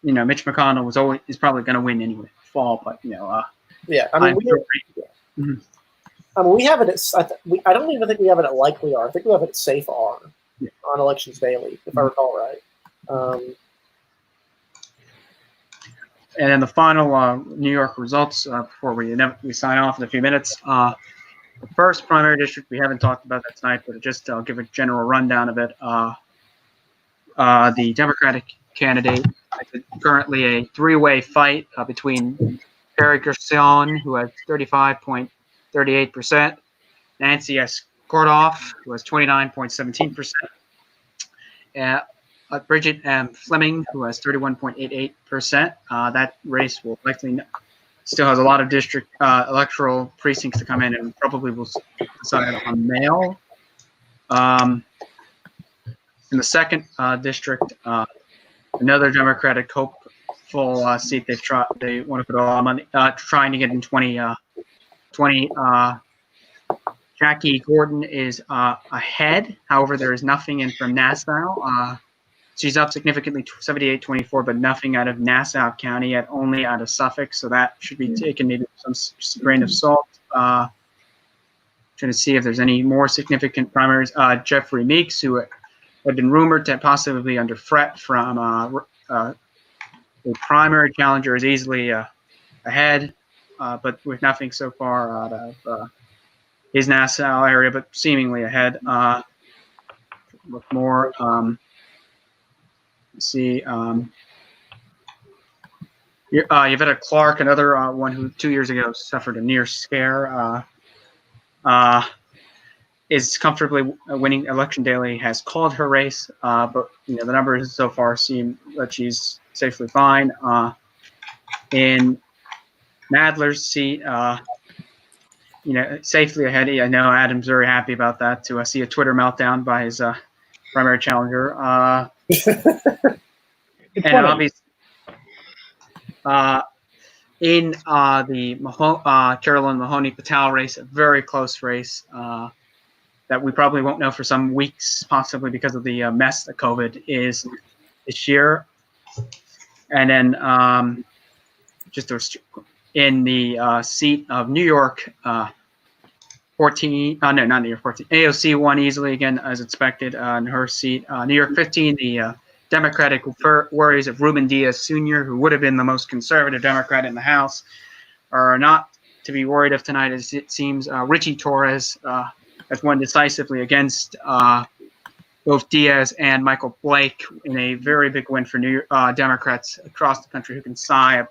Mitch McConnell is probably going to win anyway, fall, but yeah. I mean, we have it at. I don't even think we have it at likely R. I think we have it at safe R on Elections Daily, if I recall right. And then the final New York results before we sign off in a few minutes. The first primary district, we haven't talked about that tonight, but just I'll give a general rundown of it. The Democratic candidate, currently a three-way fight between Perry Gerson, who has 35.38%, Nancy S. Kordoff, who has 29.17%, Bridget M. Fleming, who has 31.88%. That race will likely still has a lot of district electoral precincts to come in, and probably will decide on mail. In the second district, another Democratic hopeful seat they want to put a lot of money trying to get in 2020. Jackie Gordon is ahead. However, there is nothing in from Nassau. She's up significantly, 78-24, but nothing out of Nassau County yet, only out of Suffolk. So that should be taken maybe with some grain of salt. Trying to see if there's any more significant primaries. Jeffrey Meeks, who had been rumored to possibly be under threat from the primary challenger, is easily ahead, but with nothing so far out of his Nassau area, but seemingly ahead. Look more. See, Yvetta Clark, another one who 2 years ago suffered a near scare, is comfortably winning Election Daily, has called her race, but the numbers so far seem that she's safely fine. In Nadler's seat, safely ahead. I know Adam's very happy about that, to see a Twitter meltdown by his primary challenger. And obviously, in the Carolyn Mahoney Patel race, a very close race that we probably won't know for some weeks, possibly because of the mess that COVID is this year. And then just in the seat of New York, 14. No, not New York 14. AOC won easily again, as expected, in her seat. New York 15, the Democratic worries of Ruben Diaz Sr., who would have been the most conservative Democrat in the House, are not to be worried of tonight, as it seems. Richie Torres has won decisively against both Diaz and Michael Blake in a very big win for Democrats across the country who can sigh a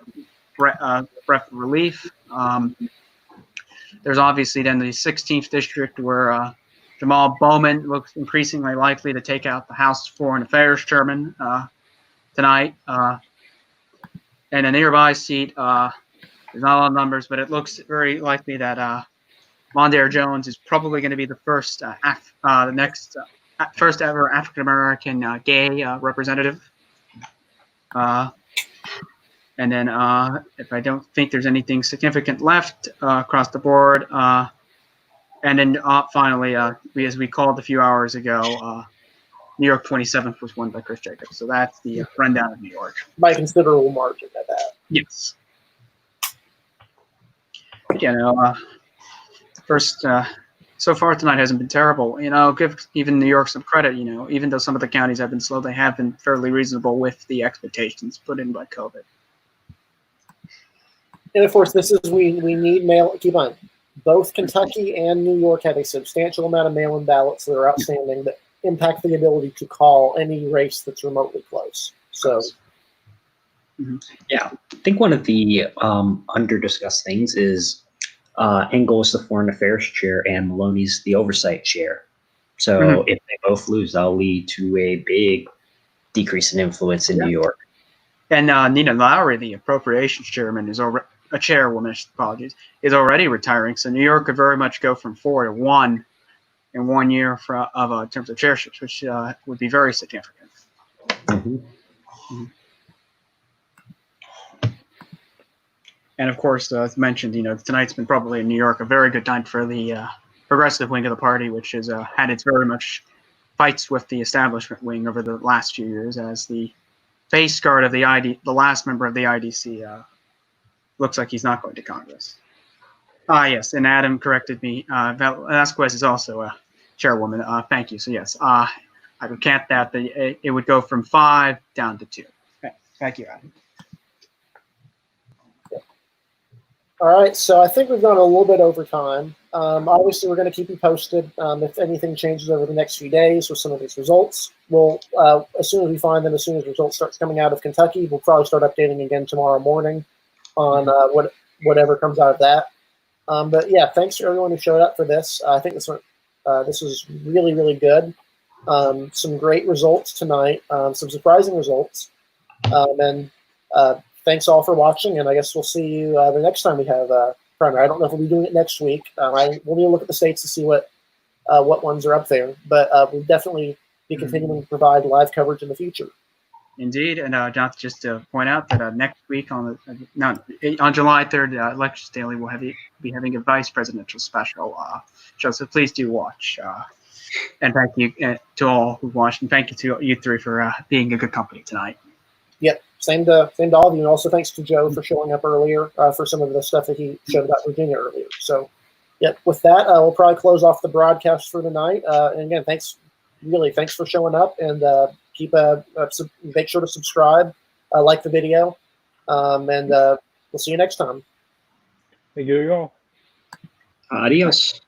breath of relief. There's obviously then the 16th district where Jamal Bowman looks increasingly likely to take out the House Foreign Affairs chairman tonight. And a nearby seat, there's not a lot of numbers, but it looks very likely that Mondaire Jones is probably going to be the first, first ever African American gay representative. And then if I don't think there's anything significant left across the board, and then finally, as we called a few hours ago, New York 27th was won by Chris Jacobs. So that's the rundown of New York. By considerable margin at that. Yes. First, so far tonight hasn't been terrible. Give even New York some credit. Even though some of the counties have been slow, they have been fairly reasonable with the expectations put in by COVID. And of course, this is we need mail. Keep on. Both Kentucky and New York have a substantial amount of mail-in ballots that are outstanding that impact the ability to call any race that's remotely close. So, yeah, I think one of the under-discussed things is Engel's the Foreign Affairs Chair and Maloney's the Oversight Chair. So if they both lose, that'll lead to a big decrease in influence in New York. And Nina Lowry, the Appropriations Chairman, is already a chairwoman. Apologies, is already retiring. So New York could very much go from 4 to 1 in 1 year in terms of chairships, which would be very significant. And of course, as mentioned, tonight's been probably in New York a very good night for the progressive wing of the party, which has had its very much fights with the establishment wing over the last few years, as the face guard of the last member of the IDC, looks like he's not going to Congress. Yes, and Adam corrected me. Vasquez is also a chairwoman. Thank you. So yes, I recant that. It would go from 5 down to 2. Okay. Thank you, Adam. all right. So I think we've gone a little bit over time. Obviously, we're going to keep you posted if anything changes over the next few days with some of these results. We'll, as soon as we find them, as soon as results start coming out of Kentucky, we'll probably start updating again tomorrow morning on whatever comes out of that. But yeah, thanks to everyone who showed up for this. I think this was really, really good. Some great results tonight, some surprising results. And thanks all for watching, and I guess we'll see you the next time we have primary. I don't know if we'll be doing it next week. We'll need to look at the states to see what ones are up there, but we'll definitely be continuing to provide live coverage in the future. Indeed, and just to point out that next week on July 3rd, Elections Daily will be having a vice presidential special show, so please do watch. And thank you to all who watched, and thank you to you three for being a good company tonight. Yep, same to all of you, and also thanks to Joe for showing up earlier for some of the stuff that he showed about Virginia earlier. So, yep, with that, we'll probably close off the broadcast for tonight. And again, thanks for showing up, and make sure to subscribe, like the video, and we'll see you next time. Thank you all. Adios.